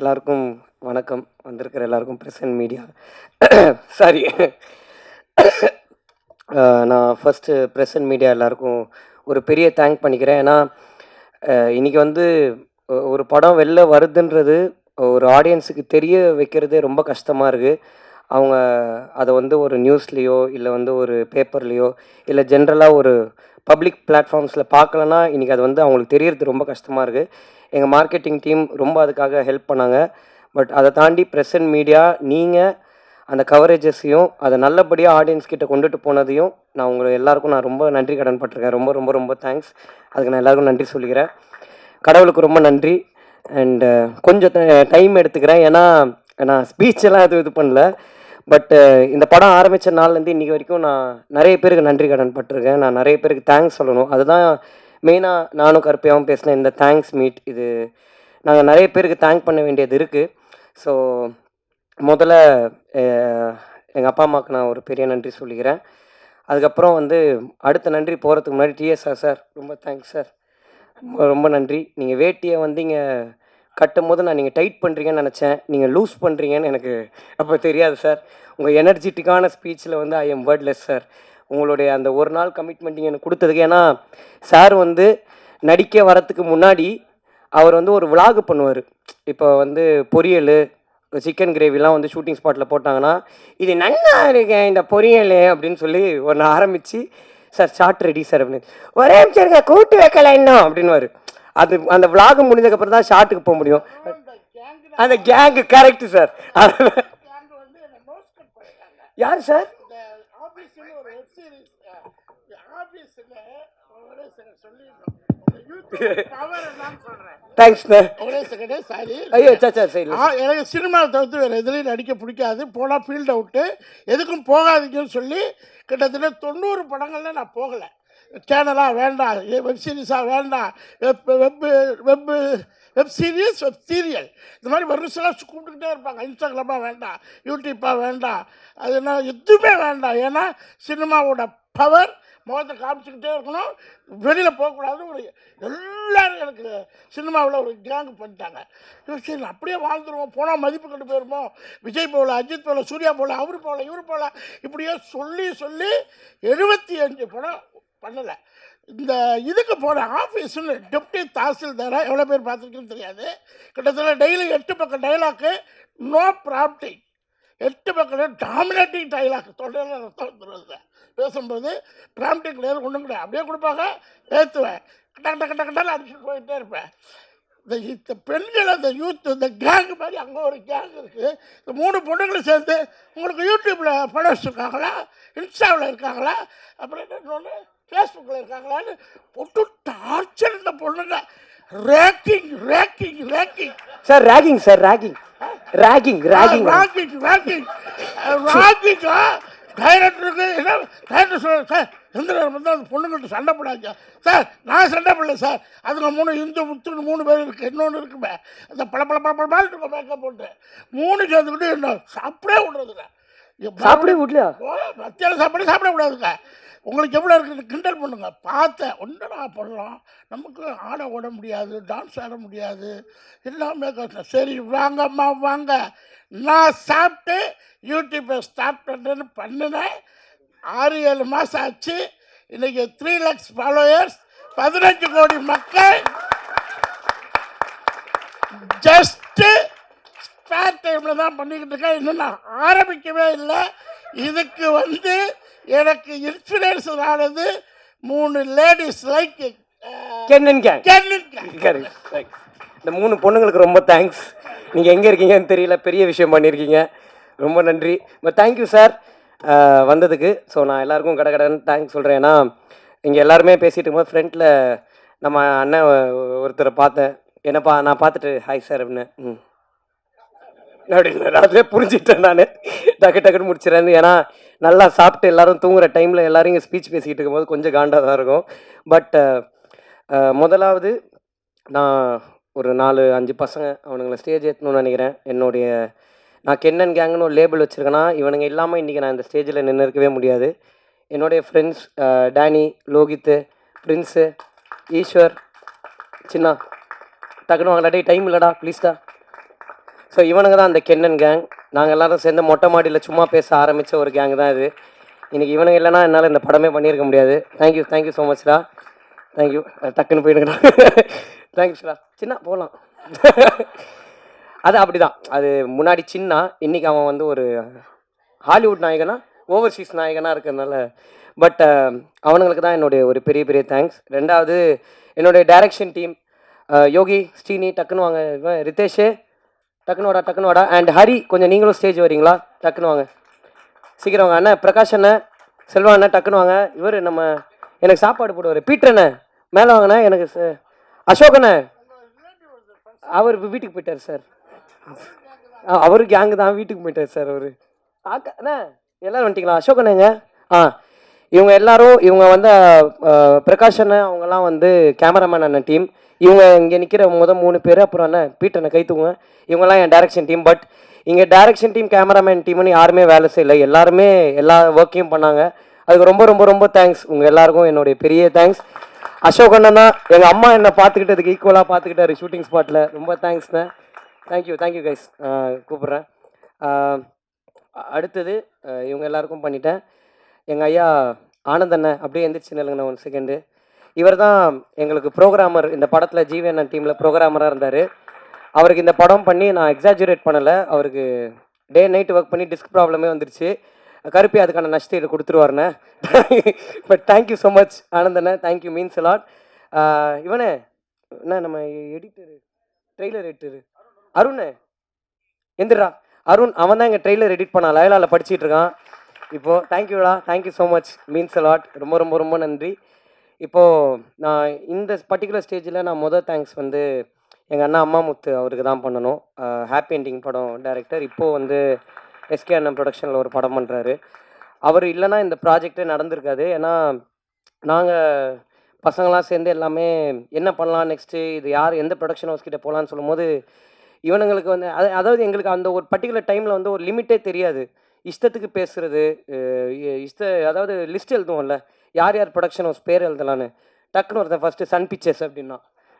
எல்லாருக்கும் வணக்கம். வந்திருக்கிற எல்லாருக்கும் பிரசன்ட் மீடியா சாரி. நான் ஃபஸ்ட்டு பிரசன்ட் மீடியா எல்லாருக்கும் ஒரு பெரிய தேங்க் பண்ணிக்கிறேன். ஏன்னா இன்னைக்கு வந்து ஒரு படம் வெளில வருதுன்றது ஒரு ஆடியன்ஸுக்கு தெரிய வைக்கிறதே ரொம்ப கஷ்டமாக இருக்குது. அவங்க அதை வந்து ஒரு நியூஸ்லேயோ இல்லை வந்து ஒரு பேப்பர்லேயோ இல்லை ஜென்ரலாக ஒரு பப்ளிக் பிளாட்ஃபார்ம்ஸில் பார்க்கலன்னா இன்றைக்கி அது வந்து அவங்களுக்கு தெரியறது ரொம்ப கஷ்டமாக இருக்குது. எங்கள் மார்க்கெட்டிங் டீம் ரொம்ப அதுக்காக ஹெல்ப் பண்ணாங்க. பட் அதை தாண்டி பிரசன்ட் மீடியா நீங்கள் அந்த கவரேஜஸையும் அதை நல்லபடியாக ஆடியன்ஸ் கிட்ட கொண்டுட்டு போனதையும் நான் உங்களை எல்லாருக்கும் நான் ரொம்ப நன்றி கடன் பட்டிருக்கேன். ரொம்ப ரொம்ப ரொம்ப தேங்க்ஸ். அதுக்கு நான் எல்லாருக்கும் நன்றி சொல்லிக்கிறேன். கடவுளுக்கு ரொம்ப நன்றி. அண்டு கொஞ்சம் டைம் எடுத்துக்கிறேன். ஏன்னா நான் ஸ்பீச்செல்லாம் இது பண்ணல. பட்டு இந்த படம் ஆரம்பித்த நாள்லேருந்து இன்றைக்கி வரைக்கும் நான் நிறைய பேருக்கு நன்றி கடன் பட்டிருக்கேன். நான் நிறைய பேருக்கு தேங்க்ஸ் சொல்லணும். அதுதான் மெயினாக நானும் கருப்பையாகவும் பேசின இந்த தேங்க்ஸ் மீட். இது நாங்கள் நிறைய பேருக்கு தேங்க் பண்ண வேண்டியது இருக்குது. ஸோ முதல்ல எங்கள் அப்பா அம்மாவுக்கு நான் ஒரு பெரிய நன்றி சொல்லிக்கிறேன். அதுக்கப்புறம் வந்து அடுத்த நன்றி போகிறதுக்கு முன்னாடி டிஎஸ்ஆர் சார் ரொம்ப தேங்க்ஸ் சார். ரொம்ப ரொம்ப நன்றி. நீங்கள் வேட்டியை வந்து இங்கே கட்டும் போது நான் நீங்கள் டைட் பண்ணுறீங்கன்னு நினச்சேன். நீங்கள் லூஸ் பண்ணுறீங்கன்னு எனக்கு அப்போ தெரியாது சார். உங்கள் எனர்ஜெட்டிக்கான ஸ்பீச்சில் வந்து ஐ எம் வேர்ட்லெஸ் சார். உங்களுடைய அந்த ஒரு நாள் கமிட்மெண்ட் நீங்கள் எனக்கு கொடுத்ததுக்கு. ஏன்னா சார் வந்து நடிக்க வரத்துக்கு முன்னாடி அவர் வந்து ஒரு விலாகு பண்ணுவார். இப்போ வந்து பொரியல் சிக்கன் கிரேவிலாம் வந்து ஷூட்டிங் ஸ்பாட்டில் போட்டாங்கன்னா இது நல்லா இருக்கேன் இந்த பொரியல் அப்படின்னு சொல்லி ஒன்று ஆரம்பித்து சார் ஷார்ட் ரெடி சார் அப்படின்னு ஒரே நிமிஷம் இருக்க கூட்டு வைக்கல இன்னும் அப்படின்வாரு. அது அந்த விலாகு முடிஞ்சதுக்கப்புறம் தான் ஷார்ட்டுக்கு போக முடியும். அந்த கேங்கு கரெக்டு சார். யார் சார்? எனக்கு சினிமாவை தவிர்த்து வேறு எதுலையும் நடிக்க பிடிக்காது. போனால் ஃபீல்ட் அவுட்டு, எதுக்கும் போகாதீங்கன்னு சொல்லி கிட்டத்தட்ட 90 படங்கள்ல நான் போகலை. சேனலாக வேண்டாம், வெப் சீரிஸாக வேண்டாம், வெப் சீரியஸ் வெப் சீரியல் இந்த மாதிரி வருஷம்லாம் கூப்பிட்டுக்கிட்டே இருப்பாங்க. இன்ஸ்டாகிராமாக வேண்டாம், யூடியூப்பாக வேண்டாம், அது என்ன எதுவுமே வேண்டாம். ஏன்னா சினிமாவோட பவர் முகத்தை காமிச்சிக்கிட்டே இருக்கணும், வெளியில் போகக்கூடாது. ஒரு எல்லோரும் எனக்கு சினிமாவில் ஒரு கேங்கு பண்ணிட்டாங்க. சரி அப்படியே வாழ்ந்துருவோம், போனால் மதிப்பு கண்டு போயிருமோ, விஜய் போகல, அஜித் போகல, சூர்யா போகல, அவர் போகல, இவர் போகல, இப்படியே சொல்லி சொல்லி 75 படம் பண்ணலை. இந்த இதுக்கு போன ஆஃபீஸில் டெப்டி தாசில்தாராக எவ்வளோ பேர் பார்த்துருக்குன்னு தெரியாது. கிட்டத்தட்ட டெய்லி 8 பக்கம் டைலாக்கு, நோ ப்ராப்டிங், 8 பக்கம் டாமினேட்டிங் டைலாக், தொண்டையில் ரத்தம் வந்துடுவது. பேசும்போது ப்ராம்டிங் கிடையாது, ஒன்றும் கிடையாது, அப்படியே கொடுப்பாங்க, ஏற்றுவேன், கட்டால் அடிச்சுட்டு போயிட்டே இருப்பேன். இந்த பெண்கள், அந்த யூத், இந்த கேங்கு மாதிரி அங்கே ஒரு கேங் இருக்குது. இந்த 3 பொண்ணுங்களும் சேர்ந்து உங்களுக்கு யூடியூப்பில் ஃபாலோவர்ஸ் இருக்காங்களா, இன்ஸ்டாவில் இருக்காங்களா, அப்புறம் என்ன ஃபேஸ்புக்கில் இருக்காங்களான்னு போட்டு டார்ச்சர். இந்த பொண்ணுங்க ragging ragging ragging sir. Ragging sir, ragging ragging ragging ragging ragging ராக்கிங்கா டைரக்டருக்கு என்ன டைரக்டர் சொல்ல சார், எந்த நேரம் வந்து அந்த பொண்ணுங்கள்ட்ட சண்டை போடாங்க சார். நான் சண்டை போடல சார், அதுங்க 3 இந்து முத்துன்னு 3 பேர் இருக்குது. இன்னொன்று இருக்குமே அந்த பழப்பால் இருக்கும் மேக்கப் போட்டு 3 சேர்ந்துக்கிட்டு என்ன சாப்பிடவே விடுறதுங்க. சாப்பிடவே விடலையா? மத்தியானம் சாப்பாடு சாப்பிட விடாதுங்க. உங்களுக்கு எவ்வளோ இருக்குது கிண்டல் பண்ணுங்க. பார்த்தேன், ஒன்றா பண்ணலாம், நமக்கு ஆட ஓட முடியாது, டான்ஸ் ஆட முடியாது, எல்லாமே கஷ்டம். சரி வாங்கம்மா வாங்க, நான் சாப்பிட்டு யூடியூப்பை ஸ்டார்ட் பண்ணுறேன்னு பண்ணினேன். 6-7 மாதம் ஆச்சு. இன்றைக்கி 3 lakhs ஃபாலோயர்ஸ், 15 கோடி மக்கள். ஜஸ்ட்டு ஸ்பேர் டைமில் தான் பண்ணிக்கிட்டு இருக்கேன். இன்னும் நான் ஆரம்பிக்கவே இல்லை. இதுக்கு வந்து எனக்கு இன்ஸ்பிரேஷன் ஆனது 3 லேடிஸ் லைக் கென்னன் கேங். இந்த 3 பொண்ணுங்களுக்கு ரொம்ப தேங்க்ஸ். நீங்கள் எங்கே இருக்கீங்கன்னு தெரியல, பெரிய விஷயம் பண்ணியிருக்கீங்க, ரொம்ப நன்றி. தேங்க்யூ சார் வந்ததுக்கு. ஸோ நான் எல்லாருக்கும் கடன்னு தேங்க்ஸ் சொல்கிறேன். ஏன்னா இங்கே எல்லாருமே பேசிகிட்டு இருக்கும்போது ஃப்ரெண்டில் நம்ம அண்ணன் ஒருத்தரை பார்த்தேன். என்னப்பா நான் பார்த்துட்டு ஹாய் சார் அப்படின்னு அப்படின்னு அதிலே புரிஞ்சுட்டேன். நான் டக்குன்னு முடிச்சிடறேன். ஏன்னா நல்லா சாப்பிட்டு எல்லோரும் தூங்குகிற டைமில் எல்லோரும் இங்கே ஸ்பீச் பேசிக்கிட்டு இருக்கும்போது கொஞ்சம் காண்டாக தான் இருக்கும். பட் முதலாவது நான் ஒரு 4-5 பசங்க அவனுங்களை ஸ்டேஜ் ஏற்றணும்னு நினைக்கிறேன். நான் கென்னன் கேங்குன்னு ஒரு லேபிள் வச்சுருக்கேன்னா இவனுங்க இல்லாமல் இன்றைக்கி நான் இந்த ஸ்டேஜில் நின்று இருக்கவே முடியாது. என்னுடைய ஃப்ரெண்ட்ஸ் டேனி, லோகித்து, பிரின்ஸு, ஈஸ்வர், சின்னா, டக்குன்னு வாங்கடா, டைம் இல்லைடா ப்ளீஸ்டா. ஸோ இவனுங்க தான் அந்த கென்னன் கேங். நாங்கள் எல்லாரும் சேர்ந்து மொட்டை மாடியில் சும்மா பேச ஆரம்பித்த ஒரு கேங் தான் இது. இன்றைக்கி இவனுங்க இல்லைன்னா என்னால் இந்த படமே பண்ணியிருக்க முடியாது. தேங்க்யூ ஸோ மச்டா. தேங்க்யூ. டக்குன்னு போயிடுங்கடா. தேங்க்ஸ்டா. சின்ன போகலாம். அது அப்படி தான். அது முன்னாடி சின்ன, இன்றைக்கி அவன் வந்து ஒரு ஹாலிவுட் நாயகனா ஓவர்சீஸ் நாயகனாக இருக்கிறதுனால. பட் அவனுங்களுக்கு தான் என்னுடைய ஒரு பெரிய பெரிய தேங்க்ஸ். ரெண்டாவது என்னுடைய டைரக்ஷன் டீம், யோகி, ஸ்ரீனி, டக்குன்னு வாங்க. இவன் ரிதேஷ், டக்குன்னு வாடா. அண்ட் ஹரி, கொஞ்சம் நீங்களும் ஸ்டேஜ் வரீங்களா? டக்குன்னு வாங்க, சீக்கிரம் வாங்க. அண்ணன் பிரகாஷ் அண்ணன், செல்வா அண்ணன், டக்குன்னு வாங்க. இவர் நம்ம எனக்கு சாப்பாடு போடுவார், பீட்டர் அண்ணன் மேலே வாங்கண்ணே. எனக்கு அசோக் அண்ணன், அவர் வீட்டுக்கு போயிட்டார் சார். அவரு கேங்கு தான், வீட்டுக்கு போயிட்டார் சார் அவர். அண்ணா எல்லோரும் வந்துட்டிங்களா? அசோக் அண்ணங்க. இவங்க எல்லாரும், இவங்க வந்து பிரகாஷ் அண்ணன் அவங்கெல்லாம் வந்து கேமராமேன் அண்ணன் டீம். இவங்க இங்கே நிற்கிற 3 பேர். அப்புறம் அண்ணன் பீட்டர் அண்ணன் கைத்துவங்க. இவங்கெல்லாம் என் டைரக்ஷன் டீம். பட் இங்கே டைரக்ஷன் டீம், கேமராமேன் டீம்னு யாருமே வேலை செய்யலை. எல்லாருமே எல்லா ஒர்க்கையும் பண்ணாங்க. அதுக்கு ரொம்ப ரொம்ப ரொம்ப தேங்க்ஸ். உங்கள் எல்லாருக்கும் என்னுடைய பெரிய தேங்க்ஸ். அசோக் அண்ணன் தான் எங்கள் அம்மா என்னை பார்த்துக்கிட்டதுக்கு ஈக்குவலாக பார்த்துக்கிட்டாரு ஷூட்டிங் ஸ்பாட்டில். ரொம்ப தேங்க்ஸ்ண்ணே. Thank you guys. கூப்பிட்றேன். அடுத்தது இவங்க எல்லாருக்கும் பண்ணிட்டேன். எங்கள் ஐயா ஆனந்தண்ண அப்படியே எந்திரிச்சு நில்லுங்கண்ணா 1 செகண்டு. இவர் தான் எங்களுக்கு ப்ரோக்ராமர். இந்த படத்தில் ஜீவன் டீமில் ப்ரோக்ராமராக இருந்தார். அவருக்கு இந்த படம் பண்ணி நான் எக்ஸாஜுரேட் பண்ணலை. அவருக்கு டே நைட் ஒர்க் பண்ணி டிஸ்க் ப்ராப்ளமே வந்துருச்சு. கருப்பி அதுக்கான நஷ்டீடு கொடுத்துருவாருண்ணே. பட் தேங்க்யூ ஸோ மச் ஆனந்தண்ணே. Thank you, means a lot. இவனே என்ன நம்ம எடிட்டரு, ட்ரெய்லர் எடிட்டரு அருண் எந்திரா. அருண் அவன் தான் எங்கள் ட்ரெய்லர் எடிட் பண்ணான். லயலாவில் படிச்சுட்டு இருக்கான் இப்போது. தேங்க்யூடா, thank you so much, means a lot. ரொம்ப ரொம்ப ரொம்ப நன்றி. இப்போது நான் இந்த பர்டிகுலர் ஸ்டேஜில் நான் தேங்க்ஸ் வந்து எங்கள் அண்ணா அம்மாமுத்து அவருக்கு தான் பண்ணணும். ஹாப்பி என்டிங் படம் டைரக்டர். இப்போது வந்து எஸ்கே அண்ணன் ப்ரொடக்ஷனில் ஒரு படம் பண்ணுறாரு. அவர் இல்லைன்னா இந்த ப்ராஜெக்டே நடந்திருக்காது. ஏன்னா நாங்கள் பசங்களாம் சேர்ந்து எல்லாமே என்ன பண்ணலாம் நெக்ஸ்ட்டு, இது யார் எந்த ப்ரொடக்ஷன் ஹவுஸ் கிட்டே போகலான்னு சொல்லும்போது இவனுங்களுக்கு வந்து அதாவது எங்களுக்கு அந்த ஒரு பர்டிகுலர் டைமில் வந்து ஒரு லிமிட்டே தெரியாது. இஷ்டத்துக்கு பேசுகிறது, அதாவது லிஸ்ட் எழுதுவோம்ல, யார் யார் ப்ரொடக்ஷன் ஹவுஸ் பேர் எழுதலான்னு. டக்குன்னு ஒருத்தன் ஃபஸ்ட்டு சன் பிக்சர்ஸ் அப்படின்னா,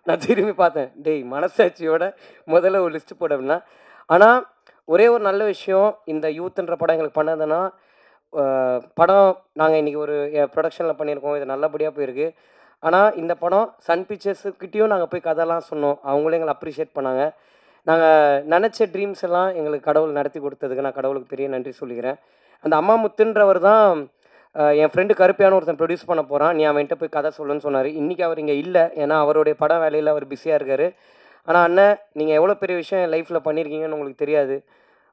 நான் திரும்பி பார்த்தேன், டேய் மனசாட்சியோட முதல்ல ஒரு லிஸ்ட்டு போட அப்படின்னா. ஆனால் ஒரே ஒரு நல்ல விஷயம், இந்த யூத்ன்ற படம் எங்களுக்கு பண்ணதுன்னா, படம் நாங்கள் இன்றைக்கி ஒரு ப்ரொடக்ஷனில் பண்ணியிருக்கோம். இது நல்லபடியாக போயிருக்கு. ஆனால் இந்த படம் சன் பிக்சர்ஸுக்கிட்டேயும் நாங்கள் போய் கதைலாம் சொன்னோம். அவங்களும் எங்களை அப்ரிஷியேட் பண்ணாங்க. நாங்கள் நினச்ச ட்ரீம்ஸ் எல்லாம் எங்களுக்கு கடவுள் நடத்தி கொடுத்ததுக்கு நான் கடவுளுக்கு பெரிய நன்றி சொல்லிக்கிறேன். அந்த அம்மாமுத்துன்றவர் தான் என் ஃப்ரெண்டு கருப்பியான ஒருத்தன் ப்ரொடியூஸ் பண்ண போகிறான், நீ அவன்கிட்ட போய் கதை சொல்லுன்னு சொன்னார். இன்றைக்கி அவர் இங்கே இல்லை, ஏன்னா அவருடைய படம் வேலையில் அவர் பிஸியாக இருக்கார். ஆனால் அண்ணன், நீங்கள் எவ்வளோ பெரிய விஷயம் என் லைஃப்பில் பண்ணியிருக்கீங்கன்னு உங்களுக்கு தெரியாது.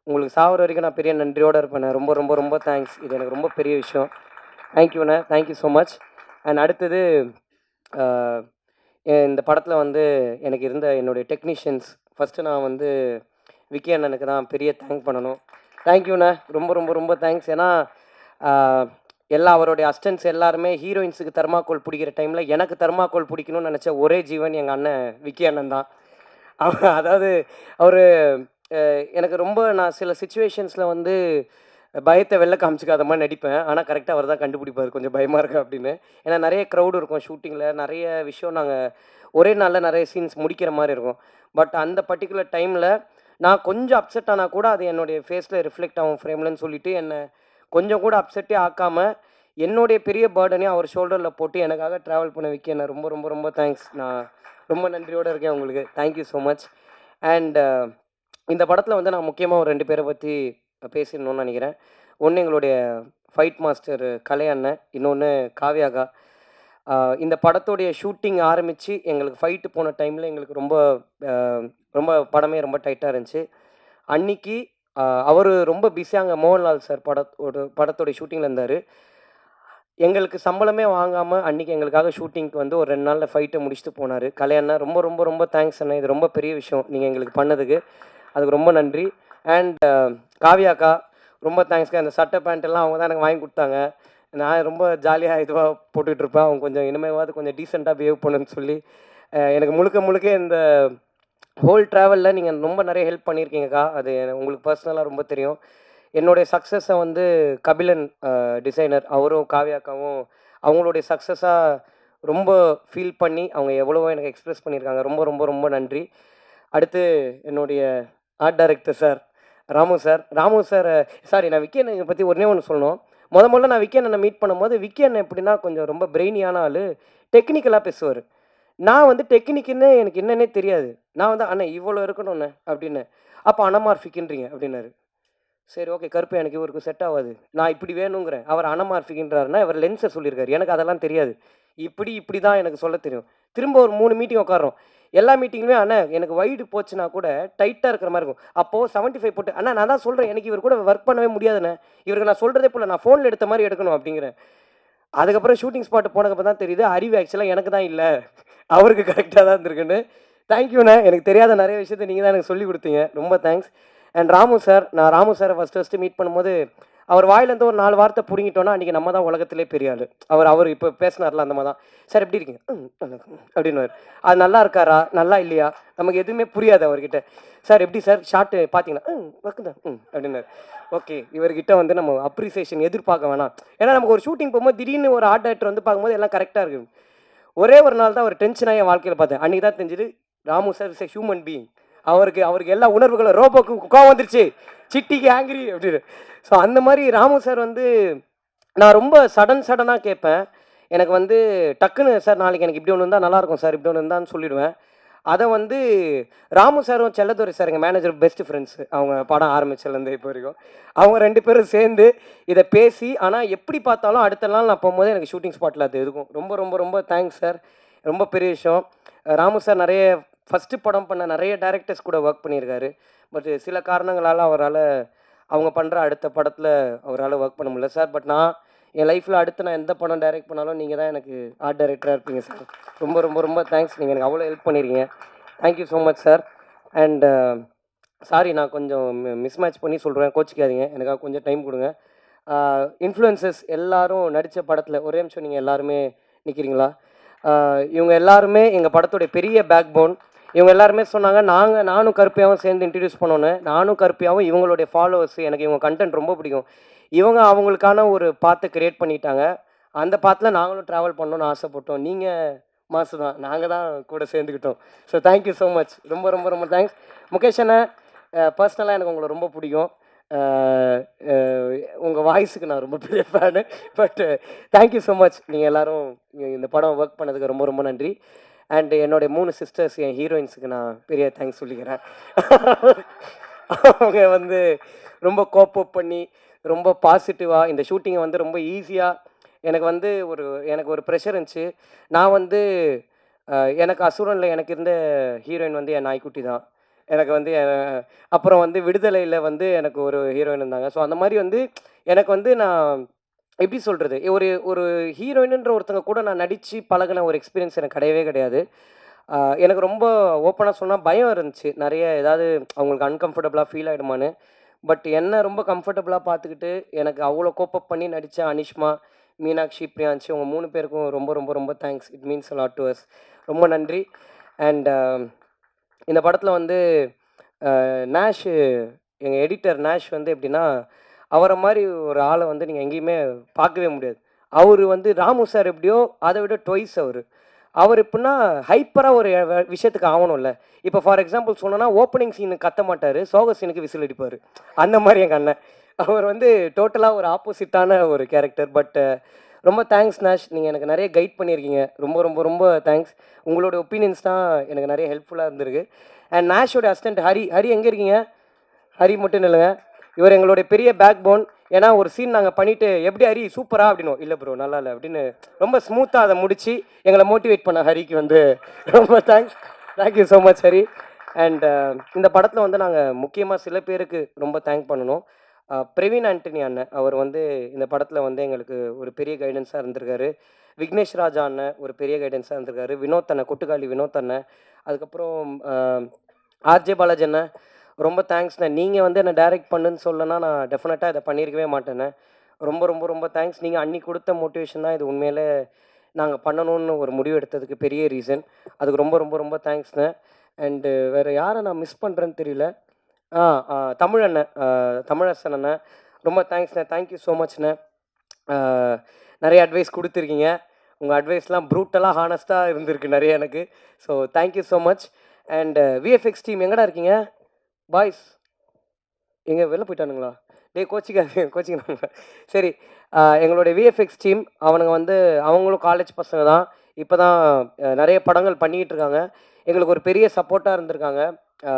உங்களுக்கு சாகிற வரைக்கும் நான் பெரிய நன்றியோடு இருப்பேன். ரொம்ப ரொம்ப ரொம்ப தேங்க்ஸ். இது எனக்கு ரொம்ப பெரிய விஷயம். தேங்க்யூண்ணே, தேங்க்யூ ஸோ மச். அண்ட் அடுத்தது இந்த படத்தில் வந்து எனக்கு இருந்த என்னுடைய டெக்னீஷியன்ஸ். ஃபஸ்ட்டு நான் வந்து விக்கி அண்ணனுக்கு தான் பெரிய தேங்க் பண்ணணும். தேங்க்யூண்ணே, ரொம்ப ரொம்ப ரொம்ப தேங்க்ஸ். ஏன்னா எல்லா அவருடைய அசிஸ்டன்ட்ஸ் எல்லாருமே ஹீரோயின்ஸுக்கு தெர்மாக்கோல் பிடிக்கிற டைமில் எனக்கு தெர்மாக்கோல் பிடிக்கணும்னு நினச்ச ஒரே ஜீவன் எங்கள் அண்ணன் விக்கி அண்ணன் தான். அதாவது அவர் எனக்கு ரொம்ப, நான் சில சுச்சுவேஷன்ஸில் வந்து பயத்தை வெளில காமிச்சிக்காத மாதிரி நடிப்பேன். ஆனால் கரெக்டாக அவர் தான் கண்டுபிடிப்பார் கொஞ்சம் பயமாக இருக்கா அப்படின்னு. ஏன்னா நிறைய க்ரௌடு இருக்கும் ஷூட்டிங்கில், நிறைய விஷயம் நாங்கள் ஒரே நாளில் நிறைய சீன்ஸ் முடிக்கிற மாதிரி இருக்கும். பட் அந்த பர்டிகுலர் டைமில் நான் கொஞ்சம் அப்செட் ஆனால் கூட அது என்னுடைய ஃபேஸில் ரிஃப்ளெக்ட் ஆகும் ஃப்ரேம்லன்னு சொல்லிவிட்டு என்னை கொஞ்சம் கூட அப்செட்டே ஆக்காமல் என்னுடைய பெரிய பேர்டனையும் அவர் ஷோல்டரில் போட்டு எனக்காக ட்ராவல் பண்ண வைக்க என்ன ரொம்ப ரொம்ப ரொம்ப தேங்க்ஸ். நான் ரொம்ப நன்றியோடு இருக்கேன் உங்களுக்கு. Thank you so much. அண்ட் இந்த படத்தில் வந்து நான் முக்கியமாக ஒரு 2 பேரை பற்றி பேசிடணும்னு நினைக்கிறேன். ஒன்று எங்களுடைய ஃபைட் மாஸ்டர் கலை அண்ணன், இன்னொன்று காவ்யாகா. இந்த படத்துடைய ஷூட்டிங் ஆரம்பித்து எங்களுக்கு ஃபைட்டு போன டைமில் எங்களுக்கு ரொம்ப ரொம்ப படமே ரொம்ப டைட்டாக இருந்துச்சு. அன்றைக்கி அவர் ரொம்ப பிஸியாக அங்கே மோகன்லால் சார் படத்தோடைய ஷூட்டிங்கில் இருந்தார். எங்களுக்கு சம்பளமே வாங்காமல் அன்றைக்கி எங்களுக்காக ஷூட்டிங்க்கு வந்து ஒரு 2 நாளில் ஃபைட்டை முடிச்சுட்டு போனார். கலை அண்ணன், ரொம்ப ரொம்ப ரொம்ப தேங்க்ஸ் அண்ணன். இது ரொம்ப பெரிய விஷயம் நீங்கள் எங்களுக்கு பண்ணதுக்கு. அதுக்கு ரொம்ப நன்றி. அண்ட் காவ்யாக்கா, ரொம்ப தேங்க்ஸ்க்கா. அந்த சட்டை பேண்ட்டெல்லாம் அவங்க தான் எனக்கு வாங்கி கொடுத்தாங்க. நான் ரொம்ப ஜாலியாக இதுவாக போட்டுட்ருப்பேன். அவங்க கொஞ்சம் இனிமேவாவது கொஞ்சம் டீசெண்டாக பிஹேவ் பண்ணுன்னு சொல்லி எனக்கு முழுக்க இந்த ஹோல் ட்ராவலில் நீங்கள் ரொம்ப நிறைய ஹெல்ப் பண்ணியிருக்கீங்கக்கா. அது உங்களுக்கு பர்சனலாக ரொம்ப தெரியும். என்னுடைய சக்ஸஸை வந்து கபிலன் டிசைனர், அவரும் காவ்யாக்காவும் அவங்களுடைய சக்ஸஸாக ரொம்ப ஃபீல் பண்ணி அவங்க எவ்வளவோ எனக்கு எக்ஸ்ப்ரெஸ் பண்ணியிருக்காங்க. ரொம்ப ரொம்ப ரொம்ப நன்றி. அடுத்து என்னுடைய art director sir, Ramu sir sorry நான் விக்கி அண்ணனை பற்றி ஒன்றே ஒன்று சொல்லணும். முதல்ல நான் விக்கி அண்ணனை மீட் பண்ணும்போது, விக்கி அண்ணன் எப்படின்னா கொஞ்சம் ரொம்ப பிரெயினியான ஆள், டெக்னிக்கலாக பேசுவார். நான் வந்து டெக்னிக்குன்னு எனக்கு என்னன்னே தெரியாது. நான் வந்து அண்ணே இவ்வளோ இருக்கணும்ண்ணே அப்படின்னு. அப்போ அனமார்ஃபிக்ன்றீங்க அப்படின்னாரு. சரி ஓகே கருப்பு எனக்கு இவருக்கு செட் ஆகாது. நான் இப்படி வேணுங்கிறேன். அவர் அனமார்ஃபிக்ன்றாருன்னா இவர் லென்ஸை சொல்லியிருக்காரு. எனக்கு அதெல்லாம் தெரியாது. இப்படி தான் எனக்கு சொல்ல தெரியும். திரும்ப ஒரு 3 மீட்டிங் உட்கார்றோம். எல்லா மீட்டிங்லையுமே அண்ணா எனக்கு வைடு போச்சுன்னா கூட டைட்டாக இருக்கிற மாதிரி இருக்கும். அப்போது 75 போட்டு அண்ணா நான் தான் சொல்கிறேன் எனக்கு இவர் கூட ஒர்க் பண்ணவே முடியாதுண்ணே. இவருக்கு நான் சொல்கிறதே போல நான் ஃபோனில் எடுத்த மாதிரி எடுக்கணும் அப்படிங்கிறேன். அதுக்கப்புறம் ஷூட்டிங் ஸ்பாட் போனதுக்கப்புறம் தான் தெரியுது அறிவு ஆக்சுவலாக எனக்கு தான் இல்லை, அவருக்கு கரெக்டாக தான் இருந்திருக்குன்னு. தேங்க்யூண்ணே, எனக்கு தெரியாத நிறைய விஷயத்த நீங்கள் தான் எனக்கு சொல்லி கொடுத்தீங்க. ரொம்ப தேங்க்ஸ். அண்ட் நான் ராமு சாரை ஃபஸ்ட்டு மீட் பண்ணும்போது அவர் வாயிலேருந்து ஒரு 4 வார்த்தை பிடுங்கிட்டோன்னா அன்றைக்கி நம்ம தான் உலகத்திலே பெரிய ஆள். அவர் இப்போ பேசினார்ல அந்த மாதிரி தான். சார் எப்படி இருக்கீங்க அப்படின்னுவார். அது நல்லா இருக்காரா நல்லா இல்லையா நமக்கு எதுவுமே புரியாது அவர்கிட்ட. சார் எப்படி சார் ஷார்ட்டு பார்த்தீங்கன்னா ஒர்க்கு தான் அப்படின்னாரு. ஓகே இவர்கிட்ட வந்து நம்ம அப்ரிசியேஷன் எதிர்பார்க்க வேணாம். ஏன்னா நமக்கு ஒரு ஷூட்டிங் போகும்போது திடீர்னு ஒரு ஆர்ட் டைரக்டர் வந்து பார்க்கும்போது எல்லாம் கரெக்டாக இருக்குது. ஒரே ஒரு நாள் தான் ஒரு டென்ஷனாக என் வாழ்க்கையில் பார்த்தேன். அன்றைக்கி தான் தெரிஞ்சுது Ramu sir is a human being. அவருக்கு எல்லா உணர்வுகளும் ரோபோக்கு கோவம் வந்துருச்சு, சிட்டிக்கு ஆங்கிரி அப்படின்னு. ஸோ அந்த மாதிரி ராமு சார் வந்து நான் ரொம்ப சடனாக கேட்பேன். எனக்கு வந்து டக்குன்னு சார் நாளைக்கு எனக்கு இப்படி ஒன்று இருந்தால் நல்லாயிருக்கும் சார் இப்படி ஒன்று இருந்தான்னு சொல்லிடுவேன். அதை வந்து ராமு சாரும் செல்லதுரை சார் எங்கள் மேனேஜர் பெஸ்ட் ஃப்ரெண்ட்ஸு. அவங்க படம் ஆரம்பிச்சதுலேருந்து இப்போ வரைக்கும் அவங்க 2 பேரும் சேர்ந்து இதை பேசி ஆனால் எப்படி பார்த்தாலும் அடுத்த நாள் நான் போகும்போது எனக்கு ஷூட்டிங் ஸ்பாட்டில் அது இருக்கும். ரொம்ப ரொம்ப ரொம்ப தேங்க்ஸ் சார். ரொம்ப பெரிய விஷயம். ராமு சார் நிறைய ஃபஸ்ட்டு படம் பண்ண நிறைய டேரக்டர்ஸ் கூட ஒர்க் பண்ணியிருக்காரு. பட் சில காரணங்களால் அவங்க பண்ணுற அடுத்த படத்தில் அவரால் ஒர்க் பண்ண முடியல சார். பட் நான் என் லைஃப்பில் அடுத்து நான் எந்த படம் டைரக்ட் பண்ணாலும் நீங்கள் தான் எனக்கு ஆர்ட் டைரக்டராக இருப்பீங்க சார். ரொம்ப ரொம்ப ரொம்ப தேங்க்ஸ். நீங்கள் எனக்கு அவ்வளோ ஹெல்ப் பண்ணியிருக்கீங்க. Thank you so much sir. And sorry நான் கொஞ்சம் மிஸ்மேட்ச் பண்ணி சொல்கிறேன், கோச்சிக்காதீங்க. எனக்காக கொஞ்சம் டைம் கொடுங்க. இன்ஃப்ளூயன்சஸ் எல்லாரும் நடித்த படத்தில் ஒரே நிமிஷம் நீங்கள் எல்லாருமே நிற்கிறீங்களா? இவங்க எல்லாருமே எங்கள் படத்துடைய பெரிய பேக் போன். இவங்க எல்லாருமே சொன்னாங்க நானும் கருப்பியாவும் சேர்ந்து இன்ட்ரடியூஸ் பண்ணோன்னு. நானும் கருப்பியாவும் இவங்களுடைய ஃபாலோவர்ஸ். எனக்கு இவங்க கண்டென்ட் ரொம்ப பிடிக்கும். இவங்க அவங்களுக்கான ஒரு பாத்தை கிரியேட் பண்ணிட்டாங்க. அந்த பாத்தில் நாங்களும் ட்ராவல் பண்ணணும்னு ஆசைப்பட்டோம். நீங்கள் மாசு தான், நாங்கள் தான் கூட சேர்ந்துக்கிட்டோம். So thank you so much. ரொம்ப ரொம்ப ரொம்ப தேங்க்ஸ். முகேஷ் அண்ணா பர்சனலாக எனக்கு உங்களை ரொம்ப பிடிக்கும். உங்கள் வாய்ஸுக்கு நான் ரொம்ப பெரிய fan. But thank you so much. நீங்கள் எல்லோரும் இந்த படம் ஒர்க் பண்ணதுக்கு ரொம்ப ரொம்ப நன்றி. அண்டு என்னுடைய 3 சிஸ்டர்ஸ் என் ஹீரோயின்ஸுக்கு நான் பெரிய தேங்க்ஸ் சொல்லிக்கிறேன். அவங்க வந்து ரொம்ப கோப்பப் பண்ணி ரொம்ப பாசிட்டிவாக இந்த ஷூட்டிங்கை வந்து ரொம்ப ஈஸியாக எனக்கு ஒரு ப்ரெஷர் இருந்துச்சு. நான் வந்து எனக்கு அசுரனில் எனக்கு இருந்த ஹீரோயின் வந்து என் நாய்க்குட்டி தான். எனக்கு வந்து அப்புறம் வந்து விடுதலையில் வந்து எனக்கு ஒரு ஹீரோயின் இருந்தாங்க. ஸோ அந்த மாதிரி வந்து எனக்கு வந்து நான் எப்படி சொல்கிறது, ஒரு ஹீரோயினுன்ற ஒருத்தங்க கூட நான் நடித்து பழகின ஒரு எக்ஸ்பீரியன்ஸ் எனக்கு கிடையவே கிடையாது. எனக்கு ரொம்ப ஓப்பனாக சொன்னால் பயம் இருந்துச்சு. நிறைய ஏதாவது அவங்களுக்கு அன்கம்ஃபர்டபுளாக ஃபீல் ஆகிடுமான்னு. பட் என்ன ரொம்ப கம்ஃபர்டபுளாக பார்த்துக்கிட்டு எனக்கு அவ்வளோ கோப்பப் பண்ணி நடித்த அனிஷ்மா, மீனாட்சி, பிரியான்சி உங்கள் 3 பேருக்கும் ரொம்ப ரொம்ப ரொம்ப thanks. It means a lot to us. ரொம்ப நன்றி. அண்ட் இந்த படத்தில் வந்து நேஷ் எங்கள் எடிட்டர் நேஷ் வந்து எப்படின்னா அவரை மாதிரி ஒரு ஆளை வந்து நீங்கள் எங்கேயுமே பார்க்கவே முடியாது. அவர் வந்து ராமு சார் எப்படியோ அதை விட ட்வைஸ் அவர் எப்படின்னா ஹைப்பராக ஒரு விஷயத்துக்கு ஆகணும்ல. இப்போ ஃபார் எக்ஸாம்பிள் சொன்னோன்னா ஓப்பனிங் சீனுக்கு கத்த மாட்டார், சோக சீனுக்கு விசில் அடிப்பார். அந்த மாதிரி எங்கள் அண்ணன் அவர் வந்து டோட்டலாக ஒரு ஆப்போசிட்டான ஒரு கேரக்டர். பட் ரொம்ப தேங்க்ஸ் நேஷ். நீங்கள் எனக்கு நிறைய கைட் பண்ணியிருக்கீங்க. ரொம்ப ரொம்ப ரொம்ப தேங்க்ஸ். உங்களோட ஒப்பீனியன்ஸ் தான் எனக்கு நிறைய ஹெல்ப்ஃபுல்லாக இருந்திருக்கு. அண்ட் நேஷோட அசிஸ்டன்ட் ஹரி எங்கே இருக்கீங்க? ஹரி மட்டும் இல்லைங்க, இவர் எங்களுடைய பெரிய பேக் போன். ஏன்னா ஒரு சீன் நாங்கள் பண்ணிவிட்டு எப்படி ஹரி சூப்பரா அப்படின்னோம், இல்லை ப்ரோ நல்லா இல்லை அப்படின்னு ரொம்ப ஸ்மூத்தாக அதை முடித்து எங்களை மோட்டிவேட் பண்ண ஹரிக்கு வந்து ரொம்ப thanks. Thank you so much Hari. And இந்த படத்தில் வந்து நாங்கள் முக்கியமாக சில பேருக்கு ரொம்ப தேங்க் பண்ணணும். பிரவீன் ஆண்டனி அண்ணன் அவர் வந்து இந்த படத்தில் வந்து எங்களுக்கு ஒரு பெரிய கைடன்ஸாக இருந்திருக்காரு. விக்னேஷ் ராஜா அண்ணன் ஒரு பெரிய கைடன்ஸாக இருந்திருக்காரு. வினோத் அண்ணன், கொட்டுக்காளி வினோத் அண்ணன். அதுக்கப்புறம் ஆர்ஜே பாலாஜி அண்ணன் ரொம்ப தேங்க்ஸ்ண்ணே. நீங்கள் வந்து என்னை டைரக்ட் பண்ணுன்னு சொல்லனா நான் டெஃபினட்டாக இதை பண்ணியிருக்கவே மாட்டேண்ணே. ரொம்ப ரொம்ப ரொம்ப தேங்க்ஸ். நீங்கள் அன்றைக்கி கொடுத்த மோட்டிவேஷன் தான் இது உண்மையிலே நாங்கள் பண்ணணும்னு ஒரு முடிவு எடுத்ததுக்கு பெரிய ரீசன். அதுக்கு ரொம்ப ரொம்ப ரொம்ப தேங்க்ஸ்ண்ணே. அண்டு வேறு யாரை நான் மிஸ் பண்ணுறேன்னு தெரியல. தமிழண்ணன், தமிழரசன் அண்ணன் ரொம்ப தேங்க்ஸ்ண்ணே. Thank you so மச்ண்ணே. நிறைய அட்வைஸ் கொடுத்துருக்கீங்க. உங்கள் அட்வைஸ்லாம் ப்ரூட்டலாக ஹானஸ்ட்டாக இருந்திருக்கு நிறைய எனக்கு. So thank you so much. And VFX team எங்கடா இருக்கீங்க? பாய்ஸ் எங்கே வெளில போயிட்டானுங்களா? டேய் கோச்சிக்கிறாங்க. சரி, எங்களுடைய விஎஃப்எக்ஸ் டீம் அவனுங்க வந்து அவங்களும் காலேஜ் பசங்க தான். இப்போ தான் நிறைய படங்கள் பண்ணிக்கிட்டு இருக்காங்க. எங்களுக்கு ஒரு பெரிய சப்போர்ட்டாக இருந்திருக்காங்க. அ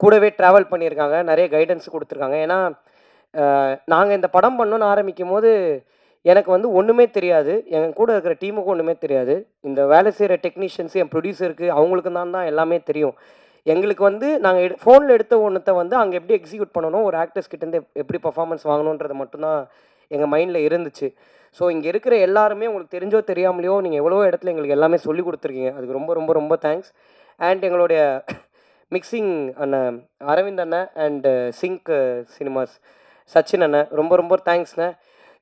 கூடவே ட்ராவல் பண்ணியிருக்காங்க. நிறைய கைடன்ஸ் குடுத்துருக்காங்க. ஏன்னா, நாங்கள் இந்த படம் பண்ணணும்னு ஆரம்பிக்கும்போது, எனக்கு வந்து ஒன்றுமே தெரியாது. என் கூட இருக்கிற டீமுக்கும் ஒன்றுமே தெரியாது. இந்த வேலை செய்கிற டெக்னீஷியன்ஸு, என் ப்ரொடியூசருக்கு அவங்களுக்கு தான் எல்லாமே தெரியும். எங்களுக்கு வந்து நாங்க ஃபோன்ல எடுத்த ஒண்ணத்த வந்து அங்க எப்படி எக்ஸிக்யூட் பண்ணணும், ஒரு ஆக்டர்ஸ் கிட்டேருந்து எப்படி பெர்ஃபார்மன்ஸ் வாங்கணுன்றது மட்டும் தான் எங்க மைண்ட்ல இருந்துச்சு. ஸோ இங்க இருக்கிற எல்லாருமே உங்களுக்கு தெரிஞ்சோ தெரியாமலையோ நீங்க எவ்வளவோ இடத்துல எங்களுக்கு எல்லாமே சொல்லிக் குடுத்துருக்கீங்க. அதுக்கு ரொம்ப ரொம்ப ரொம்ப தேங்க்ஸ். அண்ட் எங்களுடைய மிக்ஸிங் அண்ணன் அரவிந்த் அண்ணன் அண்ட் சிங்க் சினிமாஸ் சச்சின் அண்ணன் ரொம்ப ரொம்ப தேங்க்ஸ்ண்ணே.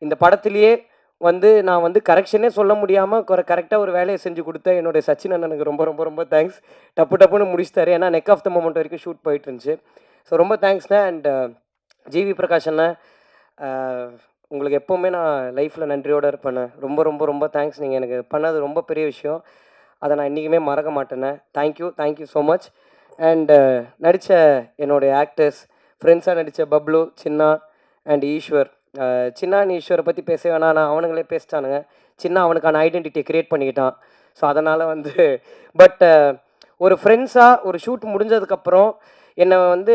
இந்த படத்திலேயே வந்து நான் வந்து கரெக்ஷனே சொல்ல முடியாம கரெக்ட்டா ஒரு வேலைய செஞ்சு குடுத்த என்னுடைய சச்சின் அண்ணனுக்கு ரொம்ப ரொம்ப ரொம்ப தேங்க்ஸ். டப்பு டப்புன்னு முடிச்சுட்டாரு. ஏன்னா நெக் ஆஃப் த மொமெண்ட் வரைக்கும் ஷூட் போயிட்டு இருந்துச்சு. ஸோ ரொம்ப தேங்க்ஸ்ண்ணே. அண்ட் ஜிவி பிரகாஷ் அண்ணன், அ உங்களுக்கு எப்பவுமே நான் லைஃப்ல நன்றியோட இருப்பேண்ணே. ரொம்ப ரொம்ப ரொம்ப தேங்க்ஸ். நீங்க எனக்கு பண்ணது ரொம்ப பெரிய விஷயம். அத நான் என்னைக்குமே மறக்க மாட்டேண்ணே. Thank you so much. And நடிச்ச என்னுடைய ஆக்டர்ஸ், ஃப்ரெண்ட்ஸா நடிச்ச பப்ளு, சின்னா அண்ட் ஈஸ்வர். சின்னா அண்ட் ஈஸ்வரை பத்தி பேசவே வேணாம். அவனுங்களே பேசிட்டானுங்க. சின்னா அவனுக்கான ஐடென்டிட்டிய கிரியேட் பண்ணிக்கிட்டான். ஸோ அதனால வந்து பட் ஒரு ஃப்ரெண்ட்ஸா ஒரு ஷூட் முடிஞ்சதுக்கப்புறம் என்ன வந்து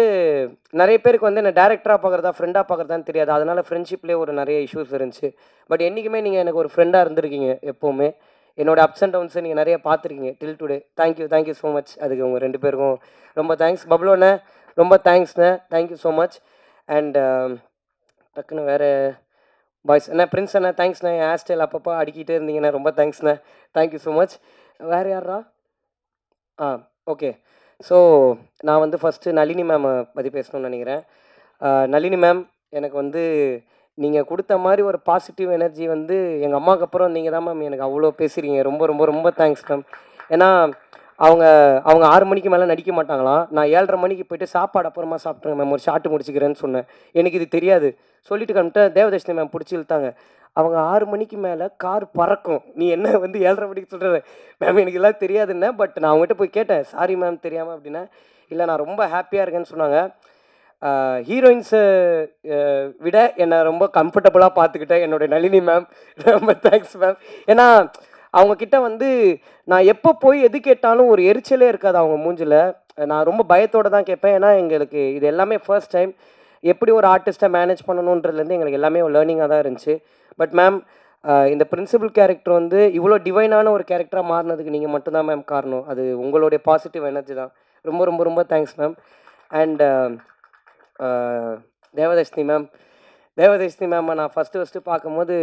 நெறைய பேருக்கு வந்து என்ன டைரக்டரா பார்க்குறதா, ஃப்ரெண்டா பார்க்குறதான்னு தெரியாது. அதனால ஃப்ரெண்ட்ஷிப்லயே ஒரு நெறைய இஷ்யூஸ் இருந்துச்சு. பட் என்னைக்குமே நீங்க எனக்கு ஒரு ஃப்ரெண்டா இருந்திருக்கீங்க எப்பவுமே. என்னோட அப்ஸ் அண்ட் டவுன்ஸ நீங்க நெறைய பார்த்துருக்கீங்க till today. Thank you so much. அதுக்கு உங்க 2 பேருக்கும் ரொம்ப தேங்க்ஸ். பப்ளு அண்ணே ரொம்ப தேங்க்ஸ்ண்ணே. Thank you so much. And டக்குன்னு வேற பாய்ஸ் அண்ணா பிரின்ஸ் அண்ணா தேங்க்ஸ்ண்ணே. என் ஹேர் ஸ்டைல் அப்பப்போ அடிக்கிட்டே இருந்தீங்கண்ணே. ரொம்ப தேங்க்ஸ்ண்ணே. Thank you so much. வேற யார்ரா? ஆ ஓகே. ஸோ நான் வந்து ஃபர்ஸ்ட்டு நளினி மேம பத்தி பேசணும்னு நெனைக்கிறேன். நளினி மேம் எனக்கு வந்து நீங்க குடுத்த மாரி ஒரு பாசிட்டிவ் எனர்ஜி வந்து எங்க அம்மாவுக்கு அப்புறம் நீங்க தான் மேம் எனக்கு அவ்வளோ பேசுறீங்க. ரொம்ப ரொம்ப ரொம்ப தேங்க்ஸ் மேம். ஏன்னா அவங்க அவங்க 6 மணிக்கு மேல நடிக்க மாட்டாங்களாம். நான் 7:30 மணிக்கு போயிட்டு சாப்பாடு அப்புறமா சாப்பிட்றேன் மேம். ஒரு ஷாட் முடிச்சுக்கிறேன்னு சொன்னேன். எனக்கு இது தெரியாது. சொல்லிட்டு கிளம்பிட்டேன். தேவதர்ஷினி மேம் புடிச்சு இழுத்தாங்க. அவங்க 6 மணிக்கு மேல கார் பறக்கும். நீ என்ன வந்து 7:30 மணிக்கு சொல்ற? மேம் எனக்கு எல்லாம் தெரியாதுன்னேன். பட் நான் அவங்ககிட்ட போய் கேட்டேன். சாரி மேம் தெரியாம அப்படின்னேன். இல்ல நான் ரொம்ப ஹேப்பியா இருக்கேன்னு சொன்னாங்க. ஹீரோயின்ஸ விட என்ன ரொம்ப கம்ஃபர்டபுளா பார்த்துக்கிட்ட என்னுடைய நளினி மேம். ரொம்ப தேங்க்ஸ் மேம். ஏன்னா அவங்க கிட்ட வந்து நான் எப்போ போய் எது கேட்டாலும் ஒரு எரிச்சலே இருக்காது அவங்க மூஞ்சில. நான் ரொம்ப பயத்தோட தான் கேட்பேன். ஏன்னா எங்களுக்கு இது எல்லாமே ஃபர்ஸ்ட் டைம். எப்படி ஒரு ஆர்டிஸ்ட்ட மேனேஜ் பண்ணணுன்றதுலேருந்து எங்களுக்கு எல்லாமே ஒரு லேர்னிங்கா தான் இருந்துச்சு. பட் மேம் இந்த பிரின்சிபல் கேரக்டர் வந்து இவ்வளோ டிவைனான ஒரு கேரக்டரா மாறுனதுக்கு நீங்க மட்டும் தான் மேம் காரணம். அது உங்களுடைய பாசிட்டிவ் எனர்ஜி தான். ரொம்ப ரொம்ப ரொம்ப thanks ma'am. And Devadarshini ma'am. Devadarshini மேம்ம நான் ஃபர்ஸ்ட்டு பார்க்கும்போது,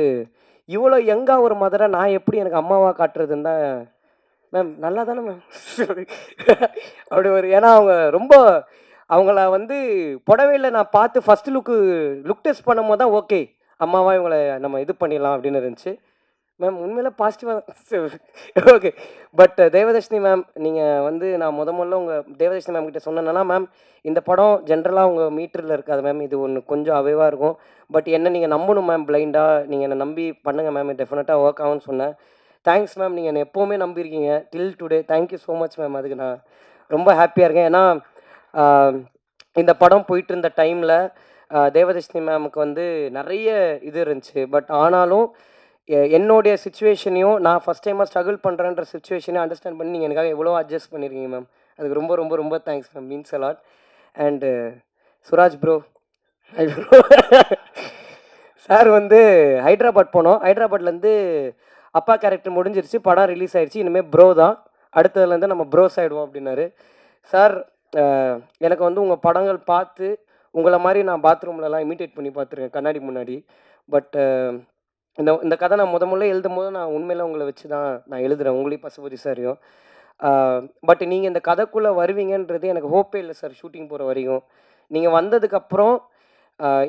இவ்வளோ யங்கா ஒரு மதர நான் எப்படி எனக்கு அம்மாவா காட்டுறதுன்னு தான் மேம் நல்லா தானே மேம் அப்படி ஒரு ஏன்னா அவங்க ரொம்ப அவங்கள வந்து புடவையில நான் பார்த்து ஃபர்ஸ்ட் லுக் டெஸ்ட் பண்ணும்போது தான் ஓகே. அம்மாவா இவங்கள நம்ம இது பண்ணிடலாம் அப்படின்னு இருந்துச்சு. மேம் உண்மையில பாசிட்டிவா ஓகே. பட் தேவதர்ஷினி மேம் நீங்க வந்து நான் மொதல்ல உங்க தேவதர்ஷினி மேம் கிட்ட சொன்னேன்னா, மேம் இந்த படம் ஜென்ரலா உங்க மீட்டர்ல இருக்காது மேம். இது ஒண்ணு கொஞ்சம் அவைவா இருக்கும். பட் என்ன நீங்க நம்பணும் மேம் பிளைண்டா. நீங்க என்ன நம்பி பண்ணுங்க மேம். டெஃபினட்டா ஒர்க் ஆகும்னு சொன்னேன். Thanks ma'am. நீங்க என்ன எப்பவுமே நம்பியிருக்கீங்க. Till today. Thank you so much ma'am. அதுக்கு நான் ரொம்ப ஹேப்பியா இருக்கேன். ஏன்னா, ஆ இந்த படம் போயிட்டு இருந்த டைம்ல தேவதர்ஷினி மேமுக்கு வந்து நெறைய இது இருந்துச்சு. பட் ஆனாலும் என்னுடைய சிச்சுவேஷனையும் நான் ஃபர்ஸ்ட் டைமா ஸ்ட்ரகிள் பண்றேன்ற சிச்சுவேஷனையும் அண்டர்ஸ்டாண்ட் பண்ணி நீங்க எனக்காக எவ்வளோ அட்ஜஸ்ட் பண்ணியிருக்கீங்க மேம். அதுக்கு ரொம்ப ரொம்ப ரொம்ப thanks ma'am. Means a lot. And Suraj bro. Hi bro. Sir வந்து ஹைதராபாத் போனோம். ஹைதராபாத்லேருந்து அப்பா கேரக்டர் முடிஞ்சிருச்சு. படம் ரிலீஸ் ஆயிடுச்சு. இனிமே ப்ரோ தான். அடுத்ததுலேருந்து நம்ம ப்ரோஸ் ஆயிடுவோம் அப்படின்னாரு. சார் எனக்கு வந்து உங்க படங்கள் பார்த்து உங்கள மாரி நான் பாத்ரூம்லலாம் இமிட்டேட் பண்ணி பார்த்துருக்கேன் கண்ணாடி முன்னாடி. பட் இந்த இந்த கதை நான் முதல்ல எழுதும்போது நான் உண்மையில உங்கள வச்சு தான் நான் எழுதுறேன். உங்களையும் பசுபதி சாரையும். ஆ பட் நீங்க இந்த கதைக்குள்ள வருவீங்கன்றது எனக்கு ஹோப்பே இல்ல சார் ஷூட்டிங் போற வரையும். நீங்க வந்ததுக்கப்புறம்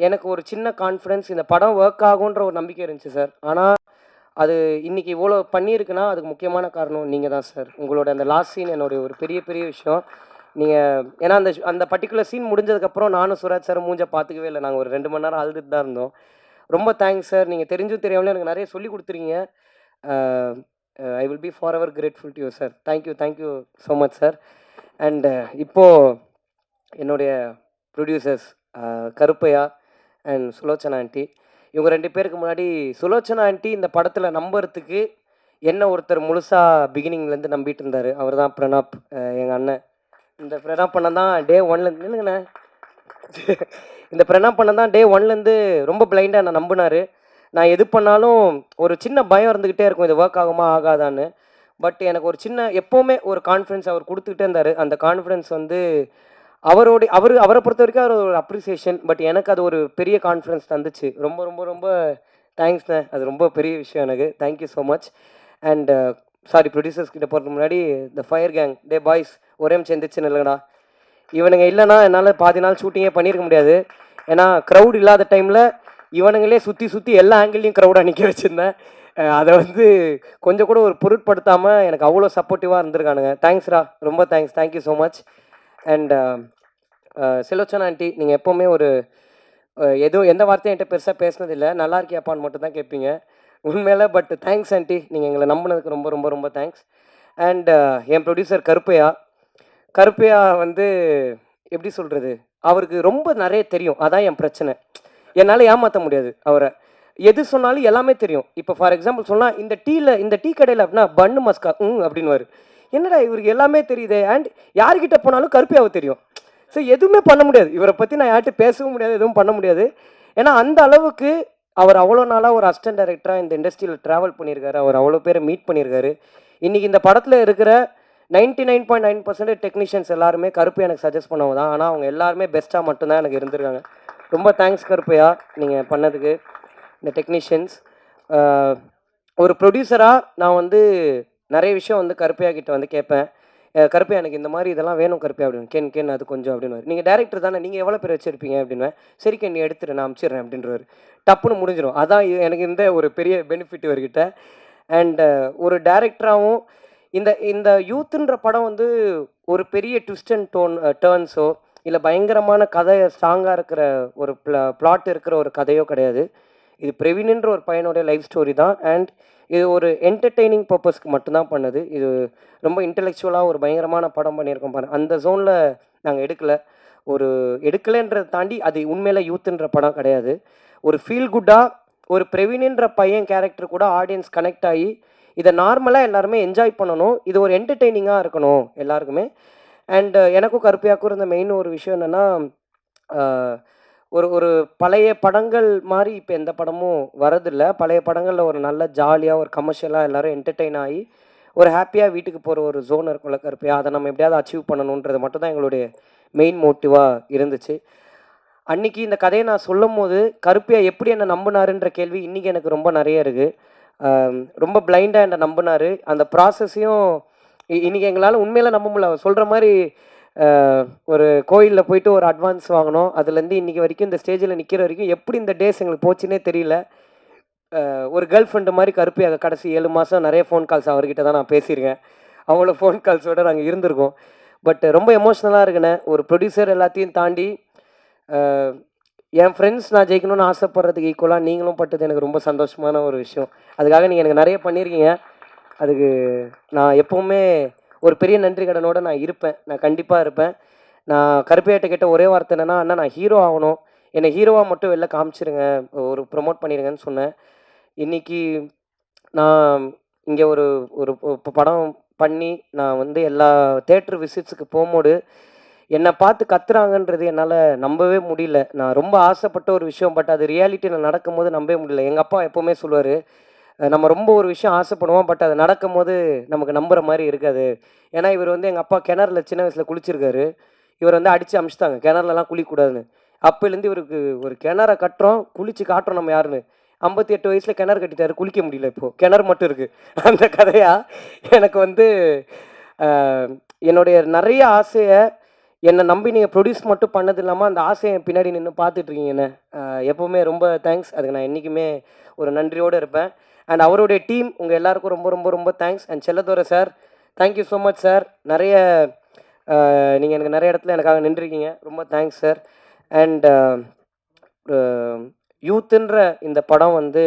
எனக்கு ஒரு சின்ன கான்ஃபிடன்ஸ் இந்த படம் ஒர்க் ஆகுன்ற ஒரு நம்பிக்கை இருந்துச்சு சார். ஆனா, அது இன்னைக்கு இவ்வளோ பண்ணியிருக்குன்னா, அதுக்கு முக்கியமான காரணம் நீங்க தான் சார். உங்களோட அந்த லாஸ்ட் சீன் என்னுடைய ஒரு பெரிய பெரிய விஷயம். நீங்க ஏன்னா அந்த அந்த பர்ட்டிகுலர் சீன் முடிஞ்சதுக்கப்புறம் நானும் சுராஜ் சாரும் மூஞ்ச பார்த்துக்கவே இல்ல. நாங்க ஒரு 2 மணி நேரம் அழுதுட்டு தான் இருந்தோம். ரொம்ப தேங்க்ஸ் சார். நீங்க தெரிஞ்சும் தெரியாமலும் எனக்கு நெறைய சொல்லிக் குடுத்துருக்கீங்க. Uh I will be forever grateful to you sir. Thank you so much sir. And இப்போ என்னுடைய producers Karuppaiya and Sulochana aunty. இவங்க 2 பேருக்கு முன்னாடி சுலோச்சனா ஆண்டி இந்த படத்தில் நம்புறதுக்கு என்ன ஒருத்தர் முழுசாக பிகினிங்லேருந்து நம்பிட்டு இருந்தார். அவர் தான் பிரணாப், எங்கள் அண்ணன். இந்த பிரணாப் அண்ணன் தான் டே ஒன்லேருந்து இல்லைங்கண்ணே, இந்த பிரணாப் அண்ணன் தான் டே ஒன்லேருந்து ரொம்ப பிளைண்டாக என்னை நம்பினார். நான் எது பண்ணாலும் ஒரு சின்ன பயம் இருந்துக்கிட்டே இருக்கும், இது ஒர்க் ஆகுமா ஆகாதான்னு. பட் எனக்கு ஒரு சின்ன எப்போவுமே ஒரு கான்ஃபிடன்ஸ் அவர் கொடுத்துக்கிட்டே இருந்தார். அந்த கான்ஃபிடன்ஸ் வந்து அவரை பொறுத்த வரைக்கும் அவர் ஒரு அப்ரிசியேஷன். பட் எனக்கு அது ஒரு பெரிய கான்ஃபிடன்ஸ் தந்துச்சு. ரொம்ப ரொம்ப ரொம்ப தேங்க்ஸ்ண்ணே. அது ரொம்ப பெரிய விஷயம் எனக்கு. Thank you so much. And sorry, producers கிட்ட போகிறதுக்கு முன்னாடி the fire gang, day boys, ஒரே நிமிஷம் எந்திரிச்சுன்னு இல்லைங்கடா. இவனுங்க இல்லைன்னா என்னால் பாதி நாள் ஷூட்டிங்கே பண்ணியிருக்க முடியாது. ஏன்னா க்ரௌட் இல்லாத டைமில் இவனுங்களே சுற்றி சுற்றி எல்லா ஆங்கிள்லையும் க்ரௌடாக நிற்க வச்சுருந்தேன். அதை வந்து கொஞ்சம் கூட ஒரு பொருட்படுத்தாமல் எனக்கு அவ்வளோ சப்போர்ட்டிவாக இருந்திருக்கானுங்க. தேங்க்ஸ்ரா, ரொம்ப thanks. Thank you so much. And Sulochana aunty, நீங்கள் எப்போவுமே ஒரு எதுவும் எந்த வார்த்தையும் என்கிட்ட பெருசாக பேசினதில்லை. நல்லா இருக்கியாப்பான்னு மட்டும் தான் கேட்பீங்க உண்மையில. பட் தேங்க்ஸ் ஆண்டி, நீங்கள் எங்களை நம்பினதுக்கு ரொம்ப ரொம்ப ரொம்ப தேங்க்ஸ். அண்ட் என் ப்ரொடியூசர் கருப்பையா. கருப்பையா வந்து எப்படி சொல்கிறது, அவருக்கு ரொம்ப நிறைய தெரியும். அதான் என் பிரச்சனை. என்னால் ஏமாற்ற முடியாது அவரை. எது சொன்னாலும் எல்லாமே தெரியும். இப்போ ஃபார் எக்ஸாம்பிள் சொன்னால், இந்த டீ கடையில் அப்படின்னா பன்னு மஸ்கா அப்படின்னுவார். என்னடா இவருக்கு எல்லாமே தெரியுது. அண்ட் யார்கிட்ட போனாலும் கருப்பையாவை தெரியும். ஸோ எதுவுமே பண்ண முடியாது. இவரை பற்றி நான் யார்கிட்ட பேசவும் முடியாது, எதுவும் பண்ண முடியாது. ஏன்னா அந்த அளவுக்கு அவர் அவ்வளோ நாளாக ஒரு அசிஸ்டன்ட் டைரக்டராக இந்த இண்டஸ்ட்ரியில் ட்ராவல் பண்ணியிருக்காரு. அவர் அவ்வளோ பேரை மீட் பண்ணியிருக்காரு. இன்றைக்கி இந்த படத்தில் இருக்கிற 99.9% டெக்னீஷியன்ஸ் எல்லாருமே கருப்பு எனக்கு சஜஸ்ட் பண்ணவங்க தான். ஆனால் அவங்க எல்லாருமே பெஸ்ட்டாக மட்டும்தான் எனக்கு இருந்திருக்காங்க. ரொம்ப தேங்க்ஸ் கருப்பையா, நீங்கள் பண்ணதுக்கு. இந்த டெக்னீஷியன்ஸ் ஒரு ப்ரொடியூசராக நான் வந்து நிறைய விஷயம் வந்து கருப்பையா கிட்ட வந்து கேட்பேன். கருப்பையா எனக்கு இந்த மாதிரி இதெல்லாம் வேணும் கருப்பையா அப்படின்னு. கேன் அது கொஞ்சம் அப்படின்னு. நீங்கள் டேரக்டர் தானே, நீங்கள் எவ்வளோ பேர் வச்சுருப்பீங்க அப்படின்வேன். சரி கேன் நீ எடுத்துரு, நான் அனுப்பிச்சிடுறேன் அப்படின்றவர். டப்புன்னு முடிஞ்சிடும். அதான் எனக்கு இந்த ஒரு பெரிய பெனிஃபிட் இவர்கிட்ட. அண்ட் ஒரு டேரக்டராகவும் இந்த யூத்துன்ற படம் வந்து ஒரு பெரிய ட்விஸ்ட் அண்ட் டேர்ன்ஸோ இல்லை பயங்கரமான கதை ஸ்ட்ராங்காக இருக்கிற ஒரு பிளாட் இருக்கிற ஒரு கதையோ கிடையாது. இது பிரவீன்ன்ற ஒரு பையனுடைய லைஃப் ஸ்டோரி தான். அண்ட் இது ஒரு என்டர்டெய்னிங் பர்பஸ்க்கு மட்டும்தான் பண்ணுது. இது ரொம்ப இன்டெலெக்சுவலாக ஒரு பயங்கரமான படம் பண்ணியிருக்கோம் பாருங்க. அந்த ஜோனில் நாங்கள் எடுக்கலைன்றதை தாண்டி அது உண்மையில யூத்துன்ற படம் கிடையாது. ஒரு ஃபீல் குட்டாக ஒரு பிரவீன்ன்ற பையன் கேரக்டர் கூட ஆடியன்ஸ் கனெக்ட் ஆகி இதை நார்மலாக எல்லாருமே என்ஜாய் பண்ணணும். இது ஒரு என்டர்டெய்னிங்காக இருக்கணும் எல்லாருக்குமே. அண்ட் எனக்கும் கருப்பையாக்கும் இருந்த மெயின் ஒரு விஷயம் என்னென்னா, ஒரு ஒரு பழைய படங்கள் மாதிரி இப்போ எந்த படமும் வரதில்லை. பழைய படங்களில் ஒரு நல்ல ஜாலியாக ஒரு கமர்ஷியலாக எல்லோரும் என்டர்டெயின் ஆகி ஒரு ஹாப்பியாக வீட்டுக்கு போகிற ஒரு ஜோன் இருக்கும்ல கருப்பையா, அதை நம்ம எப்படியாவது அச்சீவ் பண்ணணுன்றது மட்டும் தான் எங்களுடைய மெயின் மோட்டிவாக இருந்துச்சு. அன்றைக்கி இந்த கதையை நான் சொல்லும் போது கருப்பையா எப்படி என்னை நம்பினாருன்ற கேள்வி இன்றைக்கி எனக்கு ரொம்ப நிறைய இருக்குது. ரொம்ப பிளைண்டாக என்னை நம்பினார். அந்த ப்ராசஸையும் இன்றைக்கி எங்களால் உண்மையில நம்ப முடியல. அவர் சொல்கிற மாதிரி ஒரு கோயிலில் போயிட்டு ஒரு அட்வான்ஸ் வாங்கினோம். அதுலேருந்து இன்றைக்கி வரைக்கும் இந்த ஸ்டேஜில் நிற்கிற வரைக்கும் எப்படி இந்த டேஸ் எங்களுக்கு போச்சுன்னே தெரியல. ஒரு கேர்ள் ஃப்ரெண்டு மாதிரி கருப்பையாக கடைசி 7 மாதம் நிறைய ஃபோன் கால்ஸ் அவர்கிட்ட தான் நான் பேசியிருக்கேன். அவ்வளோ ஃபோன் கால்ஸோடு நாங்கள் இருந்திருக்கோம். பட் ரொம்ப எமோஷ்னலாக இருக்குண்ணே. ஒரு ப்ரொடியூசர் எல்லாத்தையும் தாண்டி என் ஃப்ரெண்ட்ஸ் நான் ஜெயிக்கணும்னு ஆசைப்படுறதுக்கு ஈக்குவலாக நீங்களும் பட்டது எனக்கு ரொம்ப சந்தோஷமான ஒரு விஷயம். அதுக்காக நீங்கள் எனக்கு நிறைய பண்ணியிருக்கீங்க. அதுக்கு நான் எப்போவுமே ஒரு பெரிய நன்றி கடனோடு நான் இருப்பேன். நான் கண்டிப்பாக இருப்பேன். நான் கருப்பையாட்ட கேட்ட ஒரே வார்த்தை என்னென்னா, அண்ணா நான் ஹீரோ ஆகணும், என்னை ஹீரோவாக மட்டும் வெளில காமிச்சிருங்க, ஒரு ப்ரொமோட் பண்ணிடுங்கன்னு சொன்னேன். இன்றைக்கி நான் இங்கே ஒரு ஒரு படம் பண்ணி நான் வந்து எல்லா தேட்டர் விசிட்ஸுக்கு போகும்போது என்னை பார்த்து கத்துறாங்கன்றது என்னால் நம்பவே முடியல. நான் ரொம்ப ஆசைப்பட்ட ஒரு விஷயம். பட் அது ரியாலிட்டியில் நடக்கும்போது நம்பவே முடியல. எங்கள் அப்பா எப்போவுமே சொல்லுவார், நம்ம ரொம்ப ஒரு விஷயம் ஆசைப்படுவோம், பட் அது நடக்கும்போது நமக்கு நம்புகிற மாதிரி இருக்காது. ஏன்னா இவர் வந்து எங்கள் அப்பா கிணறுல சின்ன வயசில் குளிச்சிருக்காரு. இவர் வந்து அடித்து அமிச்சிட்டாங்க கிணறுலலாம் குளிக்கக்கூடாதுன்னு. அப்போலேருந்து இவருக்கு ஒரு கிணற கட்டுறோம், குளிச்சு காட்டுறோம் நம்ம யாருன்னு. 58 வயசில் கிணறு கட்டிட்டாரு, குளிக்க முடியல. இப்போது கிணறு மட்டும் இருக்குது. அந்த கதையாக எனக்கு வந்து என்னுடைய நிறைய ஆசையை என்னை நம்பி நீங்கள் ப்ரொடியூஸ் மட்டும் பண்ணது இல்லாமல் அந்த ஆசையை பின்னாடி நின்று பார்த்துட்ருக்கீங்கண்ணே. எப்போவுமே ரொம்ப தேங்க்ஸ். அதுக்கு நான் என்றைக்குமே ஒரு நன்றியோடு இருப்பேன். அண்ட் அவருடைய டீம் உங்கள் எல்லாருக்கும் ரொம்ப ரொம்ப ரொம்ப thanks. And Selladurai sir, thank you so much sir. நிறைய நீங்கள் எனக்கு நிறைய இடத்துல எனக்காக நின்றுருக்கீங்க. ரொம்ப தேங்க்ஸ் சார். அண்ட் யூத்துன்ற இந்த படம் வந்து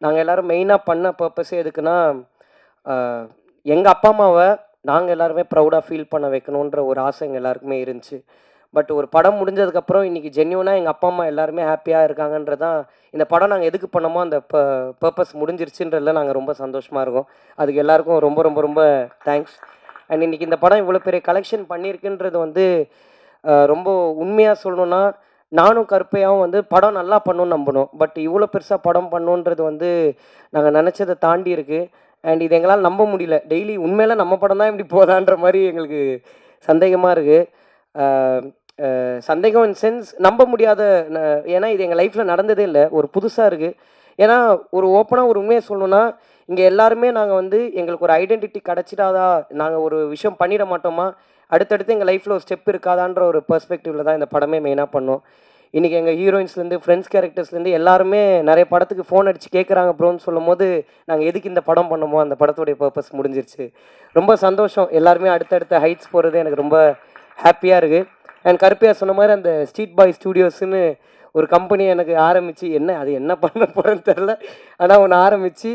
நாங்கள் எல்லோரும் மெயினாக பண்ண பர்பஸே எதுக்குன்னா, எங்கள் அப்பா அம்மாவை நாங்கள் எல்லாருமே ப்ரௌடாக ஃபீல் பண்ண வைக்கணுன்ற ஒரு ஆசை எங்கள் எல்லாருக்குமே இருந்துச்சு. பட் ஒரு படம் முடிஞ்சதுக்கப்புறம் இன்றைக்கி ஜென்யூனாக எங்கள் அப்பா அம்மா எல்லாருமே ஹாப்பியாக இருக்காங்கன்றதான் இந்த படம் நாங்கள் எதுக்கு பண்ணோமோ அந்த பர்பஸ் முடிஞ்சிருச்சுன்றதுல நாங்கள் ரொம்ப சந்தோஷமாக இருக்கோம். அதுக்கு எல்லாருக்கும் ரொம்ப ரொம்ப ரொம்ப தேங்க்ஸ். அண்ட் இன்றைக்கி இந்த படம் இவ்வளோ பெரிய கலெக்ஷன் பண்ணியிருக்குன்றது வந்து ரொம்ப உண்மையாக சொல்லணுன்னா, நானும் கருப்பையாவும் வந்து படம் நல்லா பண்ணணும்னு நம்பினோம். பட் இவ்வளோ பெருசாக படம் பண்ணணுன்றது வந்து நாங்கள் நினச்சதை தாண்டி இருக்குது. அண்ட் இது எங்களால் நம்ப முடியல. டெய்லி உண்மையில நம்ம படம் தான் இப்படி போதான்ற மாதிரி எங்களுக்கு சந்தேகமாக இருக்குது. சந்தேகம் இன் சென்ஸ் நம்ப முடியாத ஏன்னா இது எங்கள் லைஃப்பில் நடந்ததே இல்லை. ஒரு புதுசாக இருக்குது. ஏன்னா ஒரு ஓப்பனாக ஒரு உண்மையை சொல்லணுன்னா, இங்கே எல்லாருமே நாங்கள் வந்து எங்களுக்கு ஒரு ஐடென்டிட்டி கிடச்சிடாதா, நாங்கள் ஒரு விஷயம் பண்ணிட மாட்டோமா, அடுத்தடுத்து எங்கள் லைஃப்பில் ஒரு ஸ்டெப் இருக்காதான்ற ஒரு பெர்ஸ்பெக்டிவில் தான் இந்த படமே மெயினாக பண்ணோம். இன்றைக்கி எங்கள் ஹீரோயின்ஸ்லேருந்து ஃப்ரெண்ட்ஸ் கேரக்டர்ஸ்லேருந்து எல்லாருமே நிறைய படத்துக்கு ஃபோன் அடித்து கேட்குறாங்க ப்ரோன்னு சொல்லும்போது, நாங்கள் எதுக்கு இந்த படம் பண்ணோமோ அந்த படத்துடைய பர்பஸ் முடிஞ்சிருச்சு. ரொம்ப சந்தோஷம். எல்லாருமே அடுத்தடுத்த ஹைட்ஸ் போகிறது எனக்கு ரொம்ப ஹாப்பியாக இருக்குது. அண்ட் கருப்பையா சொன்ன மாதிரி அந்த ஸ்ட்ரீட் பாய் ஸ்டூடியோஸ்ன்னு ஒரு கம்பெனி எனக்கு ஆரம்பித்து அது என்ன பண்ண போகிறேன்னு தெரில. ஆனால் ஒன்று ஆரம்பித்து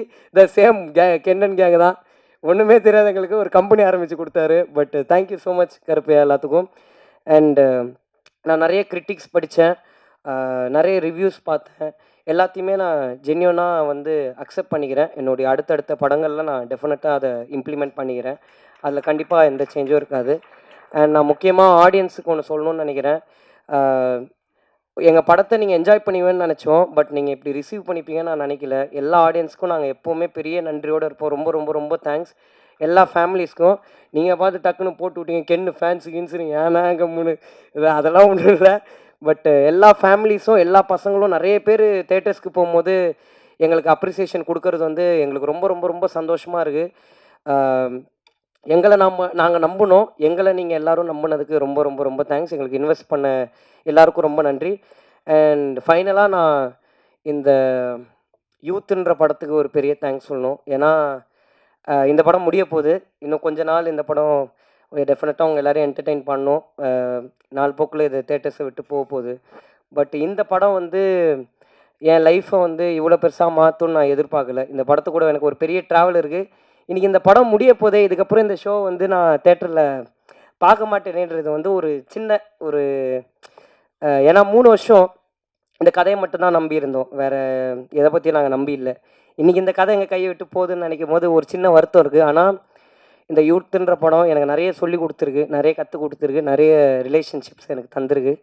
சேம் கென்னன் கேங் தான். ஒன்றுமே தெரியாத எங்களுக்கு ஒரு கம்பெனி ஆரம்பித்து கொடுத்தாரு. But thank you so much Karuppaiya எல்லாத்துக்கும். அண்டு நான் நிறைய கிரிட்டிக்ஸ் படித்தேன், நிறைய ரிவ்யூஸ் பார்த்தேன். எல்லாத்தையுமே நான் ஜென்யூனாக வந்து அக்செப்ட் பண்ணிக்கிறேன். என்னுடைய அடுத்தடுத்த படங்களில் நான் டெஃபினட்டாக அதை இம்ப்ளிமெண்ட் பண்ணிக்கிறேன். அதில் கண்டிப்பாக எந்த சேஞ்சும் இருக்காது. அண்ட் நான் முக்கியமாக ஆடியன்ஸுக்கு ஒன்று சொல்லணும்னு நினைக்கிறேன். எங்கள் படத்தை நீங்கள் என்ஜாய் பண்ணுவீங்கன்னு நினச்சோம். பட் நீங்கள் இப்படி ரிசீவ் பண்ணிப்பீங்கன்னு நான் நினைக்கல. எல்லா ஆடியன்ஸுக்கும் நாங்கள் எப்போவுமே பெரிய நன்றியோடு இருப்போம். ரொம்ப ரொம்ப ரொம்ப தேங்க்ஸ். எல்லா ஃபேமிலிஸ்க்கும். நீங்கள் பார்த்து டக்குன்னு போட்டு விட்டீங்க கென்னு ஃபேன்ஸு கின்ஸுன்னு, ஏன்னா கம்முன்னு இது அதெல்லாம் ஒன்றும் இல்லை. பட் எல்லா ஃபேமிலிஸும் எல்லா பசங்களும் நிறைய பேர் தேட்டர்ஸ்க்கு போகும்போது எங்களுக்கு அப்ரிசியேஷன் கொடுக்கறது வந்து எங்களுக்கு ரொம்ப ரொம்ப ரொம்ப சந்தோஷமாக இருக்குது. எங்களை நாங்கள் நம்பினோம். எங்களை நீங்கள் எல்லோரும் நம்பினதுக்கு ரொம்ப ரொம்ப ரொம்ப தேங்க்ஸ். எங்களுக்கு இன்வெஸ்ட் பண்ண எல்லாருக்கும் ரொம்ப நன்றி. அண்ட் ஃபைனலாக நான் இந்த யூத்துன்ற படத்துக்கு ஒரு பெரிய தேங்க்ஸ் சொல்லணும். ஏன்னா இந்த படம் முடிய போகுது. இன்னும் கொஞ்ச நாள் இந்த படம் டெஃபினட்டாக அவங்க எல்லோரையும் என்டர்டெயின் பண்ணணும். நாள் போக்கில் இது தேட்டர்ஸை விட்டு போக போகுது. பட் இந்த படம் வந்து என் லைஃப்பை வந்து இவ்வளோ பெருசாக மாற்றும்னு நான் எதிர்பார்க்கல. இந்த படத்து கூட எனக்கு ஒரு பெரிய ட்ராவல் இருக்குது. இன்றைக்கி இந்த படம் முடிய போதே, இதுக்கப்புறம் இந்த ஷோ வந்து நான் தேட்டரில் பார்க்க மாட்டேனேன்றது வந்து ஒரு சின்ன ஒரு ஏன்னா 3 வருஷம் இந்த கதையை மட்டும்தான் நம்பியிருந்தோம். வேறு எதை பற்றியும் நாங்கள் நம்பி இல்லை. இன்றைக்கி இந்த கதை எங்கள் கையை விட்டு போகுதுன்னு நினைக்கும் போது ஒரு சின்ன வருத்தம் இருக்குது. ஆனால் இந்த யூத்துன்ற படம் எனக்கு நிறைய சொல்லி கொடுத்துருக்கு, நிறைய கற்றுக் கொடுத்துருக்கு, நிறைய ரிலேஷன்ஷிப்ஸ் எனக்கு தந்திருக்கு.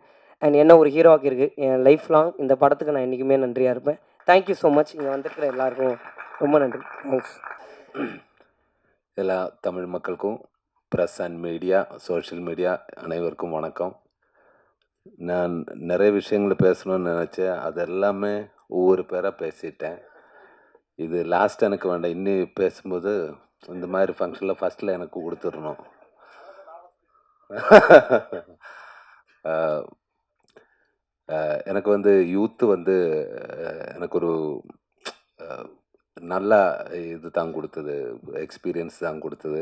அண்ட் என்ன ஒரு ஹீரோ ஆக்கியிருக்கு. என் லைஃப் லாங் இந்த படத்துக்கு நான் என்றைக்குமே நன்றியாக இருப்பேன். Thank you so much. இங்கே வந்திருக்கிற எல்லாருக்கும் ரொம்ப நன்றி. தேங்க்ஸ். எல்லா தமிழ் மக்களுக்கும், press and media, social media அனைவருக்கும் வணக்கம். நான் நிறைய விஷயங்களை பேசணும்னு நினச்சேன். அது எல்லாமே ஒவ்வொரு பேராக பேசிட்டேன். இது லாஸ்ட் எனக்கு வேண்டாம். இன்னும் பேசும்போது இந்த மாதிரி ஃபங்க்ஷனில் ஃபஸ்ட்டில் எனக்கு கொடுத்துடணும். எனக்கு வந்து யூத்து வந்து எனக்கு ஒரு நல்லா இது தான் கொடுத்தது, எக்ஸ்பீரியன்ஸ் தான் கொடுத்தது.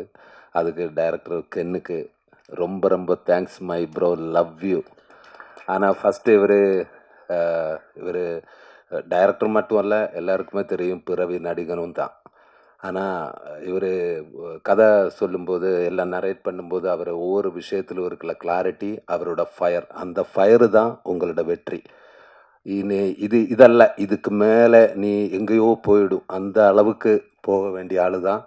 அதுக்கு டைரக்டர் கென்னுக்கு ரொம்ப ரொம்ப thanks my bro, love you. ஆனால் ஃபஸ்ட்டு இவர் டைரக்டர் மட்டும் அல்ல, எல்லாருக்குமே தெரியும் பிறவி நடிகனும் தான். ஆனால் இவர் கதை சொல்லும்போது எல்லாம் நரேட் பண்ணும்போது அவர் ஒவ்வொரு விஷயத்திலும் இருக்கிற கிளாரிட்டி, அவரோட ஃபயர், அந்த ஃபயரு தான் உங்களோட வெற்றி. இதல்ல, இதுக்கு மேலே நீ எங்கேயோ போயிடும், அந்த அளவுக்கு போக வேண்டிய ஆள் தான்.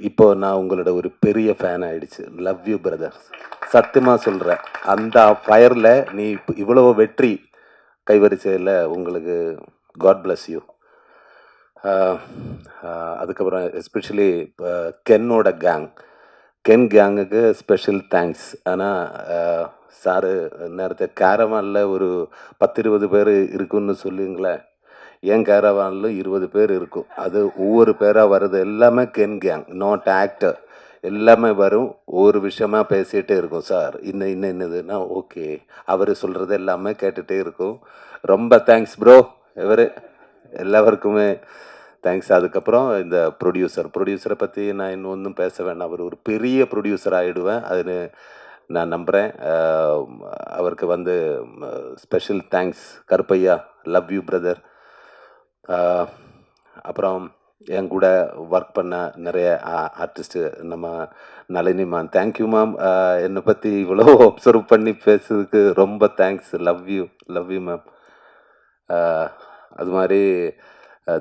இப்போ நான் உங்களோட ஒரு பெரிய ஃபேன் ஆகிடுச்சு. லவ் யூ பிரதர், சத்தியமாக சொல்கிறேன். அந்த ஃபயரில் நீ இவ்வளோ வெற்றி கைவரிசையில் உங்களுக்கு காட் பிளஸ் யூ. அதுக்கப்புறம் எஸ்பெஷலி இப்போ கென்னோட கென் கேங்குக்கு ஸ்பெஷல் தேங்க்ஸ். ஆனால் சாரு நேரத்தை கேரவானில் ஒரு 10-20 பேர் இருக்குன்னு சொல்லுங்களேன். என் கேரவானில் 20 பேர் இருக்கும். அது ஒவ்வொரு பேராக வர்றது எல்லாமே கென் கேங், நாட் ஆக்டர். எல்லாமே வரும், ஒவ்வொரு விஷயமா பேசிகிட்டே இருக்கும். சார் இன்னதுன்னா ஓகே, அவர் சொல்கிறது எல்லாமே கேட்டுகிட்டே இருக்கும். ரொம்ப தேங்க்ஸ் ப்ரோ. எல்லாருக்குமே தேங்க்ஸ். அதுக்கப்புறம் இந்த ப்ரொடியூசரை பற்றி நான் இன்னும் ஒன்றும் பேச வேண்டாம். அவர் ஒரு பெரிய ப்ரொடியூசர் ஆகிடுவேன், அதுன்னு நான் நம்புகிறேன். அவருக்கு வந்து special thanks. Karuppaiya, love you brother. அப்புறம் என் கூட ஒர்க் பண்ண நிறைய ஆர்டிஸ்ட்டு நம்ம நளினி மேம், தேங்க்யூ மேம். என்னை பற்றி இவ்வளோ அப்சர்வ் பண்ணி பேசுறதுக்கு ரொம்ப தேங்க்ஸ். Love you ma'am. அது மாதிரி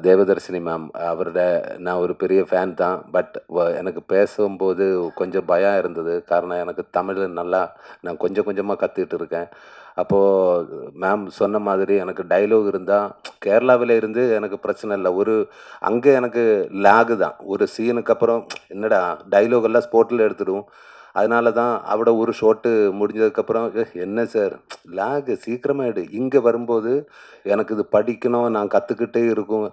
தேவதர்ஷினி மேம், அவரோட நான் ஒரு பெரிய ஃபேன் தான். பட் எனக்கு பேசும்போது கொஞ்சம் பயம் இருந்தது. காரணம், எனக்கு தமிழ் நல்லா நான் கொஞ்சம் கொஞ்சமாக கற்றுக்கிட்டு இருக்கேன். அப்போது மேம் சொன்ன மாதிரி எனக்கு டைலாக் இருந்தால் கேரளாவில் இருந்து எனக்கு பிரச்சனை இல்லை. அங்கே எனக்கு லேகு தான். ஒரு சீனுக்கு அப்புறம் என்னடா டைலாக் எல்லாம் ஸ்போர்ட்டில் எடுத்துடும். அதனால தான் அவட ஒரு ஷோட்டு முடிஞ்சதுக்கப்புறம் என்ன சார் லேகு சீக்கிரமாக எடு. இங்கே வரும்போது எனக்கு இது படிக்கணும், நான் கற்றுக்கிட்டே இருக்கும்.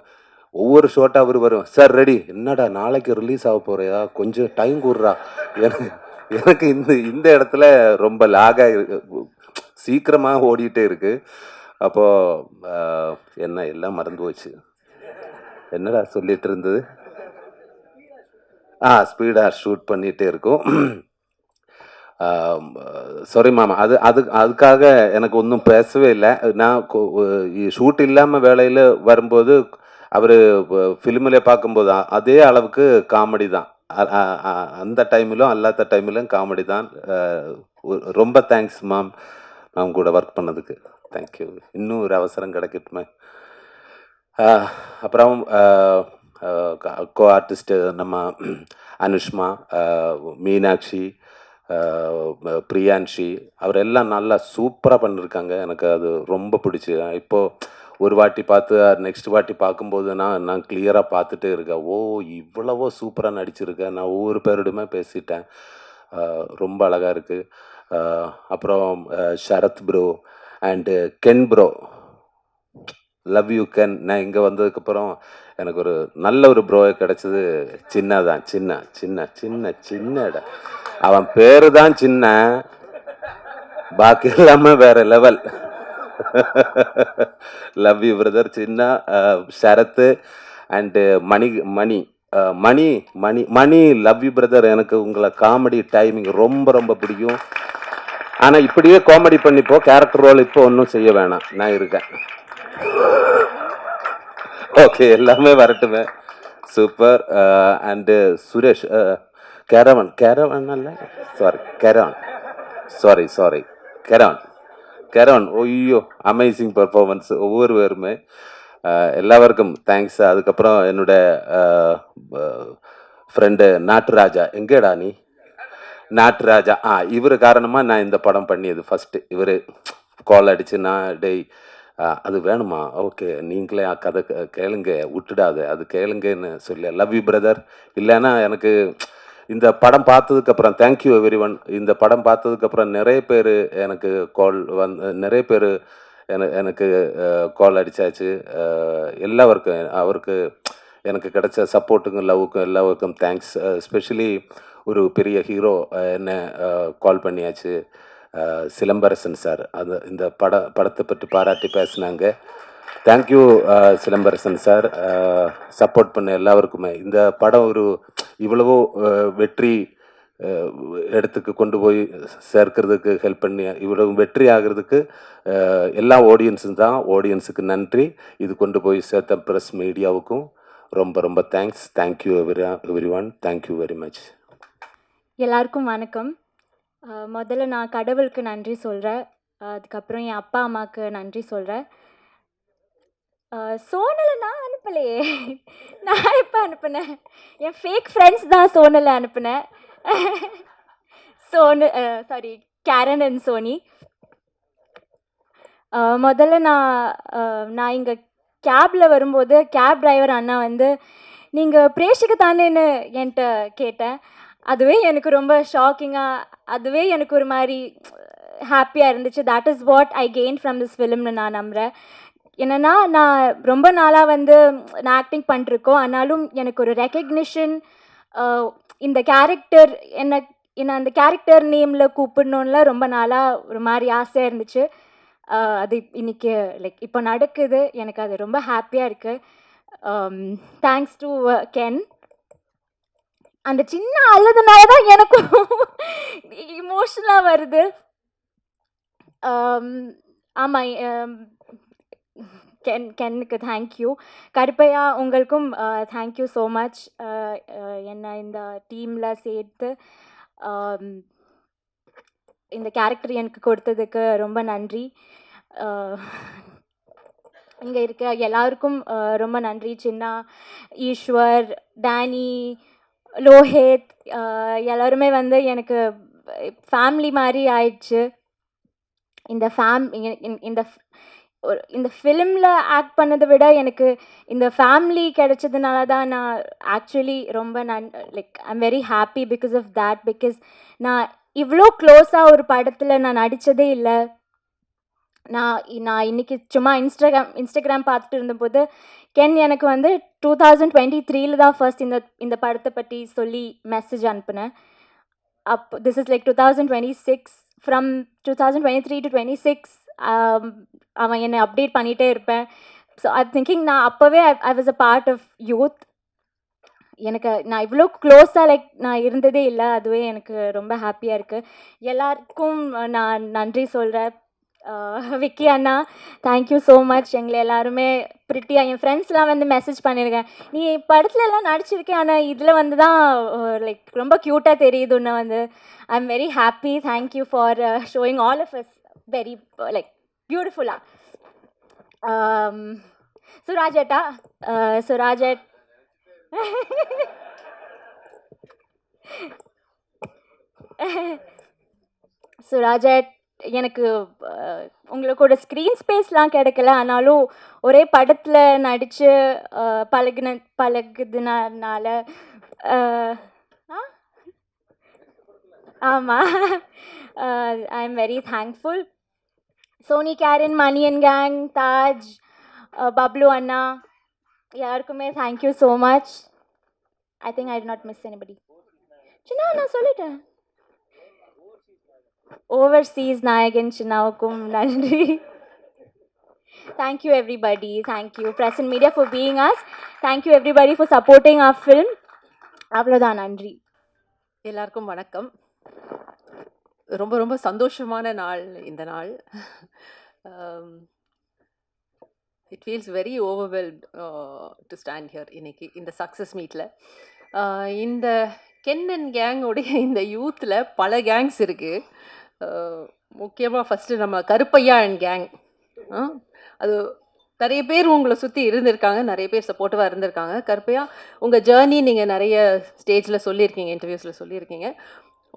ஒவ்வொரு ஷோட்டாக அவர் வரும், சார் ரெடி, என்னடா நாளைக்கு ரிலீஸ் ஆக போறியா, கொஞ்சம் டைம் கூடுறா. எனக்கு எனக்கு இந்த இடத்துல ரொம்ப லாகாக சீக்கிரமாக ஓடிட்டே இருக்கு. அப்போது என்ன எல்லாம் மறந்து போச்சு. என்னடா சொல்லிட்டு இருந்தது. ஸ்பீடாக ஷூட் பண்ணிகிட்டே இருக்கும். சாரி மாமா, அதுக்காக எனக்கு ஒன்றும் பேசவே இல்லை. நான் ஷூட் இல்லாமல் வேலையில் வரும்போது அவர் ஃபிலிமில் பார்க்கும்போது அதே அளவுக்கு காமெடி தான். அந்த டைமிலும் அல்லாத டைமிலும் காமெடி தான். ரொம்ப தேங்க்ஸ் மேம், மேம் கூட ஒர்க் பண்ணதுக்கு. தேங்க்யூ. இன்னும் ஒரு அவசரம் கிடைக்கட்டுமே. அப்புறம் கோ ஆர்டிஸ்ட்டு நம்ம அனுஷ்மா, மீனாட்சி, பிரியான்ஷி, அவரெல்லாம் நல்லா சூப்பராக பண்ணியிருக்காங்க. எனக்கு அது ரொம்ப பிடிச்சி. இப்போது ஒரு வாட்டி பார்த்து நெக்ஸ்ட் வாட்டி பார்க்கும்போது நான் கிளியராக பார்த்துட்டே இருக்கேன். இவ்வளவோ சூப்பராக நடிச்சிருக்கேன். நான் ஒவ்வொரு பேரிடுமே பேசிட்டேன். ரொம்ப அழகாக இருக்குது. அப்புறம் Sharath bro and Ken bro, love you Ken. நான் இங்கே வந்ததுக்கப்புறம் எனக்கு ஒரு நல்ல ஒரு ப்ரோ கிடச்சது. சின்னதான், சின்ன இடம். அவன் பேரு தான் சின்ன, பாக்கி எல்லாமே வேற level. Love you brother Chinna. Sharath and Mani love you brother. எனக்கு உங்களை காமெடி டைமிங் ரொம்ப ரொம்ப பிடிக்கும். ஆனால் இப்படியே காமெடி பண்ணிப்போ, கேரக்டர் ரோல் இப்போ ஒன்றும் செய்ய வேணாம், நான் இருக்கேன். ஓகே, எல்லாமே வரட்டுமே. சூப்பர். அண்டு சுரேஷ், கேரவன் அல்ல, சாரி கேரவன். ஐயோ, அமேசிங் பர்ஃபார்மன்ஸ் ஒவ்வொருவருமே. எல்லாருக்கும் தேங்க்ஸ். அதுக்கப்புறம் என்னோட ஃப்ரெண்டு நாட்டுராஜா, எங்கேடா நீ நாட்டுராஜா, இவர் காரணமாக நான் இந்த படம் பண்ணியது ஃபஸ்ட்டு. இவர் கால் அடிச்சு, நான் டேய் அது வேணுமா, ஓகே நீங்களே கதை கேளுங்க, விட்டுடாது அது கேளுங்கன்னு சொல்லி, லவ் யூ பிரதர். இல்லைன்னா எனக்கு இந்த படம் பார்த்ததுக்கப்புறம் தேங்க்யூ எவ்ரி ஒன். இந்த படம் பார்த்ததுக்கப்புறம் நிறைய பேர் எனக்கு கால் நிறைய பேர் எனக்கு கால் அடித்தாச்சு. அவருக்கு எனக்கு கிடைச்ச சப்போர்ட்டுக்கும் லவ்வுக்கும் எல்லாருக்கும் தேங்க்ஸ். எஸ்பெஷலி ஒரு பெரிய ஹீரோ என்ன கால் பண்ணியாச்சு, சிலம்பரசன் சார். இந்த படத்தை பற்றி பாராட்டி பேசினாங்க. தேங்க்யூ சிலம்பரசன் சார், சப்போர்ட் பண்ண எல்லாருக்குமே. இந்த படம் இவ்வளவோ வெற்றி இடத்துக்கு கொண்டு போய் சேர்க்கிறதுக்கு ஹெல்ப் பண்ணி இவ்வளவு வெற்றி ஆகிறதுக்கு எல்லா ஆடியன்ஸுக்கு நன்றி. இது கொண்டு போய் சேர்த்த ப்ரெஸ் மீடியாவுக்கும் ரொம்ப ரொம்ப thanks. Thank you every one. Thank you very much. எல்லாருக்கும் வணக்கம். முதல்ல நான் கடவுளுக்கு நன்றி சொல்கிறேன். அதுக்கப்புறம் என் அப்பா அம்மாவுக்கு நன்றி சொல்கிறேன். சோனலை நான் அனுப்பலையே. நான் எப்போ அனுப்புனேன்? என் ஃபேக் ஃப்ரெண்ட்ஸ் தான் சோனலை அனுப்புனேன். கேரன் அண்ட் சோனி. முதல்ல நான் இங்கே கேபில் வரும்போது கேப் டிரைவர் அண்ணா வந்து, நீங்கள் பிரேஷுக்கு தானேன்னு என்கிட்ட கேட்டேன். அதுவே எனக்கு ரொம்ப ஷாக்கிங்காக, அதுவே எனக்கு ஒரு மாதிரி ஹாப்பியாக இருந்துச்சு. That is what I gain from this ஃபிலிம்னு நான் நம்புகிறேன். என்னென்னா, நான் ரொம்ப நாளாக வந்து நான் ஆக்டிங் பண்ணிருக்கோம். ஆனாலும் எனக்கு ஒரு ரெக்கக்னிஷன், இந்த கேரக்டர் என்ன அந்த கேரக்டர் நேமில் கூப்பிடணுன்ல ரொம்ப நாளாக ஒரு மாதிரி ஆசையாக இருந்துச்சு. அது இன்னைக்கு இப்போ நடக்குது. எனக்கு அது ரொம்ப ஹாப்பியாக இருக்குது. Thanks to Ken. அந்த சின்ன அழுதுனால தான் எனக்கும் இமோஷனலாக வருது. ஆமாம், கென்னுக்கு தேங்க்யூ. கருப்பையா உங்களுக்கும் தேங்க்யூ ஸோ மச். என்னை இந்த டீமில் சேர்த்து இந்த கேரக்டர் எனக்கு கொடுத்ததுக்கு ரொம்ப நன்றி. இங்கே இருக்க எல்லாருக்கும் ரொம்ப நன்றி. சின்னா, ஈஸ்வர், டேனி, லோஹித், எல்லாருமே வந்து எனக்கு ஃபேமிலி மாதிரி ஆயிடுச்சு. இந்த ஃபிலிமில் ஆக்ட் பண்ணதை விட எனக்கு இந்த ஃபேமிலி கிடைச்சதுனால தான் நான் ஆக்சுவலி ரொம்ப like I'm very happy because of that. Because நான் இவ்வளோ க்ளோஸாக ஒரு படத்தில் நான் நடித்ததே இல்லை. நான் இன்னைக்கு சும்மா இன்ஸ்டாகிராம் பார்த்துட்டு இருந்தபோது கென் எனக்கு வந்து 2023 தான் ஃபர்ஸ்ட் இந்த படத்தை பற்றி சொல்லி மெசேஜ் அனுப்புனேன். This is like 2026. From 2023 to 26 அவன் என்னை அப்டேட் பண்ணிகிட்டே இருப்பேன். ஸோ ஐ திங்கிங் நான் அப்போவே I was a part of Youth. நான் இவ்வளோ க்ளோஸாக லைக் நான் இருந்ததே இல்லை. அதுவே எனக்கு ரொம்ப ஹாப்பியாக இருக்குது. எல்லாருக்கும் நான் நன்றி சொல்கிறேன். விக்கி அண்ணா, தேங்க்யூ ஸோ மச். எங்களை எல்லாருமே ப்ரிட்டியாக என் ஃப்ரெண்ட்ஸ்லாம் வந்து மெசேஜ் பண்ணியிருக்கேன், நீ படத்துல எல்லாம் நடிச்சிருக்கேன், ஆனால் இதில் வந்து தான் லைக் ரொம்ப க்யூட்டாக தெரியுது உன்னை வந்து. I am very happy. Thank you for showing all of us very like பியூட்டிஃபுல்லாக. சுராஜேட்டா, சுராஜேட் சுராஜேட் எனக்கு உங்களோட ஸ்க்ரீன் ஸ்பேஸ்லாம் கிடைக்கல, ஆனாலும் ஒரே படத்தில் நடித்து பழகுதுனால ஆமாம், I am very thankful. Soni, Karen, Mani and gang, Taj, Bablu அண்ணா, யாருக்குமே thank you so much. I think I did not miss anybody. Chinna நான் சொல்லிட்டேன். ஓவர்சீஸ் நாயகன் சின்னாவுக்கும் நன்றி. Thank you everybody. Thank you press and media for being us. Thank you everybody for supporting our film. அவ்வளோதான், நன்றி. எல்லாருக்கும் வணக்கம். ரொம்ப ரொம்ப சந்தோஷமான நாள் இந்த நாள். It feels very overwhelmed to stand here இன்னைக்கு இந்த சக்ஸஸ் மீட்டில். இந்த கென் அண்ட் கேங்கோடைய இந்த யூத்தில் பல கேங்ஸ் இருக்குது. முக்கியமாக ஃபஸ்ட்டு நம்ம கருப்பையா அண்ட் கேங், அது நிறைய பேர் உங்களை சுற்றி இருந்திருக்காங்க, நிறைய பேர் சப்போர்ட்டிவாக இருந்திருக்காங்க. கருப்பையா, உங்கள் ஜேர்னி நீங்கள் நிறைய ஸ்டேஜில் சொல்லியிருக்கீங்க, இன்டர்வியூஸில் சொல்லியிருக்கீங்க.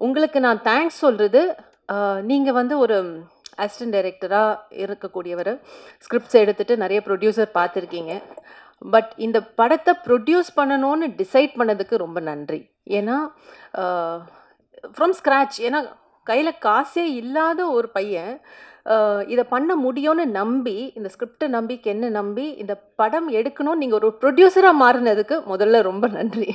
உங்களுக்கு நான் தேங்க்ஸ் சொல்கிறது, நீங்கள் வந்து ஒரு அசிஸ்டன்ட் டைரக்டராக இருக்கக்கூடியவர், ஸ்கிரிப்ட்ஸ் எடுத்துகிட்டு நிறைய ப்ரொடியூசர் பார்த்துருக்கீங்க. பட் இந்த படத்தை ப்ரொடியூஸ் பண்ணணும்னு டிசைட் பண்ணதுக்கு ரொம்ப நன்றி. ஏன்னா ஃப்ரம் ஸ்க்ராட்ச், ஏன்னா கையில் காசே இல்லாத ஒரு பையன் இதை பண்ண முடியும்னு நம்பி, இந்த ஸ்கிரிப்டை நம்பி, கென்னை நம்பி இந்த படம் எடுக்கணும்னு நீங்கள் ஒரு ப்ரொடியூசராக மாறினதுக்கு முதல்ல ரொம்ப நன்றி.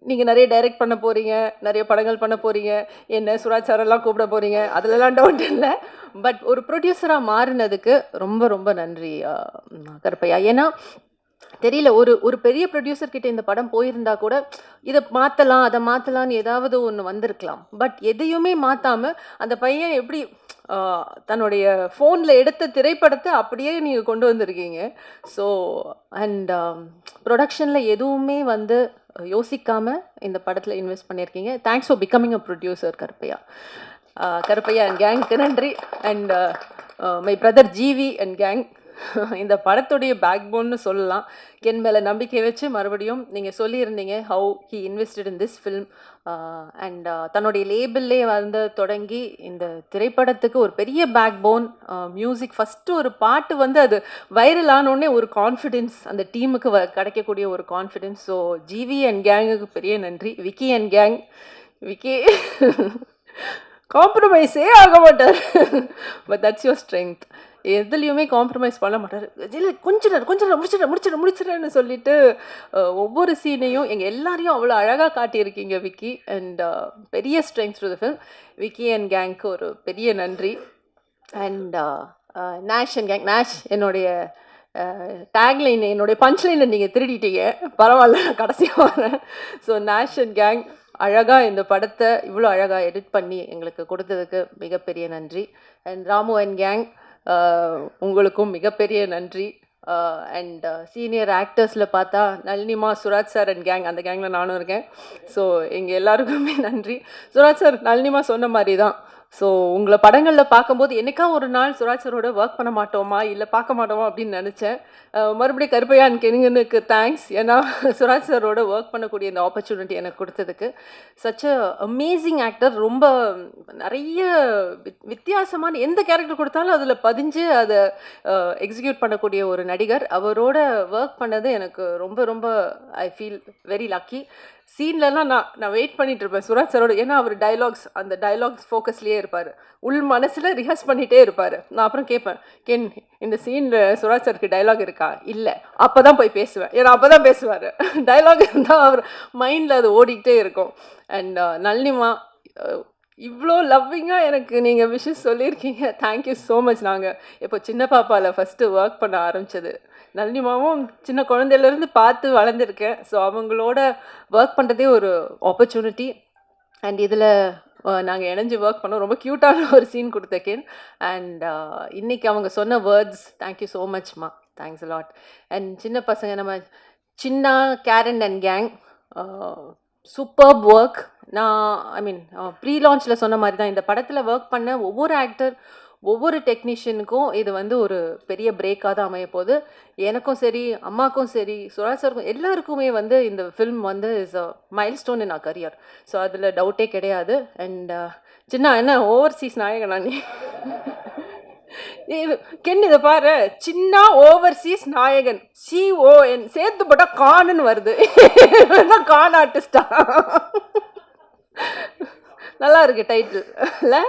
நீங்கள் நிறைய டைரக்ட் பண்ண போகிறீங்க, நிறைய படங்கள் பண்ண போகிறீங்க, என்ன சுராஜ் சாரெல்லாம் கூப்பிட போகிறீங்க, அதிலலாம் டவுட் இல்லை. பட் ஒரு ப்ரொடியூசராக மாறினதுக்கு ரொம்ப ரொம்ப நன்றி கருப்பையா. ஏன்னா தெரியல, ஒரு பெரிய ப்ரொடியூசர்கிட்ட இந்த படம் போயிருந்தா கூட இதை மாற்றலாம், அதை மாற்றலான்னு ஏதாவது ஒன்று வந்திருக்கலாம். பட் எதையுமே மாற்றாமல் அந்த பையன் எப்படி தன்னுடைய ஃபோனில் எடுத்த திரைப்படத்தை அப்படியே நீங்கள் கொண்டு வந்திருக்கீங்க. ஸோ அண்ட் ப்ரொடக்ஷனில் எதுவுமே வந்து யோசிக்காமல் இந்த படத்தில் இன்வெஸ்ட் பண்ணியிருக்கீங்க. Thanks for becoming a producer Karuppaiya. Karuppaiya and கேங்க்கு நன்றி. And my brother GV and gang, இந்த படத்துடைய பேக்போன்னு சொல்லலாம். கென் மேலே நம்பிக்கை வச்சு மறுபடியும் நீங்கள் சொல்லியிருந்தீங்க how he invested in this film. And தன்னுடைய லேபிள்லே வந்து தொடங்கி இந்த திரைப்படத்துக்கு ஒரு பெரிய பேக்போன். மியூசிக் ஃபஸ்ட்டு ஒரு பாட்டு வந்து அது வைரல் ஆனோடனே ஒரு கான்ஃபிடென்ஸ் அந்த டீமுக்கு கிடைக்கக்கூடிய ஒரு கான்ஃபிடென்ஸ். ஸோ ஜிவி அண்ட் கேங்குக்கு பெரிய நன்றி. விக்கி அண்ட் கேங், விக்கி காம்ப்ரமைஸே ஆக மாட்டார். But that's your strength. எதுலேயுமே காம்ப்ரமைஸ் பண்ண மாட்டார். இல்லை கொஞ்சம் முடிச்சிடறேன்னு சொல்லிட்டு ஒவ்வொரு சீனையும் எங்கள் எல்லாரையும் அவ்வளோ அழகாக காட்டியிருக்கீங்க விக்கி. அண்ட் பெரிய strength to the film. Vicky and கேங்க்கு ஒரு பெரிய நன்றி. And Nesh and gang, Nesh என்னுடைய டேக்லைன், என்னுடைய பஞ்ச்லைனை நீங்கள் திருடிட்டீங்க, பரவாயில்ல, நான் கடைசியாக வரேன். ஸோ நேஷ் அண்ட் கேங் அழகாக இந்த படத்தை இவ்வளோ அழகாக எடிட் பண்ணி எங்களுக்கு கொடுத்ததுக்கு மிகப்பெரிய நன்றி. அண்ட் ராமு அண்ட் கேங், உங்களுக்கும் மிகப்பெரிய நன்றி. அண்ட் சீனியர் ஆக்டர்ஸில் பார்த்தா நளினிமா, சுராஜ் சார் அண்ட் கேங், அந்த கேங்கில் நானும் இருக்கேன். ஸோ எங்கள் எல்லாருக்குமே நன்றி. சுராஜ் சார், நளினிமா சொன்ன மாதிரி தான். ஸோ உங்களை படங்களில் பார்க்கும்போது என்னைக்கா ஒரு நாள் சுராஜ் சாரோட ஒர்க் பண்ண மாட்டோமா, இல்லை பார்க்க மாட்டோமா அப்படின்னு நினச்சேன். மறுபடியும் கருப்பையான் கெனிங்கனுக்கு தேங்க்ஸ். ஏன்னா சுராஜ் சாரோட ஒர்க் பண்ணக்கூடிய இந்த ஆப்பர்ச்சுனிட்டி எனக்கு கொடுத்ததுக்கு. Such a amazing actor. ரொம்ப நிறைய வித்தியாசமான எந்த கேரக்டர் கொடுத்தாலும் அதில் பதிஞ்சு அதை எக்ஸிக்யூட் பண்ணக்கூடிய ஒரு நடிகர். அவரோட ஒர்க் பண்ணது எனக்கு ரொம்ப ரொம்ப ஐ ஃபீல் வெரி லக்கி. சீன்லலாம் நான் வெயிட் பண்ணிட்டு இருப்பேன் சுராஜ் சாரோட. ஏன்னா அவர் அந்த டைலாக்ஸ் ஃபோக்கஸ்லேயே இருப்பார். உள் மனசில் ரிஹர்ஸ் பண்ணிகிட்டே இருப்பார். நான் அப்புறம் கேட்பேன், கென் இந்த சீனில் சுராஜ் சாருக்கு டைலாக் இருக்கா? இல்லை. அப்போ தான் போய் பேசுவேன். ஏன்னா அப்போ தான் பேசுவார். டைலாக் இருந்தால் அவர் மைண்டில் அது ஓடிக்கிட்டே இருக்கும். அண்ட் நளினிமா, இவ்வளோ லவ்விங்காக எனக்கு நீங்கள் விஷஸ் சொல்லியிருக்கீங்க. Thank you so much. நாங்கள் இப்போ சின்ன பாப்பாவில் ஃபஸ்ட்டு ஒர்க் பண்ண ஆரம்பித்தது. நளினிமாவும் சின்ன குழந்தையிலேருந்து பார்த்து வளர்ந்துருக்கேன். ஸோ அவங்களோட ஒர்க் பண்ணுறதே ஒரு ஆப்பர்ச்சுனிட்டி. அண்ட் இதில் நாங்கள் இணைஞ்சு ஒர்க் பண்ணோம். ரொம்ப க்யூட்டான ஒரு சீன் கொடுத்தேன். அண்ட் இன்றைக்கி அவங்க சொன்ன வேர்ட்ஸ், தேங்க்யூ ஸோ மச்மா, தேங்க்ஸ் லாட். அண்ட் சின்ன பசங்க நம்ம சின்ன Karen and gang, superb work. நான் ப்ரீ லான்ச்சில் சொன்ன மாதிரி தான் இந்த படத்தில் ஒர்க் பண்ண ஒவ்வொரு ஆக்டர், ஒவ்வொரு டெக்னீஷியனுக்கும் இது வந்து ஒரு பெரிய பிரேக்காக தான் அமைய போகுது. எனக்கும் சரி, அம்மாக்கும் சரி, சுராஜ் சாருக்கும் எல்லாருக்குமே வந்து இந்த ஃபில்ம் வந்து is a milestone in our career. So அதில் டவுட்டே கிடையாது. அண்ட் சின்ன என்ன ஓவர்சீஸ் நாயகனா நீ? கென் இதை பாரு, சின்ன ஓவர்சீஸ் நாயகன், CON சேர்த்து போட்டால் காணுன்னு வருது. கான் ஆர்டிஸ்டா? நல்லா இருக்கு டைட்டில் இல்லை?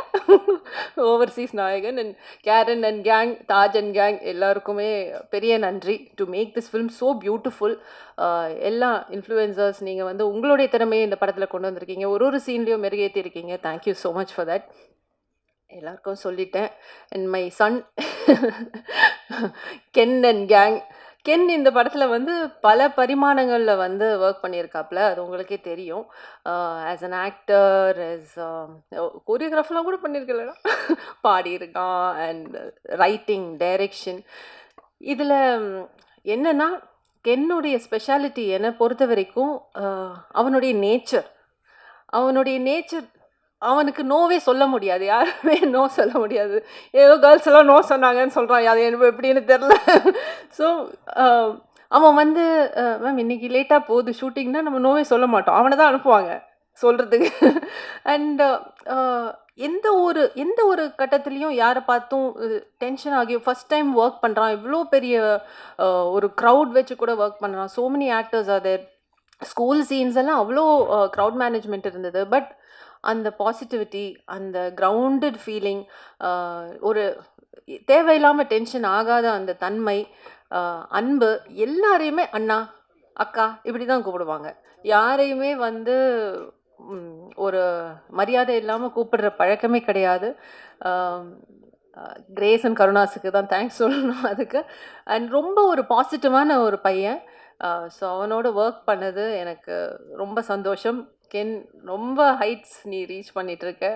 ஓவர்சீஸ் நாயகன். And Karen and gang, Taj and gang எல்லாருக்குமே பெரிய நன்றி to make this film so beautiful. எல்லா இன்ஃப்ளூயன்சர்ஸ், நீங்கள் வந்து உங்களுடைய திறமையை இந்த படத்தில் கொண்டு வந்திருக்கீங்க. ஒரு சீன்லேயும் மெருகேற்றி இருக்கீங்க. Thank you so much for that. எல்லாருக்கும் சொல்லிட்டேன். And my son Ken and gang. Ken இந்த படத்தில் வந்து பல பரிமாணங்களில் வந்து ஒர்க் பண்ணியிருக்காப்புல, அது உங்களுக்கே தெரியும். ஆஸ் அன் ஆக்டர், ஆஸ் கோரியோகிராஃபர்லாம் கூட பண்ணியிருக்கல, பாடியிருக்கான். And writing, direction. இதில் என்னென்னா கென்னுடைய ஸ்பெஷாலிட்டி என்னை பொறுத்த வரைக்கும் அவனுடைய நேச்சர். அவனுக்கு நோவே சொல்ல முடியாது. யாருமே நோ சொல்ல முடியாது. ஏதோ கேர்ள்ஸ் எல்லாம் நோ சொன்னாங்கன்னு சொல்கிறான். அது எனக்கு எப்படின்னு தெரில. ஸோ அவன் வந்து மேம் இன்றைக்கி லேட்டாக போகுது ஷூட்டிங்னா நம்ம நோவே சொல்ல மாட்டோம். அவனை தான் அனுப்புவாங்க சொல்கிறதுக்கு. அண்ட் எந்த ஒரு கட்டத்துலேயும் யாரை பார்த்தும் டென்ஷன் ஆகி ஃபஸ்ட் டைம் ஒர்க் பண்ணுறான், இவ்வளோ பெரிய ஒரு க்ரௌட் வச்சு கூட ஒர்க் பண்ணுறான். So many actors are there. School scenes எல்லாம் அவ்வளோ க்ரௌட் மேனேஜ்மெண்ட் இருந்தது. பட் அந்த பாசிட்டிவிட்டி, அந்த கிரவுண்டட் ஃபீலிங், ஒரு தேவையில்லாமல் டென்ஷன் ஆகாத அந்த தன்மை, அன்பு, எல்லாரையுமே அண்ணா, அக்கா இப்படி தான் கூப்பிடுவாங்க. யாரையுமே வந்து ஒரு மரியாதை இல்லாமல் கூப்பிடுற பழக்கமே கிடையாது. கிரேஸ் அண்ட் கருணாஸுக்கு தான் தேங்க்ஸ் சொல்லணும் அதுக்கு. அண்ட் ரொம்ப ஒரு பாசிட்டிவான ஒரு பையன். ஸோ அவனோட ஒர்க் பண்ணது எனக்கு ரொம்ப சந்தோஷம். கென், ரொம்ப ஹைட்ஸ் நீ ரீச் பண்ணிகிட்ருக்க.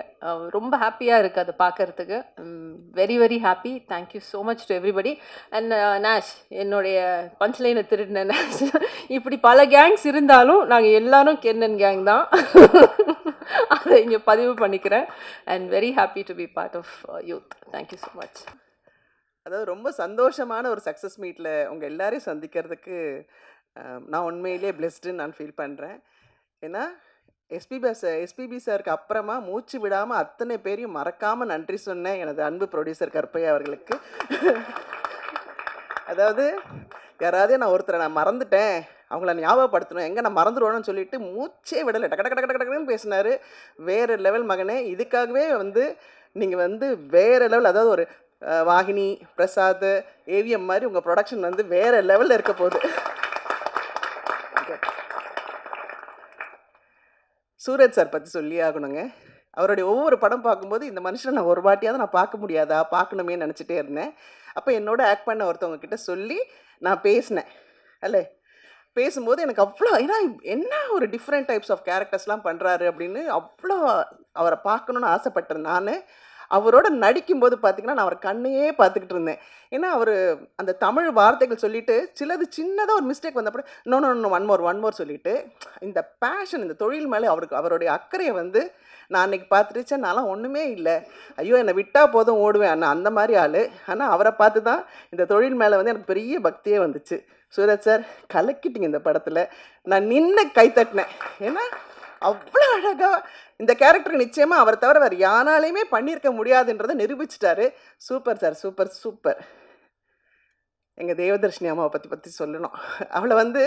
ரொம்ப ஹாப்பியாக இருக்குது அதை பார்க்குறதுக்கு. Very very happy. Thank you so much to everybody. And Nash, என்னுடைய பஞ்ச்லைனை திருடின நேஷ். இப்படி பல கேங்ஸ் இருந்தாலும் நாங்கள் எல்லாரும் கென் அண்ட் கேங் தான். அதை இங்கே பதிவு பண்ணிக்கிறேன். And very happy to be part of Youth. Thank you so much. அதாவது ரொம்ப சந்தோஷமான ஒரு சக்ஸஸ் மீட்டில் உங்கள் எல்லாரையும் சந்திக்கிறதுக்கு நான் உண்மையிலே பிளெஸ்டுன்னு நான் ஃபீல் பண்ணுறேன். ஏன்னா எஸ்பிபி சாருக்கு அப்புறமா மூச்சு விடாமல் அத்தனை பேரையும் மறக்காமல் நன்றி சொன்னேன் எனது அன்பு ப்ரொடியூசர் கருப்பையா அவர்களுக்கு. அதாவது யாராவது நான் மறந்துட்டேன், அவங்கள ஞாபகப்படுத்தணும், எங்கே நான் மறந்துடுவேன்னு சொல்லிட்டு மூச்சே விடலை, டக்கு டக்கு டக்கு டக்குன்னு பேசினார். வேறு லெவல் மகனே. இதுக்காகவே வந்து நீங்கள் வந்து வேறு லெவல், அதாவது ஒரு வாகினி, பிரசாத், ஏவிஎம் மாதிரி உங்கள் ப்ரொடக்ஷன் வந்து வேறு லெவலில் இருக்க போகுது. சூரஜ் சார் பற்றி சொல்லி ஆகணுங்க. அவருடைய ஒவ்வொரு படம் பார்க்கும்போது இந்த மனுஷனை நான் ஒரு வாட்டியாவது நான் பார்க்க முடியாதா, பார்க்கணுமே நினச்சிட்டே இருந்தேன். அப்போ என்னோட ஆக்ட் பண்ண ஒருத்தவங்க கிட்ட சொல்லி நான் பேசினேன். அல்ல பேசும்போது எனக்கு அவ்வளோ, ஏன்னா என்ன ஒரு டிஃப்ரெண்ட் டைப்ஸ் ஆஃப் கேரக்டர்ஸ்லாம் பண்ணுறாரு அப்படின்னு அவ்வளோ அவரை பார்க்கணுன்னு ஆசைப்பட்டேன் நான். அவரோட நடிக்கும்போது பார்த்தீங்கன்னா நான் அவர் கண்ணையே பார்த்துக்கிட்டு இருந்தேன். ஏன்னா அவர் அந்த தமிழ் வார்த்தைகள் சொல்லிட்டு சிலது சின்னதாக ஒரு மிஸ்டேக் வந்தப்போ no no no one more சொல்லிட்டு இந்த பேஷன் இந்த தொழில் மேலே அவருடைய அக்கறையை வந்து நான் அன்றைக்கி பார்த்துட்டு நான்லாம் ஒன்றுமே இல்லை, ஐயோ என்னை விட்டால் போதும் ஓடுவேன் அண்ணா அந்த மாதிரி ஆள். ஆனால் அவரை பார்த்து தான் இந்த தொழில் மேலே வந்து எனக்கு பெரிய பக்தியே வந்துச்சு. சூரஜ் சார் கலக்கிட்டீங்க இந்த படத்தில். நான் நின்று கை தட்டினேன். ஏன்னா அவ்வளோ அழகாக இந்த கேரக்டர் நிச்சயமாக அவரை தவிர வேறு யாராலையுமே பண்ணியிருக்க முடியாதுன்றதை நிரூபிச்சிட்டாரு. Super sir, super super. எங்கள் தேவதர்ஷினி அம்மாவை பற்றி சொல்லணும். அவளை வந்து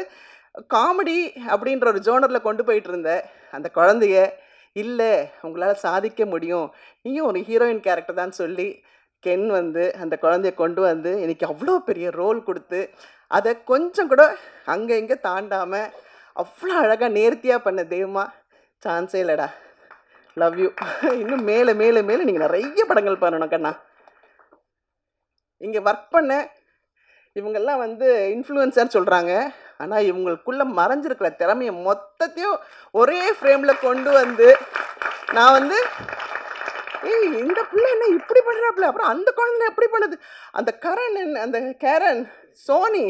காமெடி அப்படின்ற ஒரு ஜோனரில் கொண்டு போயிட்டு இருந்த அந்த குழந்தைய இல்லை உங்களால் சாதிக்க முடியும், நீயும் ஒரு ஹீரோயின் கேரக்டர் தான் சொல்லி கென் வந்து அந்த குழந்தைய கொண்டு வந்து எனக்கு அவ்வளோ பெரிய ரோல் கொடுத்து அதை கொஞ்சம் கூட அங்கே இங்கே தாண்டாமல் அவ்வளோ அழகாக நேர்த்தியாக பண்ண தெய்வமா சான்ஸே இல்லைடா. Love you. இன்னும் மேலே மேலே மேலே நீங்கள் நிறைய படங்கள் பண்ணணும் கண்ணா. இங்கே ஒர்க் பண்ண இவங்கெல்லாம் வந்து இன்ஃப்ளூயன்சர் சொல்கிறாங்க, ஆனால் இவங்களுக்குள்ளே மறைஞ்சிருக்கிற திறமையை மொத்தத்தையும் ஒரே ஃப்ரேமில் கொண்டு வந்து நான் வந்து இந்த பிள்ளை என்ன இப்படி பண்ணுறாப்புல, அப்புறம் அந்த குழந்தை எப்படி பண்ணுது, அந்த அந்த கேரன் சோனி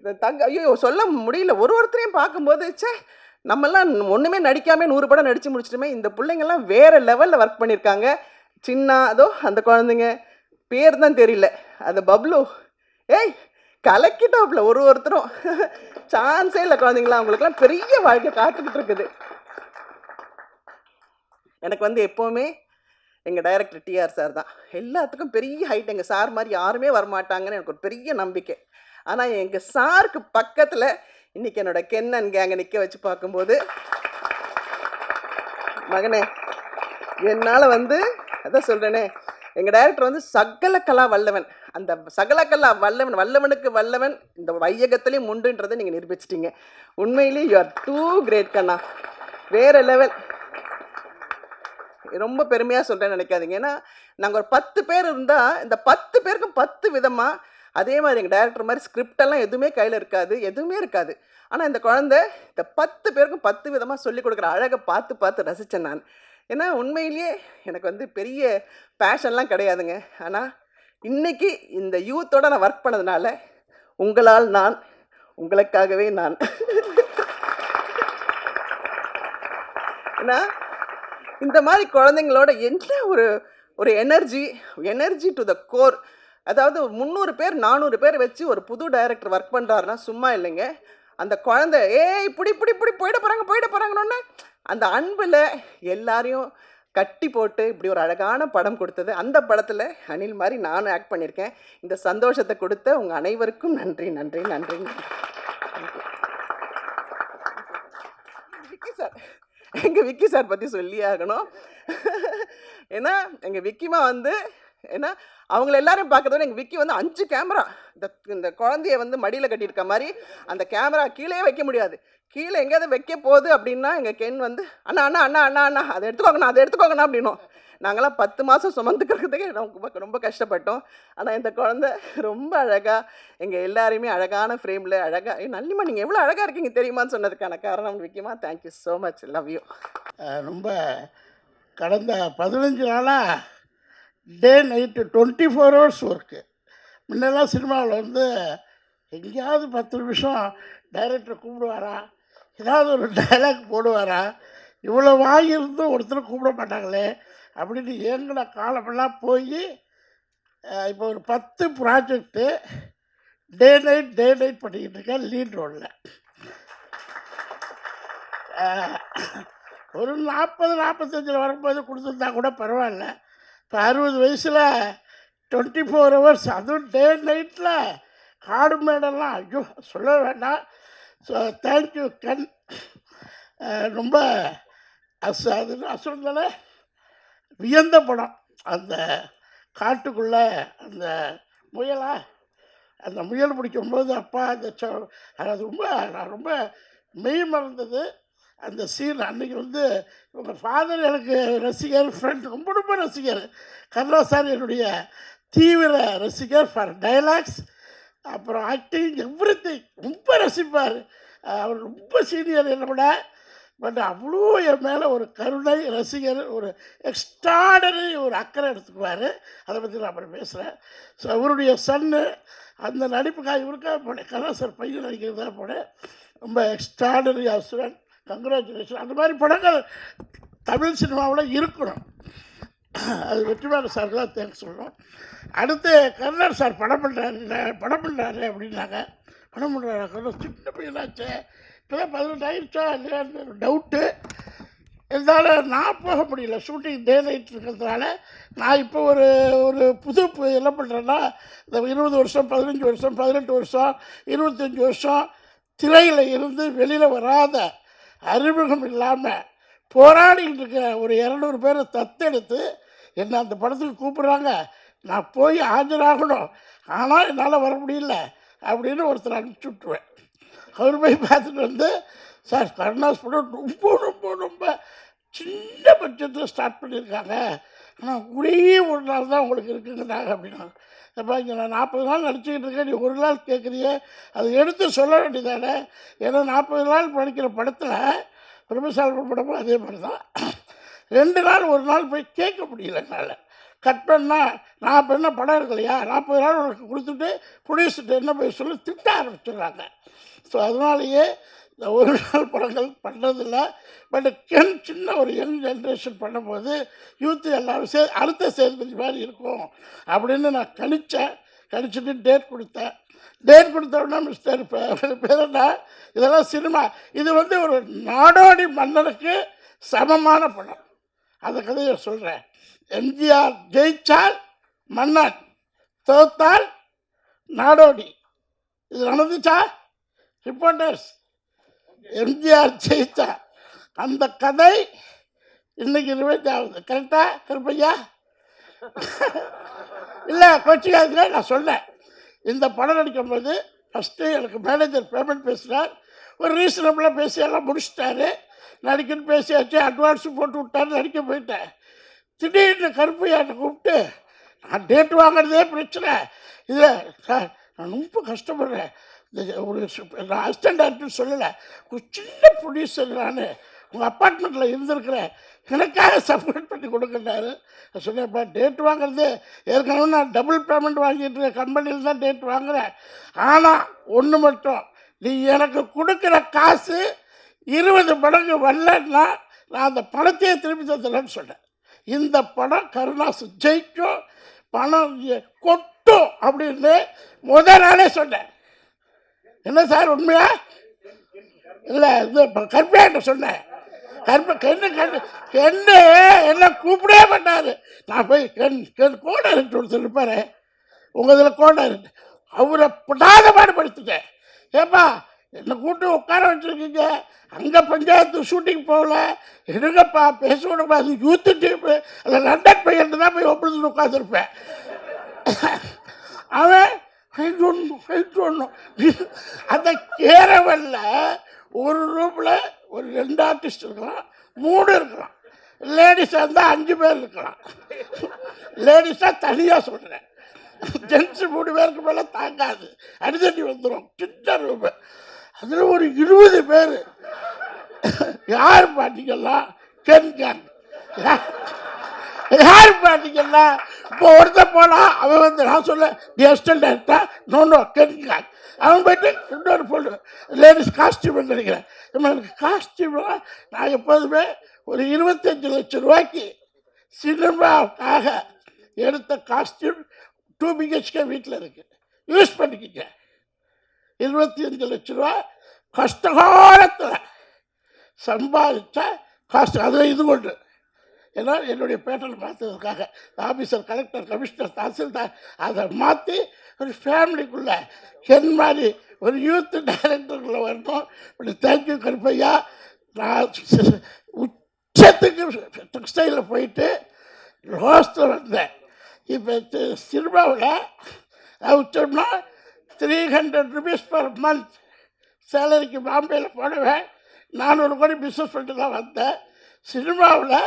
இந்த ஐயோ சொல்ல முடியல. ஒருத்தரையும் பார்க்கும்போது சே நம்மெல்லாம் ஒன்றுமே நடிக்காமல் 100 படம் நடித்து முடிச்சிட்டுமே, இந்த பிள்ளைங்கள்லாம் வேறு லெவலில் ஒர்க் பண்ணியிருக்காங்க. சின்ன அதோ அந்த குழந்தைங்க பேர் தான் தெரியல, அந்த பப்ளு ஏய் கலக்கிட்டோப்ல ஒருத்தரும் சான்ஸே இல்லை. குழந்தைங்களா அவங்களுக்குலாம் பெரிய வாழ்க்கை காத்துக்கிட்டு இருக்குது. எனக்கு வந்து எப்போவுமே எங்கள் டைரக்டர் டிஆர் சார் தான் எல்லாத்துக்கும் பெரிய ஹைட். எங்கள் சார் மாதிரி யாருமே வரமாட்டாங்கன்னு எனக்கு ஒரு பெரிய நம்பிக்கை. ஆனால் எங்கள் சாருக்கு பக்கத்தில் இன்றைக்கி என்னோட கென்னன் கேங்கை நிற்க வச்சு பார்க்கும்போது மகனே என்னால் வந்து அதான் சொல்கிறேனே, எங்கள் டைரக்டர் வந்து சகல கலா வல்லவன். அந்த சகல கலா வல்லவன் வல்லவனுக்கு வல்லவன் இந்த வையகத்துலேயும் உண்டுன்றதை நீங்கள் நிரூபிச்சிட்டீங்க. உண்மையிலேயே யூ ஆர் டூ கிரேட் கண்ணா, வேறு லெவல். ரொம்ப பெருமையாக சொல்கிறேன்னு நினைக்காதீங்க. ஏன்னா நாங்கள் ஒரு 10 பேர் இருந்தால் இந்த 10 பேருக்கும் 10 விதமாக அதே மாதிரி எங்கள் டைரக்டர் மாதிரி ஸ்கிரிப்டெல்லாம் எதுவுமே கையில் இருக்காது, எதுவுமே இருக்காது. ஆனால் இந்த குழந்தை இந்த 10 பேருக்கும் 10 விதமாக சொல்லிக் கொடுக்குற அழகை பார்த்து பார்த்து ரசித்தேன் நான். ஏன்னா உண்மையிலேயே எனக்கு வந்து பெரிய பேஷன்லாம் கிடையாதுங்க. ஆனால் இன்றைக்கி இந்த யூத்தோடு நான் ஒர்க் பண்ணதுனால உங்களால் நான், உங்களுக்காகவே நான். ஏன்னா இந்த மாதிரி குழந்தைங்களோட என்ன ஒரு எனர்ஜி டு த கோர். அதாவது 300 பேர் 400 பேர் வச்சு ஒரு புது டைரக்டர் ஒர்க் பண்ணுறாருன்னா சும்மா இல்லைங்க. அந்த குழந்தை இப்படி இப்படி இப்படி போயிட போகிறாங்கன்னு அந்த அன்பில் எல்லாரையும் கட்டி போட்டு இப்படி ஒரு அழகான படம் கொடுத்தது. அந்த படத்தில் அனில் மாதிரி நானும் ஆக்ட் பண்ணியிருக்கேன். இந்த சந்தோஷத்தை கொடுத்த உங்கள் அனைவருக்கும் நன்றி நன்றி நன்றி. விக்கி சார், எங்கள் விக்கி சார் பற்றி சொல்லி ஆகணும். ஏன்னா எங்கள் விக்கிமா வந்து ஏன்னா அவங்கள எல்லாரும் பார்க்குறத எங்கள் விக்கி வந்து 5 கேமரா இந்த குழந்தைய வந்து மடியில் கட்டியிருக்க மாதிரி அந்த கேமரா கீழே வைக்க முடியாது. கீழே எங்கேயாவது வைக்க போகுது அப்படின்னா எங்கள் கென் வந்து அண்ணா அண்ணா அண்ணா அண்ணா அண்ணா அதை எடுத்துக்கோங்கண்ணா அப்படின்னும். நாங்களாம் 10 மாதம் சுமந்துக்கிறதுக்கு ரொம்ப கஷ்டப்பட்டோம். ஆனால் இந்த குழந்தை ரொம்ப அழகாக எங்கள் எல்லாரையுமே அழகான ஃப்ரேமில் அழகாக நல்லிமா நீங்கள் எவ்வளோ அழகாக இருக்கீங்க தெரியுமான்னு சொன்னதுக்கான காரணம் விக்கிமா. Thank you so much, love you. ரொம்ப கடந்த 15 நாளாக டே நைட்டு 24 ஹவர்ஸ் ஒர்க்கு. முன்னெல்லாம் சினிமாவில் வந்து எங்கேயாவது 10 நிமிஷம் டைரக்டர் கூப்பிடுவாரா, ஏதாவது ஒரு டைலாக் போடுவாரா, இவ்வளோ வாங்கியிருந்தும் ஒருத்தர் கூப்பிட மாட்டாங்களே அப்படின்னு ஏங்கின காலமெல்லாம் போய் இப்போ ஒரு 10 ப்ராஜெக்டு டே நைட் பண்ணிக்கிட்டு இருக்கேன் லீட் ரோலில். ஒரு 40-45 வரும்போது கொடுத்துருந்தா கூட பரவாயில்ல. இப்போ 60 வயசில் 24 ஹவர்ஸ், அதுவும் டே நைட்டில் காடு மேடெல்லாம் ஐயோ சொல்ல வேண்டாம். ஸோ தேங்க்யூ கண். ரொம்ப அசுரந்தானே வியந்த படம். அந்த காட்டுக்குள்ளே அந்த முயல் பிடிக்கும்போது அப்பா அது ரொம்ப மெய் மறந்தது அந்த சீன். அன்றைக்கி வந்து உங்கள் ஃபாதர் எனக்கு ரசிகர், ஃப்ரெண்ட், ரொம்ப ரசிகர். கர்ணா சார் என்னுடைய தீவிர ரசிகர் ஃபார் டைலாக்ஸ், அப்புறம் ஆக்டிங், எவ்ரிதிங் ரொம்ப ரசிப்பார். அவர் ரொம்ப சீனியர் என்னை விட. பட் அவ்வளோ என் மேலே ஒரு கருணை, ரசிகர், ஒரு எக்ஸ்ட்ராடனரி ஒரு அக்கறை எடுத்துக்குவார். அதை பற்றி நான் அப்புறம் பேசுகிறேன். ஸோ அவருடைய சன்னு அந்த நடிப்புக்காக இவருக்காக போனேன். கலாசார் பையன் நடிக்கிறதுக்காக போனேன். ரொம்ப எக்ஸ்ட்ராடனரி ஹஸ்பண்ட், கங்க்ராச்சுலேஷன். அந்த மாதிரி படங்கள் தமிழ் சினிமாவில் இருக்கணும். அது வெற்றிமாறன் சாருக்கு தான் தேங்க்ஸ் சொல்லணும். அடுத்து கர்ணன் சார் படம் பண்ணுறாரு அப்படின்னாங்க. படம் பண்ணுறாரு கர்ணன் சின்ன பையனாச்சே, இப்போ தான் 18 ஆயிடுச்சா இல்லையான்னு டவுட்டு. இருந்தாலும் நான் போக முடியல, ஷூட்டிங் டே நைட் இருக்கிறதுனால. நான் இப்போ ஒரு புது என்ன பண்ணுறேன்னா, இந்த 20 வருஷம் 15 வருஷம் 18 வருஷம் 25 வருஷம் திரையில் இருந்து வெளியில் வராத, அறிமுகம் இல்லாமல் போராடிக்கிட்டு இருக்கிற ஒரு 200 பேரை தத்தெடுத்து என்னை அந்த படத்துக்கு கூப்பிட்றாங்க. நான் போய் ஆஜராகணும், ஆனால் என்னால் வர முடியல அப்படின்னு ஒருத்தர் அனுப்பிச்சி விட்ருவேன். அவர் போய் பார்த்துட்டு வந்து, சார் கருணாஸ் படம் ரொம்ப ரொம்ப ரொம்ப சின்ன பட்ஜெட்டில் ஸ்டார்ட் பண்ணியிருக்காங்க, ஆனால் ஒரே ஒரு நாள் தான் உங்களுக்கு இருக்குங்கிறாங்க அப்படின்னா. அப்போ இங்கே நான் 40 நாள் நடிச்சுக்கிட்டு இருக்கேன், நீ ஒரு நாள் கேட்குறியே, அதை எடுத்து சொல்ல வேண்டியதானே. ஏன்னா 40 நாள் படிக்கிற படத்தில் பிரபுசால் படமும் அதே மாதிரி தான். 2 நாள் ஒரு நாள் போய் கேட்க முடியல என்னால். கட் பண்ணால் நான் இப்போ என்ன படம் இருக்கலையா, 40 நாள் உனக்கு கொடுத்துட்டு ப்ரொடியூசர்கிட்ட என்ன போய் சொல்லி திட்ட ஆரம்பிச்சிடுறாங்க. ஸோ அதனாலேயே இந்த ஒரு நாள் படங்கள் பண்ணுறதில்ல. பட் சின்ன ஒரு யங் ஜென்ரேஷன் பண்ணும்போது யூத்து எல்லோரும் அடுத்த சேதுபதி மாதிரி இருக்கும் அப்படின்னு நான் கணிச்சிட்டு டேட் கொடுத்தேன். டேட் கொடுத்தோன்னா மிஸ்டர் பேர் என்ன, இதெல்லாம் சினிமா, இது வந்து ஒரு நாடோடி மன்னனுக்கு சமமான படம். அந்த கதையை சொல்கிறேன். எம்ஜிஆர் ஜெயிச்சால் மன்னன், தோத்தால் நாடோடி. இது நடந்துச்சா? ரிப்போர்ட்டர்ஸ், எம்ஜிஆர் ஜெயிச்சா அந்த கதை இன்னைக்கு ரிவைண்ட் ஆகுது. கரெக்டாக கருப்பையா? இல்லை கோச்சிக்காதுங்க, நான் சொன்னேன். இந்த படம் நடிக்கும்போது ஃபஸ்ட்டு எனக்கு மேனேஜர் பேமெண்ட் பேசுகிறார். ஒரு ரீசனபிளாக பேசி எல்லாம் முடிச்சிட்டாரு. நடிக்கணும்னு பேசியாச்சு, அட்வான்ஸும் போட்டு விட்டாரு, நடிக்க போயிட்டேன். திடீர்னு கருப்பையாட்ட கூப்பிட்டு, நான் டேட் வாங்குறதே பிரச்சனை, இல்லை சார் நான் ரொம்ப கஷ்டப்படுறேன், இந்த ஒரு நான் அசிஸ்டன்ட் டேரக்டர் சொல்லலை, ஒரு சின்ன ப்ரொடியூசர், நான் உங்கள் அப்பார்ட்மெண்ட்டில் இருந்திருக்கிறேன், எனக்காக சப்மிட் பண்ணி கொடுக்குறாரு. நான் சொன்னேன்ப்பா டேட் வாங்குறது ஏற்கனவே நான் டபுள் பேமெண்ட் வாங்கிட்டு இருக்கேன், கம்பெனியில் தான் டேட் வாங்குகிறேன். ஆனால் ஒன்று மட்டும், நீ எனக்கு கொடுக்குற காசு 20 மடங்கு வரலன்னா நான் அந்த பணத்தையே திருப்பி தந்துடுறேன்னு சொன்னேன். இந்த படம் கருணாஸ் ஜெயிக்கும், பணம் கொட்டும் அப்படின்னு முதல் நாளே சொன்னேன். என்ன சார் உண்மையா? இல்லை இது கருப்பையாட்ட சொன்னேன். கென்னு என்ன கூப்பிடவே மாட்டார். நான் போய் கென் கோடை இருக்கு ஒருத்தர் இருப்பார், உங்கள் இதில் கோடை இருக்கு, அவரை படாத பாடுபடுத்திட்டேன். ஏப்பா என்னை கூப்பிட்டு உட்கார வச்சுருக்கீங்க, அங்கே பஞ்சாயத்து ஷூட்டிங் போகல, எடுங்கப்பா பேசணும்ப்பா, அது யூத்து டீப்பு, அதில் லண்டன் பையன் தான் போய் ஒப்பிட்டு உட்காந்துருப்பேன். அவன் ஒன்றும் அந்த கேரவல்ல ஒரு ரூமில் ஒரு 2 ஆர்டிஸ்ட் இருக்கலாம், 3 இருக்கலாம், லேடிஸாக இருந்தால் 5 பேர் இருக்கலாம். லேடிஸாக தனியாக சொல்கிறேன், ஜென்ஸு 3 பேருக்கு மேலே தாங்காது, அடிதடி வந்துடும். சின்ன ரூமு, அதில் ஒரு 20 பேர். யார் பாட்டிங்கெல்லாம் கென் கேங், யார் பாட்டிங்கன்னா இப்போ ஒருத்தர் போனால் அவன் வந்து நான் சொல்ல the assistant director no Ken gang, அவன் போய்ட்டு இன்னொரு பொண்ணு லேடிஸ் காஸ்டியூம் நினைக்கிறேன். எனக்கு காஸ்டியூம்லாம் நான் எப்போதுமே ஒரு 25 லட்சம் ரூபாய்க்கு சினிமாவுக்காக எடுத்த காஸ்டியூம் 2 BHK வீட்டில் இருக்குது, யூஸ் பண்ணிக்கிங்க. 25 லட்ச ரூபா கஷ்டகாலத்தில் சம்பாதிச்ச காஸ்ட், அதில் இது கொண்டு. ஏன்னா என்னுடைய பேட்டர்ன் மாற்றுறதுக்காக ஆஃபீஸர், கலெக்டர், கமிஷனர், தாசில்தார் அதை மாற்றி ஒரு ஃபேமிலிக்குள்ளே கென் மாதிரி ஒரு யூத் டைரக்டருக்குள்ளே வரணும். இப்படி தேங்க்யூ கருப்பையா. நான் உச்சத்துக்கு டெக்ஸ்டைலில் போயிட்டு ரோஸ்டில் வந்தேன். இப்போ சினிமாவில் உச்சம்னா 300 rupees per month சேலரிக்கு பாம்பேயில் போடுவேன். 400 கோடி பிஸ்னஸ் பண்ணிட்டு தான் வந்தேன். சினிமாவில்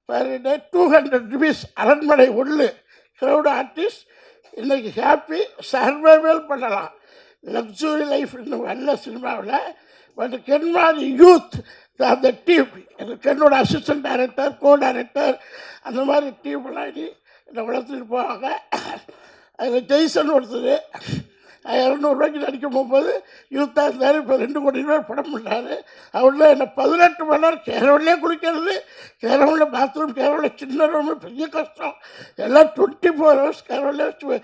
பர் டே 200 rupees அரண்மனை உள்ளு க்ரௌட் ஆர்டிஸ்ட் இன்றைக்கி ஹாப்பி சர்வைவல் பண்ணலாம். லக்ஸுரி லைஃப் இன்னும் நல்ல சினிமாவில். பட் கென் மாதிரி யூத் அந்த டீம், கென்னோட அசிஸ்டன்ட் டைரக்டர், கோ டைரக்டர், அந்த மாதிரி டீம்லாம் இனி என்னை வளர்த்துட்டு போவாங்க. அதில் ஜெய்சன் ஒருத்தர் 200 நடிக்கும் போகும்போது யூத்தாக இருந்தார். இப்போ 2 கோடி ரூபாய் படம் பண்ணார். அவர்ல என்ன 18 மணி நேரம் கேரவன்லேயே குளிக்கிறது, கேரவனில் பாத்ரூம், கேரவனில் சின்ன ரூமு, பெரிய கஷ்டம். எல்லாம் 24 ஹவர்ஸ் கேரவனில் வச்சு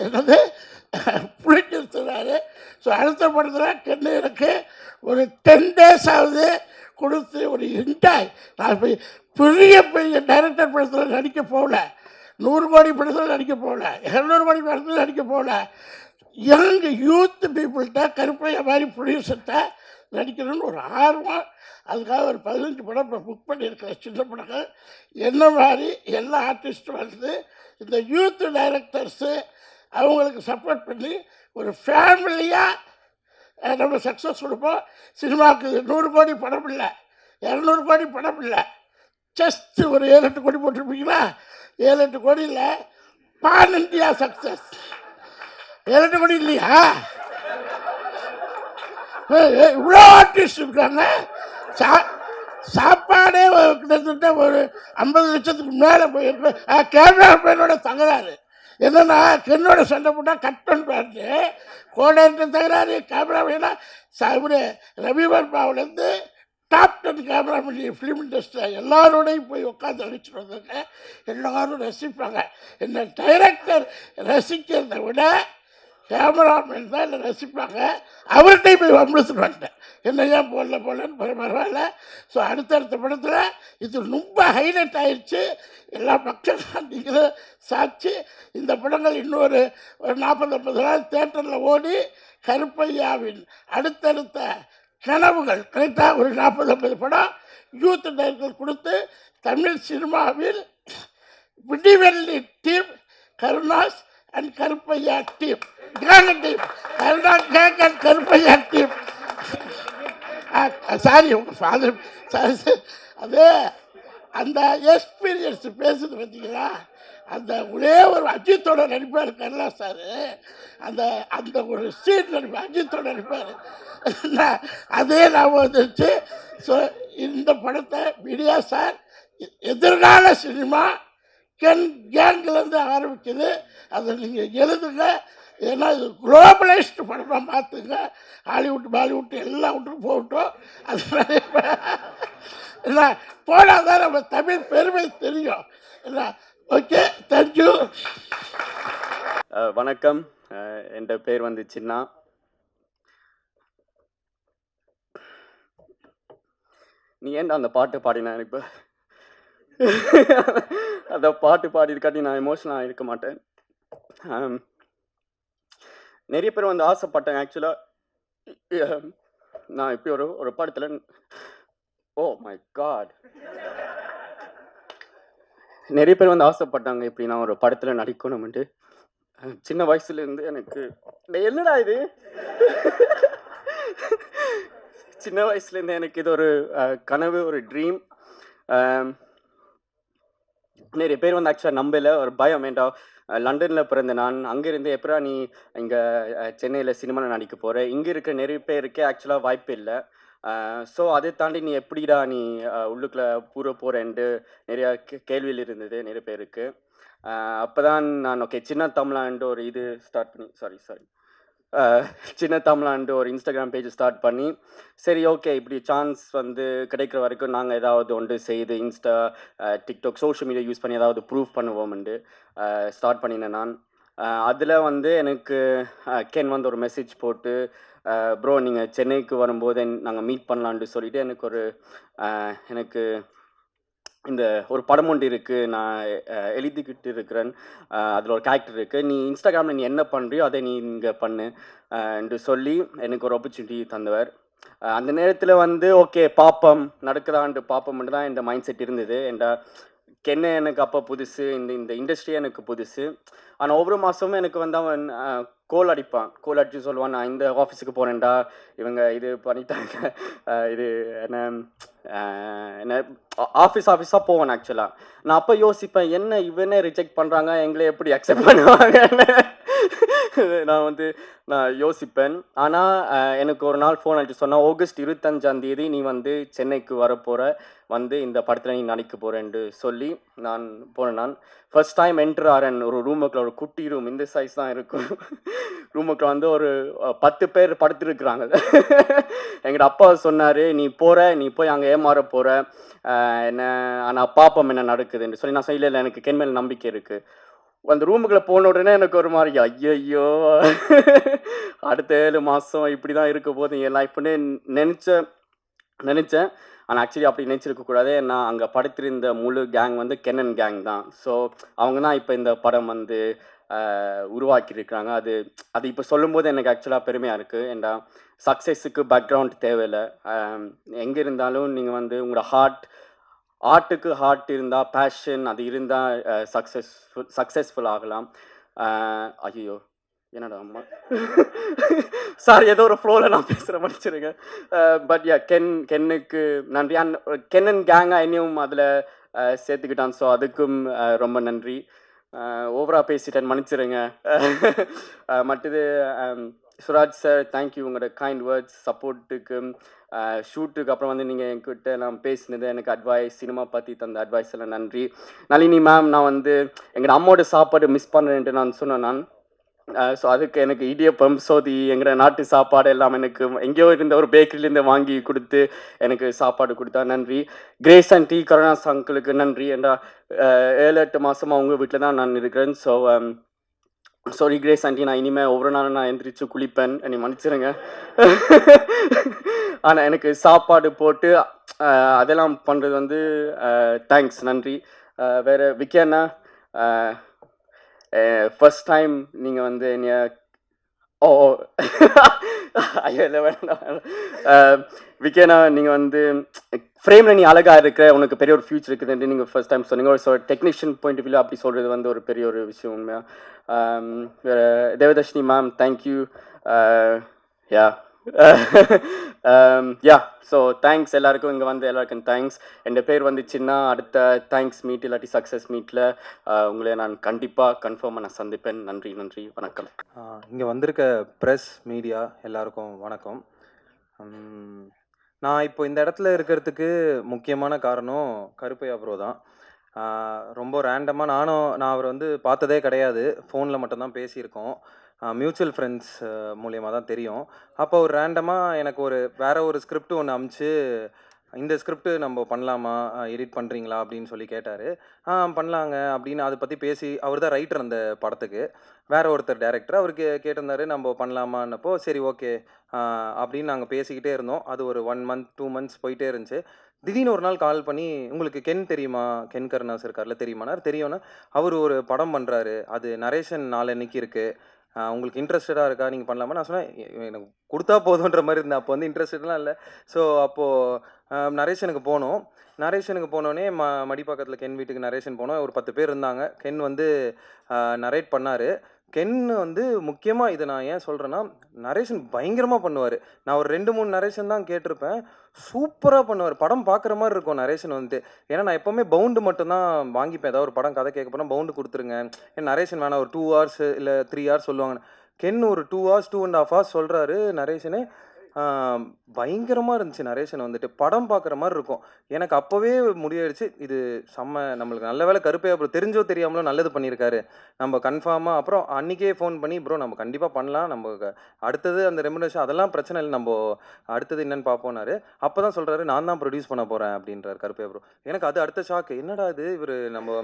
என்னது குளிக்கிறாரு. ஸோ அடுத்த படத்தில் கென்னு எனக்கு ஒரு 10 days ஆகுது கொடுத்து ஒரு என்ஜாய். நான் இப்போ பெரிய பெரிய டைரக்டர் படத்தில் நடிக்க போகல, 100 கோடி படத்தில் நடிக்க போகல, 200 கோடி படத்தில் நடிக்க போகல. யங் யூத் பீப்புள்கிட்ட கருப்பையா மாதிரி ப்ரொடியூசர்கிட்ட நடிக்கணும்னு ஒரு ஆர்வம். அதுக்காக ஒரு 15 படம் இப்போ புக் பண்ணியிருக்கிறேன், சின்ன படங்கள். என்ன மாதிரி எல்லா ஆர்டிஸ்ட்டும் வந்து இந்த யூத் டைரக்டர்ஸு அவங்களுக்கு சப்போர்ட் பண்ணி ஒரு ஃபேமிலியாக நம்ம சக்ஸஸ் கொடுப்போம். சினிமாவுக்கு 100 கோடி படம் இல்லை, 200 கோடி படம் இல்லை, ஜஸ்ட் ஒரு 7-8 கோடி போட்டிருப்பீங்களா? 7-8 கோடியில் பான் இந்தியா சக்ஸஸ். 7-8 கோடி இல்லையா? இவ்வளோ ஆர்டிஸ்ட் இருக்காங்க. சாப்பாடே கிட்டத்தட்ட ஒரு 50 லட்சத்துக்கு மேலே போயிருக்கு. கேமரா மேனோட தகராறு என்னன்னா, கென்னோட சண்டை போட்டால் கட் பண்ணிட்டு கோடைட்டு தகராறு. கேமரா மேனா இவர் ரவி வர்மாவிலேருந்து டாப் 10 கேமராமேன் ஃபிலிம் இண்டஸ்ட்ரியில் எல்லாரோடையும் போய் உட்காந்து நடிச்சுட்டு வந்தாங்க. எல்லோரும் ரசிப்பாங்க. என்ன டைரக்டர் ரசிக்கிறத விட கேமராமேன் தான் என்னை ரசிப்பாங்க. அவர்கிட்டையும் போய் வம்பிழுத்துட்டு வந்துட்டேன், என்ன ஏன் போடலன்னு. பரவாயில்ல. ஸோ அடுத்தடுத்த படத்தில் இது ரொம்ப ஹைலைட் ஆயிடுச்சு. எல்லா மக்களும் நீங்களும் சாட்சி. இந்த படங்கள் இன்னொரு 40-50 நாள் தேட்டரில் ஓடி கருப்பையாவின் அடுத்தடுத்த கனவுகள் கரெக்டாக ஒரு 40-50 படம் யூத் டைரக்டர் கொடுத்து தமிழ் சினிமாவில் Vidivelli team, Karunas and Karuppaiya team, gang team, Karunas gang and Karuppaiya team. Sorry உங்கள் ஃபாதர் சாரி. அது அந்த எக்ஸ்பீரியன்ஸ் பேசுது பார்த்தீங்களா? அந்த ஒரே ஒரு அஜித்தோட நடிப்பார் கருணா சார். அந்த அந்த ஒரு சீன் நடிப்பார், அஜித்தோட நடிப்பார். அதே ஞாபகம் வந்துருச்சு. ஸோ இந்த படத்தை மீடியா சார் எதிர்கால சினிமா கேங்லேருந்து ஆரம்பிக்குது. அதை நீங்கள் எழுதுங்க. ஏன்னா இது குளோபலைஸ்டு படமாக மாற்றுங்க. ஹாலிவுட் பாலிவுட் எல்லா விட்டும் போகட்டும். அதனால என்ன போனால் தான் நம்ம தமிழ் பெருமை தெரியும். என்ன ஓகே, தேங்க்யூ. வணக்கம், என் பேர் வந்து சின்னா. நீ ஏன்டா அந்த பாட்டு பாடினா? இப்போ அந்த பாட்டு பாடியிருக்காட்டி நான் எமோஷனலாக இருக்க மாட்டேன். நிறைய பேர் வந்து ஆசைப்பட்டேன். ஆக்சுவலாக நான் இப்போ ஒரு படத்தில், ஓ மை காட், நிறைய பேர் வந்து ஆசைப்பட்டாங்க இப்படி நான் ஒரு படத்தில் நடிக்கணும்ட்டு. சின்ன வயசுலேருந்து எனக்கு என்னடா இது, சின்ன வயசுலேருந்து எனக்கு இது ஒரு கனவு, ஒரு ட்ரீம். நிறைய பேர் வந்து ஆக்சுவலாக நம்பல, ஒரு பயம். வேண்டாம், லண்டனில் பிறந்த நான், அங்கேருந்து எப்படா நீ இங்கே சென்னையில் சினிமாவில் நடிக்க போகிற? இங்கே இருக்க நிறைய பேருக்கு ஆக்சுவலாக வாய்ப்பு இல்லை. ஸோ அதை தாண்டி நீ எப்படிடா நீ உள்ளுக்குள்ளே பூர போகிறேன்ட்டு நிறையா கேள்வியில் இருந்தது நிறைய பேருக்கு. அப்போ தான் நான் ஓகே சின்ன தமிழான்ட்டு ஒரு இது ஸ்டார்ட் பண்ணி சின்ன தமிழான்ட்டு ஒரு இன்ஸ்டாகிராம் பேஜ் ஸ்டார்ட் பண்ணி, சரி ஓகே இப்படி சான்ஸ் வந்து கிடைக்கிற வரைக்கும் நாங்கள் ஏதாவது ஒன்று செய்து Insta, TikTok, social media use பண்ணி ஏதாவது ப்ரூவ் பண்ணுவோம்ண்டு ஸ்டார்ட் பண்ணினேன் நான். அதில் வந்து எனக்கு கென் வந்து ஒரு மெசேஜ் போட்டு, ப்ரோ நீங்கள் சென்னைக்கு வரும்போது நாங்கள் மீட் பண்ணலான்ட்டு சொல்லிவிட்டு எனக்கு இந்த ஒரு படம் ஒன்று இருக்குது, நான் எழுதிக்கிட்டு இருக்கிறேன், அதில் ஒரு கேரக்டர் இருக்குது, நீ இன்ஸ்டாகிராமில் நீ என்ன பண்ணுறியோ அதை நீ இங்கே பண்ணு என்று சொல்லி எனக்கு ஒரு ஆப்பர்ச்சுனிட்டி தந்தவர். அந்த நேரத்தில் வந்து ஓகே பார்ப்போம் நடக்குதான்ட்டு பார்ப்போம்ட்டு தான் இந்த மைண்ட் செட் இருந்தது. கென்ன எனக்கு அப்போ புதுசு, இந்த இண்டஸ்ட்ரி எனக்கு புதுசு. ஆனால் ஒவ்வொரு மாதமும் எனக்கு வந்து அவன் கோல் அடித்து சொல்லுவான், நான் இந்த ஆஃபீஸுக்கு போகிறேன்டா, இவங்க இது பண்ணிட்டாங்க, இது என்ன ஆஃபீஸாக போவேன். ஆக்சுவலாக நான் அப்போ யோசிப்பேன், என்ன இவனே ரிஜெக்ட் பண்ணுறாங்க, எங்களை எப்படி அக்செப்ட் பண்ணுவாங்க. நான் வந்து நான் யோசிப்பேன். ஆனால் எனக்கு ஒரு நாள் ஃபோன் அடிச்சு சொன்னா, ஆகஸ்ட் 25 நீ வந்து சென்னைக்கு வரப்போற, வந்து இந்த படத்தில் நீ நடிக்க போறேன்னு சொல்லி நான் போனேன். ஃபர்ஸ்ட் டைம் என்ட்ரு ஆறேன் ஒரு ரூமுக்குள்ள, ஒரு குட்டி ரூம் இந்த சைஸ் தான் இருக்கும். ரூமுக்குள்ள வந்து ஒரு 10 பேர் படுத்துருக்குறாங்க. எங்கள் அப்பா சொன்னார், நீ போய் அங்கே ஏமாற போகிற, என்ன ஆனால் பாப்பம் என்ன நடக்குதுன்னு சொல்லி நான் இல்லை எனக்கு கென் மேல் நம்பிக்கை இருக்குது. அந்த ரூமுக்குள்ளே போன உடனே எனக்கு ஒரு மாதிரி ஐயையோ அடுத்த 7 மாதம் இப்படி தான் இருக்க போது என் லைஃப்னு நினச்சேன். ஆனால் ஆக்சுவலி அப்படி நினச்சிருக்கக்கூடாது. நான் அங்கே படுத்திருந்த முழு கேங் வந்து கென்னன் கேங் தான். ஸோ அவங்க தான் இப்போ இந்த படம் வந்து உருவாக்கியிருக்கிறாங்க. அது இப்போ சொல்லும்போது எனக்கு ஆக்சுவலாக பெருமையாக இருக்குது. ஏன்டா சக்ஸஸுக்கு பேக்ரவுண்ட் தேவையில்லை. எங்கே இருந்தாலும் நீங்கள் வந்து உங்களோட ஆர்ட்டுக்கு ஹார்ட் இருந்தால், பேஷன் அது இருந்தால் சக்ஸஸ்ஃபுல் ஆகலாம். ஐயோ என்னடா அம்மா சாரி, ஏதோ ஒரு ஃப்ளோவில் நான் பேசுகிற மன்னிச்சிருங்க. பட் யா கென்னுக்கு நன்றி. அண்ட் கென்னன் கேங்காக என்னையும் அதில் சேர்த்துக்கிட்டான். ஸோ அதுக்கும் ரொம்ப நன்றி. ஓவராக பேசிட்டேன், மன்னிச்சிருங்க. மற்றது சுராஜ் சார், தேங்க்யூ உங்களோட கைண்ட் வேர்ட்ஸ், சப்போர்ட்டுக்கு. ஷூட்டுக்கு அப்புறம் வந்து நீங்கள் என்கிட்ட நான் பேசினது, எனக்கு அட்வைஸ், சினிமா பற்றி தந்த அட்வைஸ் எல்லாம் நன்றி. நளினி மேம், நான் வந்து எங்கள் அம்மாவோட சாப்பாடு மிஸ் பண்ணுறேன்ட்டு நான் சொன்னேன். ஸோ அதுக்கு எனக்கு இடியப்பம், சோதி, எங்கள் நாட்டு சாப்பாடு எல்லாம் எனக்கு எங்கேயோ இருந்த ஒரு பேக்கரியிலேருந்து வாங்கி கொடுத்து எனக்கு சாப்பாடு கொடுத்தா நன்றி. கிரேஸ் அண்ட் டி கருணாஸ் அங்கிளுக்கு நன்றி. ஏன்னா 7-8 மாதமாக அவங்க வீட்டில் தான் நான் இருக்கிறேன். ஸோ சாரி கிரேஸ் ஆண்டி, நான் இனிமேல் ஒவ்வொரு நாளும் நான் எந்திரிச்சு குளிப்பேன், என்னை மன்னிச்சிருங்க. ஆனால் எனக்கு சாப்பாடு போட்டு அதெல்லாம் பண்ணுறது வந்து தேங்க்ஸ், நன்றி. வேறு விக்கேண்ணா, ஃபர்ஸ்ட் டைம் நீங்கள் வந்து என்னைய ஐயோ இல்லை வேண்டாம். விக்கேண்ணா, நீங்கள் வந்து ஃப்ரேமில் நீ அழகாக இருக்கிற, உனக்கு பெரிய ஒரு ஃபியூச்சர் இருக்குதுன்ட்டு நீங்கள் ஃபர்ஸ்ட் டைம் சொன்னீங்க. ஸோ டெக்னீஷியன் பாயிண்ட் ஆஃப் வியூவில் அப்படி சொல்கிறது வந்து ஒரு பெரிய ஒரு விஷயம் உண்மையாக. Devadarshini ma'am, thank you. Yeah yeah so thanks எல்லாருக்கும், இங்கே வந்து எல்லாருக்கும் தேங்க்ஸ். என் பேர் வந்து சின்ன, அடுத்த தேங்க்ஸ் மீட் இல்லாட்டி சக்ஸஸ் மீட்டில் உங்களை நான் கண்டிப்பாக கன்ஃபார்மாக நான் சந்திப்பேன். நன்றி, வணக்கம். இங்கே வந்திருக்க ப்ரெஸ், மீடியா எல்லாருக்கும் வணக்கம். நான் இப்போ இந்த இடத்துல இருக்கிறதுக்கு முக்கியமான காரணம் கருப்பையா ப்ரோ தான். ரொம்ப ரேண்டமாக நான் அவரை வந்து பார்த்ததே கிடையாது, ஃபோனில் மட்டும்தான் பேசியிருக்கோம். மியூச்சுவல் ஃப்ரெண்ட்ஸ் மூலியமாக தான் தெரியும். அப்போ ஒரு ரேண்டமாக எனக்கு வேறு ஒரு ஸ்கிரிப்ட் ஒன்று அமுச்சு, இந்த ஸ்கிரிப்ட் நம்ம பண்ணலாமா, எடிட் பண்ணுறீங்களா அப்படின்னு சொல்லி கேட்டார். பண்ணலாங்க அப்படின்னு அதை பற்றி பேசி, அவர் தான் ரைட்டர் அந்த படத்துக்கு, வேறு ஒருத்தர் டேரக்டர், அவருக்கு கேட்டிருந்தாரு நம்ம பண்ணலாமான்னப்போ சரி ஓகே அப்படின்னு நாங்கள் பேசிக்கிட்டே இருந்தோம். அது ஒரு 1 month 2 months போயிட்டே இருந்துச்சு. திடீர்னு ஒரு நாள் கால் பண்ணி, உங்களுக்கு கென் தெரியுமா, கென் கருணாஸ் இருக்கார்ல தெரியுமானார். தெரியும்னா, அவர் ஒரு படம் பண்ணுறாரு, அது நரேஷன் நாளன்னைக்கு இருக்குது, உங்களுக்கு இன்ட்ரெஸ்டடாக இருக்கா, நீங்கள் பண்ணலாமா? நான் சொன்னேன் எனக்கு கொடுத்தா போதுன்ற மாதிரி இருந்தேன், அப்போ வந்து இன்ட்ரெஸ்டட்லாம் இல்லை. ஸோ அப்போது நரேஷனுக்கு போனோம். நரேஷனுக்கு போனோடனே மடிப்பாக்கத்தில் கென் வீட்டுக்கு நரேஷன் போனோம். ஒரு 10 பேர் இருந்தாங்க. கென் வந்து நரேட் பண்ணார். கென் வந்து முக்கியமாக இதை நான் ஏன் சொல்கிறேன்னா, நரேஷன் பயங்கரமாக பண்ணுவார். நான் ஒரு 2-3 நரேஷன் தான் கேட்டிருப்பேன், சூப்பராக பண்ணுவார். படம் பார்க்குற மாதிரி இருக்கும் நரேஷன் வந்துட்டு. ஏன்னா நான் எப்போவுமே பவுண்டு மட்டும்தான் வாங்கிப்பேன். ஏதாவது ஒரு படம் கதை கேட்க போனால் பவுண்டு கொடுத்துருங்க, ஏன்னா நரேஷன் வேணாம், ஒரு 2 hours இல்லை 3 hours சொல்லுவாங்க. கென் ஒரு 2 hours 2.5 hours சொல்கிறாரு நரேஷனு. பயங்கரமாக இருந்துச்சு நரேஷன் வந்துட்டு, படம் பார்க்குற மாதிரி இருக்கும். எனக்கு அப்போவே முடியாயிடுச்சு, இது செம்ம, நம்மளுக்கு நல்ல வேலை கருப்பையா ப்ரோ தெரிஞ்சோ தெரியாமலோ நல்லது பண்ணியிருக்காரு, நம்ம கன்ஃபார்மாக. அப்புறம் அன்றைக்கே ஃபோன் பண்ணி, ப்ரோ நம்ம கண்டிப்பாக பண்ணலாம், நம்ம அடுத்தது அந்த ரெமுனேஷன் அதெல்லாம் பிரச்சனை இல்லை, நம்ம அடுத்தது என்னென்னு பார்ப்போனாரு. அப்போ தான் சொல்கிறாரு, நான் தான் ப்ரொடியூஸ் பண்ண போகிறேன் அப்படின்றார் கருப்பையா ப்ரோ. எனக்கு அது அடுத்த ஷாக்கு, என்னடா இது இவர் நம்ம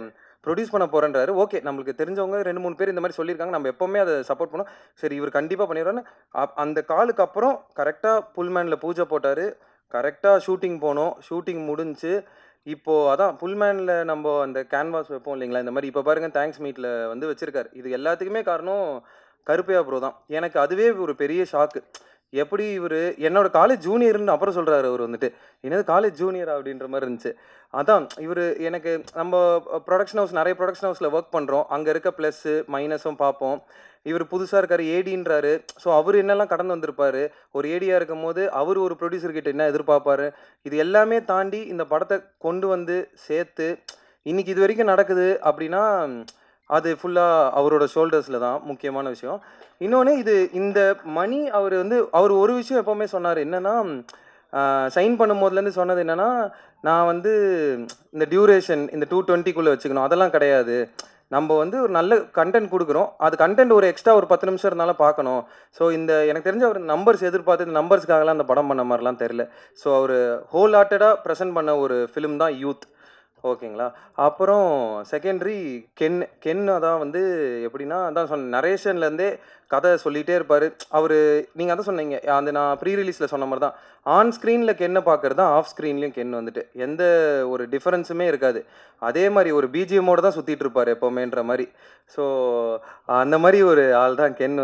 ப்ரொடியூஸ் பண்ண போகிறேன்றாரு. ஓகே, நம்மளுக்கு தெரிஞ்சவங்க 2-3 பேர் இந்த மாதிரி சொல்லியிருக்காங்க, நம்ம எப்போவுமே அதை சப்போர்ட் பண்ணோம், சரி இவர் கண்டிப்பாக பண்ணிடுறோன்னு. அந்த காலுக்கு அப்புறம் கரெக்டாக புல்மேனில் பூஜை போட்டார், கரெக்டாக ஷூட்டிங் போனோம், ஷூட்டிங் முடிஞ்சு இப்போது அதான் புல்மேனில் நம்ம அந்த கேன்வாஸ் வைப்போம் இல்லைங்களா, இந்த மாதிரி இப்போ பாருங்கள் தேங்க்ஸ் மீட்டில் வந்து வச்சுருக்காரு. இது எல்லாத்துக்குமே காரணம் கருப்பையா ப்ரோ தான். எனக்கு அதுவே ஒரு பெரிய ஷாக்கு. எப்படி இவர் என்னோட காலேஜ் ஜூனியர்னு அப்புறம் சொல்கிறாரு, அவர் வந்துட்டு என்னது காலேஜ் ஜூனியரா அப்படின்ற மாதிரி இருந்துச்சு. அதான் இவர் எனக்கு, நம்ம ப்ரொடக்ஷன் ஹவுஸ் நிறைய ப்ரொடக்ஷன் ஹவுஸில் ஒர்க் பண்ணுறோம், அங்கே இருக்க ப்ளஸ்ஸு மைனஸும் பார்ப்போம். இவர் புதுசாக இருக்கார், ஏடின்றாரு. ஸோ அவர் என்னெல்லாம் கடந்து வந்திருப்பார், ஒரு ஏடியாக இருக்கும் போது அவர் ஒரு ப்ரொடியூசர்கிட்ட என்ன எதிர்பார்ப்பார், இது எல்லாமே தாண்டி இந்த படத்தை கொண்டு வந்து சேர்த்து இன்றைக்கி இது வரைக்கும் நடக்குது அப்படின்னா, அது ஃபுல்லாக அவரோட ஷோல்டர்ஸில் தான் முக்கியமான விஷயம். இன்னொன்று இது இந்த மணி அவர் ஒரு விஷயம் எப்போவுமே சொன்னார் என்னென்னா, சைன் பண்ணும்போதுலேருந்து சொன்னது என்னென்னா, நான் இந்த டியூரேஷன் இந்த 220க்குள்ளே வச்சுக்கணும், அதெல்லாம் கிடையாது. நம்ம ஒரு நல்ல கண்டென்ட் கொடுக்குறோம், அது கண்டென்ட் ஒரு எக்ஸ்ட்ரா ஒரு 10 நிமிஷம் இருந்தாலும் பார்க்கணும். ஸோ எனக்கு தெரிஞ்ச அவர் நம்பர்ஸ் எதிர்பார்த்து இந்த நம்பர்ஸ்க்காகலாம் அந்த படம் பண்ண மாதிரிலாம் தெரில. ஸோ அவர் ஹோல் ஹார்ட்டடாக ப்ரெசென்ட் பண்ண ஒரு ஃபிலிம் தான் யூத். ஓகேங்களா. அப்புறம் செகண்டரி கென் தான் எப்படின்னா, அதான் சொன்ன நரேஷன்லேருந்தே கதை சொல்லிகிட்டே இருப்பார் அவர். நீங்கள் அதான் சொன்னீங்க, நான் ப்ரீ ரிலீஸில் சொன்ன மாதிரி தான் ஆன் ஸ்க்ரீனில் கென்னை பார்க்குறது தான் ஆஃப் ஸ்க்ரீன்லேயும் கென் எந்த ஒரு டிஃப்ரென்ஸுமே இருக்காது. அதே மாதிரி ஒரு பிஜிஎம்மோடு தான் சுற்றிட்டு இருப்பார் எப்போவுமேன்ற மாதிரி. ஸோ அந்த மாதிரி ஒரு ஆள் தான் கென்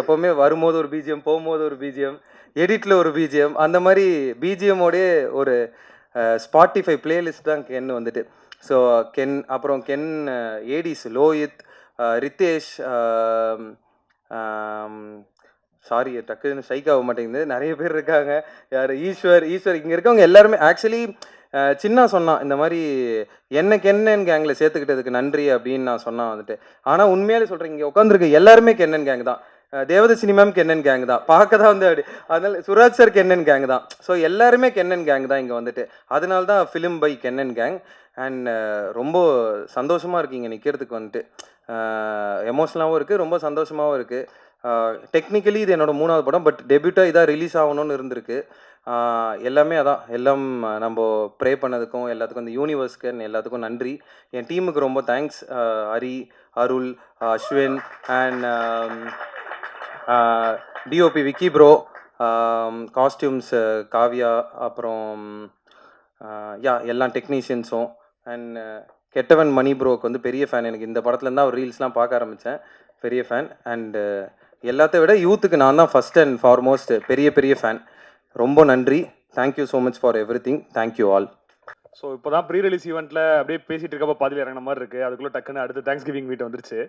எப்போவுமே வரும்போது ஒரு பிஜிஎம், போகும்போது ஒரு பிஜிஎம், எடிட்டில் ஒரு பிஜிஎம், அந்த மாதிரி பிஜிஎம்மோடே ஒரு ஸ்பாட்டிஃபை பிளேலிஸ்ட் தான் கென் ஸோ அப்புறம் Ken ADs Lohith, Ritesh, sorry டக்குன்னு ஸ்ட்ரைக் ஆக மாட்டேங்குது, நிறைய பேர் இருக்காங்க. யார் ஈஸ்வர் இங்கே இருக்கவங்க எல்லாருமே ஆக்சுவலி சின்ன சொன்னான் இந்த மாதிரி என்ன கென்னன் கேங்கில் சேர்த்துக்கிட்டதுக்கு நன்றி அப்படின்னு நான் சொன்னான் ஆனால் உண்மையாலே சொல்கிறேன், இங்கே உட்காந்துருக்க எல்லாருமே கென்னன் கேங் தான். தேவத சினிமாவும் கென்னன் கேங் தான், பார்க்க தான் அப்படி. அதனால சுராஜ் சார் கென்னன் கேங் தான். ஸோ எல்லாருமே கென்னன் கேங் தான் இங்கே அதனால தான் ஃபிலிம் பை கென்னன் கேங். அண்ட் ரொம்ப சந்தோஷமாக இருக்கீங்க நிற்கிறதுக்கு எமோஷனலாகவும் இருக்குது, ரொம்ப சந்தோஷமாகவும் இருக்குது. டெக்னிக்கலி இது என்னோடய 3வது படம், பட் டெபியூட்டாக இதாக ரிலீஸ் ஆகணும்னு இருந்திருக்கு. எல்லாமே எல்லாம் நம்ம ப்ரே பண்ணதுக்கும் எல்லாத்துக்கும் இந்த யூனிவர்ஸ்க்கு எல்லாத்துக்கும் நன்றி. என் டீமுக்கு ரொம்ப thanks, Hari, Arul, Ashwin and DOP Vicky bro, costumes Kavya, அப்புறம் எல்லா டெக்னீஷியன்ஸும். அண்ட் கெட்டவன் மணி ப்ரோக்கு பெரிய ஃபேன். எனக்கு இந்த படத்துலேருந்து அவர் ரீல்ஸ்லாம் பார்க்க ஆரம்பித்தேன், பெரிய ஃபேன். அண்டு எல்லாத்த விட யூத்துக்கு நான் தான் ஃபஸ்ட் அண்ட் ஃபார்மோஸ்ட் பெரிய ஃபேன். ரொம்ப நன்றி. Thank you so much for every thing. Thank you all. So இப்போ தான் ப்ரீ ரிலீஸ் ஈவெண்ட்டில் அப்படியே பேசிகிட்டு இருக்கப்போ பாதியில் இறங்கின மாதிரி இருக்குது. அதுக்குள்ளே டக்குன்னு அடுத்து தேங்க்ஸ் கிவிங் வீட்டு வந்துருச்சு.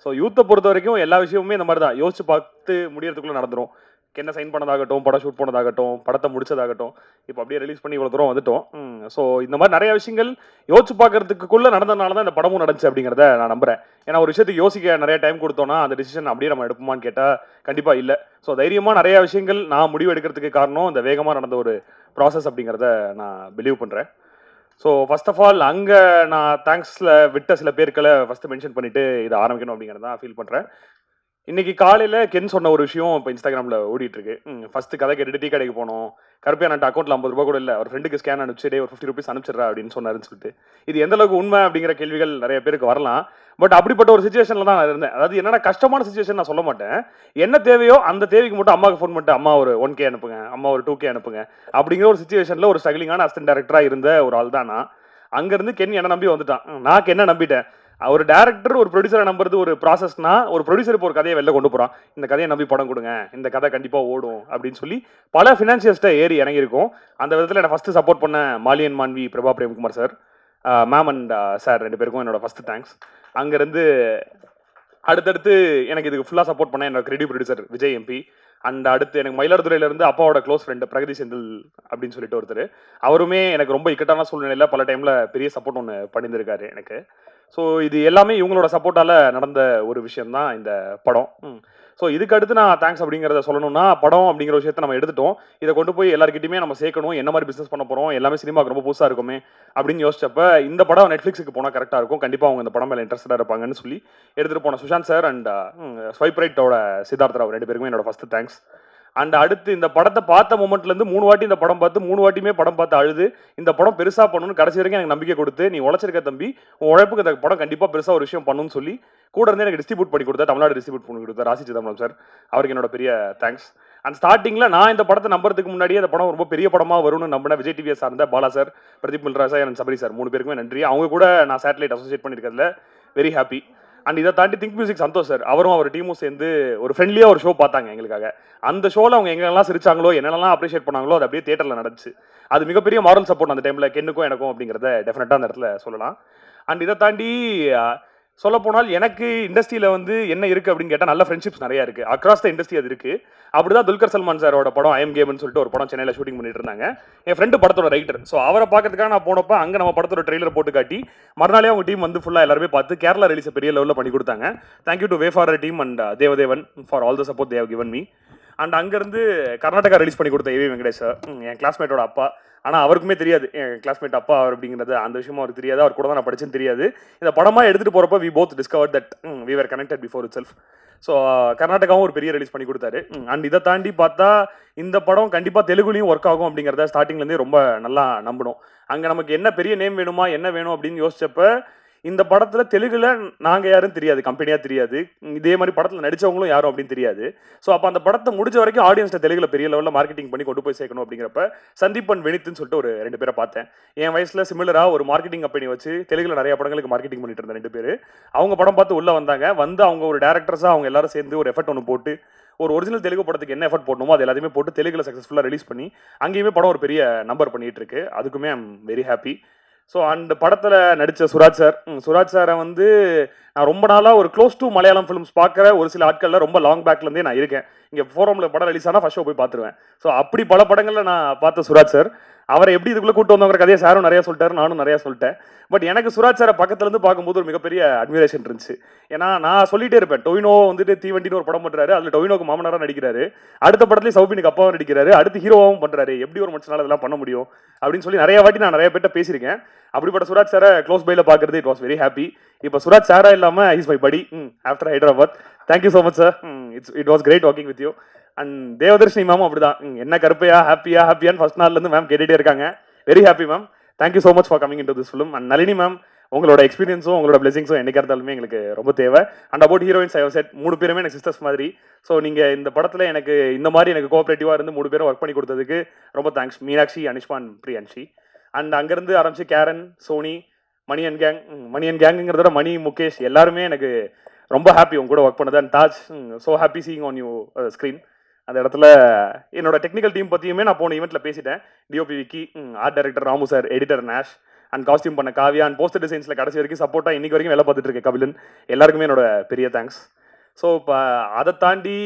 ஸோ யூத்தை பொறுத்த வரைக்கும் எல்லா விஷயமுமே இந்த மாதிரி தான் யோசிச்சு பார்த்து முடியறதுக்குள்ளே நடந்துடும். என்ன சைன் பண்ணதாகட்டும், படம் ஷூட் பண்ணதாகட்டும், படத்தை முடிச்சதாகட்டும், இப்போ அப்படியே ரிலீஸ் பண்ணி இவ்வளோ தூரம் வந்துட்டோம். ஸோ இந்த மாதிரி நிறைய விஷயங்கள் யோசிச்சு பார்க்கறதுக்குள்ளே நடந்ததுனால தான் இந்த படமும் நடந்துச்சு அப்படிங்கிறத நான் நம்புகிறேன். ஏன்னா ஒரு விஷயத்துக்கு யோசிக்க நிறைய டைம் கொடுத்தோன்னா அந்த டிசிஷன் அப்படியே நம்ம எடுப்போமான்னு கேட்டால் கண்டிப்பாக இல்லை. ஸோ தைரியமாக நிறைய விஷயங்கள் நான் முடிவு எடுக்கிறதுக்கு காரணம் இந்த வேகமாக நடந்த ஒரு ப்ராசஸ் அப்படிங்கிறத நான் பிலீவ் பண்ணுறேன். ஸோ ஃபர்ஸ்ட் ஆஃப் ஆல் அங்கே நான் தேங்க்ஸில் விட்ட சில பேர்களை ஃபஸ்ட்டு மென்ஷன் பண்ணிவிட்டு இதை ஆரம்பிக்கணும் அப்படிங்கிறத தான் ஃபீல் பண்ணுறேன். இன்னைக்கு காலையில் கென் சொன்ன ஒரு விஷயம் இப்போ இன்ஸ்டாகிராமில் ஓடிட்டு இருக்கு. ஃபஸ்ட்டு கதை கேட்டுட்டு டீ கடைக்கு போனோம், கருப்பையானட்ட அக்கௌண்ட்டில் 50 ரூபா கூட இல்லை, ஒரு ஃப்ரெண்டுக்கு ஸ்கேன் அனுப்பிச்சு ஒரு 50 ருபீஸ் அனுப்பிச்சிடுறா அப்படின்னு சொன்னாருன்னு சொல்லிட்டு, இது எந்த அளவுக்கு உண்மை அப்படிங்கிற கேள்விகள் நிறைய பேருக்கு வரலாம். பட் அப்படிப்பட்ட ஒரு சுச்சுவேஷனில் தான் நான் இருந்தேன். அதாவது என்னடா கஷ்டமான சுச்சுவேஷன் நான் சொல்ல மாட்டேன், என்ன தேவையோ அந்த தேவைக்கு மட்டும் அம்மாவுக்கு ஃபோன் பண்ணிட்டு அம்மா ஒரு 1K அனுப்புங்க, அம்மா ஒரு 2K அனுப்புங்க அப்படிங்கிற ஒரு சுச்சுவேஷனில் ஒரு ஸ்ட்ரகிளிங்கான அசிஸ்டன்ட் டைரக்டராக இருந்த ஒரு ஆள் தான் நான். அங்கேருந்து கென் என்ன நம்பி வந்துட்டான், நான் கென்னை நம்பிட்டேன். ஒரு டேரக்டர் ஒரு ப்ரொடியூசரை நம்புறது ஒரு ப்ராசஸ்னா, ஒரு ப்ரொடியூசர் இப்போ ஒரு கதையை வெளில கொண்டு போகிறான், இந்த கதையை நம்பி படம் கொடுங்க, இந்த கதை கண்டிப்பாக ஓடும் அப்படின்னு சொல்லி பல ஃபினான்ஷியல்ஸ்ட்டை ஏறி இறங்கியிருக்கும். அந்த விதத்தில் என்னை ஃபஸ்ட்டு சப்போர்ட் பண்ண Maliyan Manvi, Prabha Premkumar sir, ma'am and sir 2 பேருக்கும் என்னோட ஃபஸ்ட்டு தேங்க்ஸ். அங்கேருந்து அடுத்தடுத்து எனக்கு இதுக்கு ஃபுல்லாக சப்போர்ட் பண்ண என்னோட credit producer Vijay MP. And அடுத்து எனக்கு மயிலாடுதுறையிலேருந்து அப்பாவோட க்ளோஸ் ஃப்ரெண்டு பிரகதி செந்தில் அப்படின்னு சொல்லிட்டு ஒருத்தர், அவருமே எனக்கு ரொம்ப இக்கட்டான சூழ்நிலையில் பல டைமில் பெரிய சப்போர்ட் ஒன்று பண்ணியிருந்திருக்காரு எனக்கு. ஸோ இது எல்லாமே இவங்களோட சப்போர்ட்டால் நடந்த ஒரு விஷயம்தான் இந்த படம். ஸோ இதுக்கு அடுத்து நான் தேங்க்ஸ் அப்படிங்கிறத சொல்லணும்னா, படம் அப்படிங்கிற விஷயத்த நம்ம எடுத்துட்டோம், இதை கொண்டு போய் எல்லாருக்கிட்டையுமே நம்ம சேர்க்கணும், என்ன மாதிரி பிஸ்னஸ் பண்ண போகிறோம், எல்லாமே சினிமாவுக்கு ரொம்ப புதுசாக இருக்குமே அப்படின்னு யோசிச்சப்ப இந்த படம் நெட்ஃப்ளிக்ஸுக்கு போனால் கரெக்டாக இருக்கும், கண்டிப்பாக அவங்க இந்த படம் மேலே இன்ட்ரெஸ்டாக இருப்பாங்கன்னு சொல்லி எடுத்துகிட்டு போன சுஷாந்த் சார் அண்ட் ஸ்வைப் ரைட்டோட சித்தார்த் ராவ் 2 பேருக்குமே என்னோட ஃபஸ்ட்டு தேங்க்ஸ். அண்ட் அடுத்து இந்த படத்தை பார்த்த மூமெண்ட்லேருந்து 3 வாட்டி இந்த படம் பார்த்து 3 வாட்டியுமே படம் பார்த்து அழுது இந்த படம் பெருசாக பண்ணணும்னு கடைசி வரைக்கும் எனக்கு நம்பிக்கை கொடுத்து, நீ உழைச்சிருக்க தம்பி, உன் உழைப்புக்கு இந்த படம் கண்டிப்பாக பெருசாக ஒரு விஷயம் பண்ணணும்னு சொல்லி கூட இருந்து எனக்கு டிஸ்ட்ரிபியூட் பண்ணி கொடுத்தா, தமிழ்நாடு டிஸ்ட்ரிபியூட் பண்ணி கொடுத்தா ராசி சிதம்பரம் சார், அவருக்கு என்னோட பெரிய தேங்க்ஸ். அண்ட் ஸ்டார்டிங்கில் நான் இந்த படத்தை நம்புறதுக்கு முன்னாடியே இந்த படம் ரொம்ப பெரிய படமாக வரும்னு நம்பின விஜய் டிவியை சார்ந்த Bala sir, Pradeep Milraj and Sabari sir 3 பேருக்குமே நன்றி. அவங்க கூட நான் சேட்டலைட் அசோசியேட் பண்ணியிருக்கிறதுல வெரி ஹாப்பி. அண்ட் இதை தாண்டி திங்க் மியூசிக் சந்தோஷ் சார், அவரும் அவர் டீமும் சேர்ந்து ஒரு ஃப்ரெண்ட்லியாக ஒரு ஷோ பார்த்தாங்க எங்களுக்காக. அந்த ஷோவில் அவங்க எங்கெல்லாம் சிரிச்சாங்களோ, என்னெல்லாம் அப்ரிஷியேட் பண்ணாங்களோ, அது அப்படியே தியேட்டரில் நடந்துச்சு. அது மிகப்பெரிய மாரல் சப்போர்ட் அந்த டைமில் கென்னுக்கும் எனக்கும் அப்படிங்கிறத டெஃபினட்டாக அந்த இடத்துல சொல்லலாம். அண்ட் இதை தாண்டி சொல்லப்போனால் எனக்கு இண்டஸ்ட்ரியில் வந்து என்ன இருக்குது அப்படின்னு கேட்டால் நல்ல ஃப்ரெண்ட்ஷிப்ஸ் நிறையா இருக்குது. அக்ராஸ் த இண்டஸ்ட்ரி அது இருக்குது. அப்படி தான் துல்கர் சல்மான் சாரோட படம் ஐஎம் கேம்னு சொல்லிட்டு ஒரு படம் சென்னையில் ஷூட்டிங் பண்ணிட்டு இருந்தாங்க. என் ஃப்ரெண்டு படத்தோட ரைட்டர். ஸோ அவரை பார்க்கறதுக்காக நான் போனப்போ அங்கே நம்ம படத்தோட ட்ரெய்லர் போட்டு காட்டி மறுநாளே அவங்க டீம் வந்து ஃபுல்லாக எல்லாருமே பார்த்து கேரளா ரிலீஸை பெரிய லெவலில் பண்ணி கொடுத்தாங்க. Thank you to way for team and Devadevan for all the support they have given me. And அங்கேருந்து கர்நாடகா ரிலீஸ் பண்ணி கொடுத்த ஏவி வெங்கடேஷ் சார், என் கிளாஸ்மேட்டோட அப்பா. ஆனால் அவருக்குமே தெரியாது என் கிளாஸ்மேட் அப்பா அவர் அப்படிங்கிறது. அந்த விஷயமும் அவருக்கு தெரியாது. அவர் கூட தான் நான் படிச்சேன்னு தெரியாது. இந்த படமாக எடுத்துகிட்டு போகிறப்ப we both discover that we were connected before itself. So கர்நாடகாவும் ஒரு பெரிய ரிலீஸ் பண்ணி கொடுத்தாரு. அண்ட் இதை தாண்டி பார்த்தா இந்த படம் கண்டிப்பாக தெலுங்குலையும் ஒர்க் ஆகும் அப்படிங்கிறத ஸ்டார்டிங்லேருந்தே ரொம்ப நல்லா நம்பணும். அங்கே நமக்கு என்ன பெரிய நேம் வேணுமா என்ன வேணும் அப்படின்னு யோசிச்சப்ப இந்த படத்தில் தெலுங்குல நாங்கள் யாரும் தெரியாது, கம்பெனியாக தெரியாது, இதே மாதிரி படத்தில் நடித்தவங்களும் யாரும் அப்படின்னு தெரியாது. ஸோ அப்போ அந்த படத்தை முடிஞ்ச வரைக்கும் ஆடியன்ஸ்ட்டை தெலுங்குல பெரிய லெவலில் மார்க்கெட்டிங் பண்ணி கொண்டு போய் சேர்க்கணும் அப்படிங்கிறப்ப சந்தீப் அண்ட் வினித்னு சொல்லிட்டு ஒரு 2 பேரை பார்த்தேன். என் வயசில் சிமிலராக ஒரு மார்க்கெட்டிங் கம்பெனி வச்சு தெலுங்குல நிறைய படங்களுக்கு மார்க்கெட்டிங் பண்ணிட்டு இருந்த 2 பேர். அவங்க படம் பார்த்து உள்ளே வந்தாங்க. வந்து அவங்க ஒரு டேரக்டர்ஸாக அவங்க எல்லாரும் சேர்ந்து ஒரு எஃபர்ட் ஒன்று போட்டு ஒரு ஒரிஜினல் தெலுங்கு படத்துக்கு என்ன எஃபர்ட் போடணுமோ அது எல்லாத்தையுமே போட்டு தெலுங்குல சக்ஸஸ்ஃபுல்லாக ரிலீஸ் பண்ணி அங்கேயுமே படம் ஒரு பெரிய நம்பர் பண்ணிட்டு இருக்கு. அதுக்குமே ஐம் வெரி ஹாப்பி. ஸோ அந்த படத்தில் நடித்த சுராஜ் சாரை வந்து நான் ரொம்ப நாளாக ஒரு க்ளோஸ் டு மலையாளம் ஃபிலிம்ஸ் பார்க்குற ஒரு சில ஆட்களில் ரொம்ப லாங் பேக்லேருந்தே நான் இருக்கேன். இங்கே ஃபோரமில் படம் ரிலீஸ் ஆனால் ஃபர்ஸ்ட் ஷோ போய் பார்த்துருவேன். ஸோ அப்படி பல படங்களில் நான் பார்த்த சுராஜ் சார். அவரை எப்படி இதுக்குள்ளே கூட்டு வந்தவங்க கதையை சாரும் நிறையா சொல்லிட்டாரு, நானும் நிறையா சொல்லிட்டேன். பட் எனக்கு சுராஜ் சாரை பக்கத்துலேருந்து பார்க்கும்போது ஒரு மிகப்பெரிய அட்மிரேஷன் இருந்துச்சு. ஏன்னா நான் சொல்லிட்டே இருப்பேன், டொவினோ வந்துட்டு தீவண்டின்னு ஒரு படம் பண்ணுறாரு, அதில் டொவினோக்கு மாமனாராக நடிக்கிறாரு, அடுத்த படத்துலேயே சௌபினுக்கு அப்பாவும் நடிக்கிறாரு, அடுத்து ஹீரோவாகவும் பண்ணுறாரு, எப்படி ஒரு மனுஷனால இதெல்லாம் பண்ண முடியும் அப்படின்னு சொல்லி நிறைய வாட்டி நான் நிறைய பேர்ட்ட பேசியிருக்கேன். அப்படிப்பட்ட சுராஜ் சாரை க்ளோஸ் பையில் பார்க்குறது இட் வாஸ் வெரி ஹாப்பி. இப்போ சுராஜ் சாரா இல்லாமல் is my buddy after Hyderabad. Thank you so much sir. It was great walking with you. And Devadarshini மேமும் அப்படிதான், என்ன கருப்பையா ஹாப்பியான்னு ஃபர்ஸ்ட் நாள்லேருந்து மேம் கேட்டுகிட்டே இருக்காங்க. Very happy ma'am. Thank you so much for coming in to this film. And Nalini ma'am, உங்களோட எக்ஸ்பீரியன்ஸும் உங்களோட பிளெஸிங்ஸும் என்னைக்கா இருந்தாலுமே எங்களுக்கு ரொம்ப தேவை. And about heroines I have said 3 பேருமே எனக்கு சிஸ்டர்ஸ் மாதிரி. ஸோ நீங்கள் இந்த படத்தில் எனக்கு இந்த மாதிரி எனக்கு கோஆப்ரேட்டிவாக இருந்து 3 பேரும் ஒர்க் பண்ணி கொடுத்ததுக்கு ரொம்ப thanks. Meenakshi, Anishma and Priyanshi. And அங்கேருந்து ஆரம்பிச்சு கேரன், சோனி, மணி அண்ட் கேங்குங்கிறத மணி, முகேஷ் எல்லாருமே எனக்கு ரொம்ப ஹாப்பி உங்க கூட ஒர்க் பண்ணது. And Taj, so happy seeing on you screen. அந்த இடத்துல என்னோட டெக்னிக்கல் டீம் பற்றியுமே நான் போன ஈவெண்ட்டில் பேசிட்டேன். DOP Vicky, art director Ramu sir, editor Nash, and costume பண்ண காவியா, அண்ட் போஸ்டர் டிசைன்ஸில் கடைசி வரைக்கும் சப்போர்ட்டாக இன்னைக்கு வரைக்கும் வேலை பார்த்துட்டு இருக்கேன் கபிலன். எல்லாருக்குமே என்னோட பெரிய தேங்க்ஸ். ஸோ இப்போ அதை தாண்டி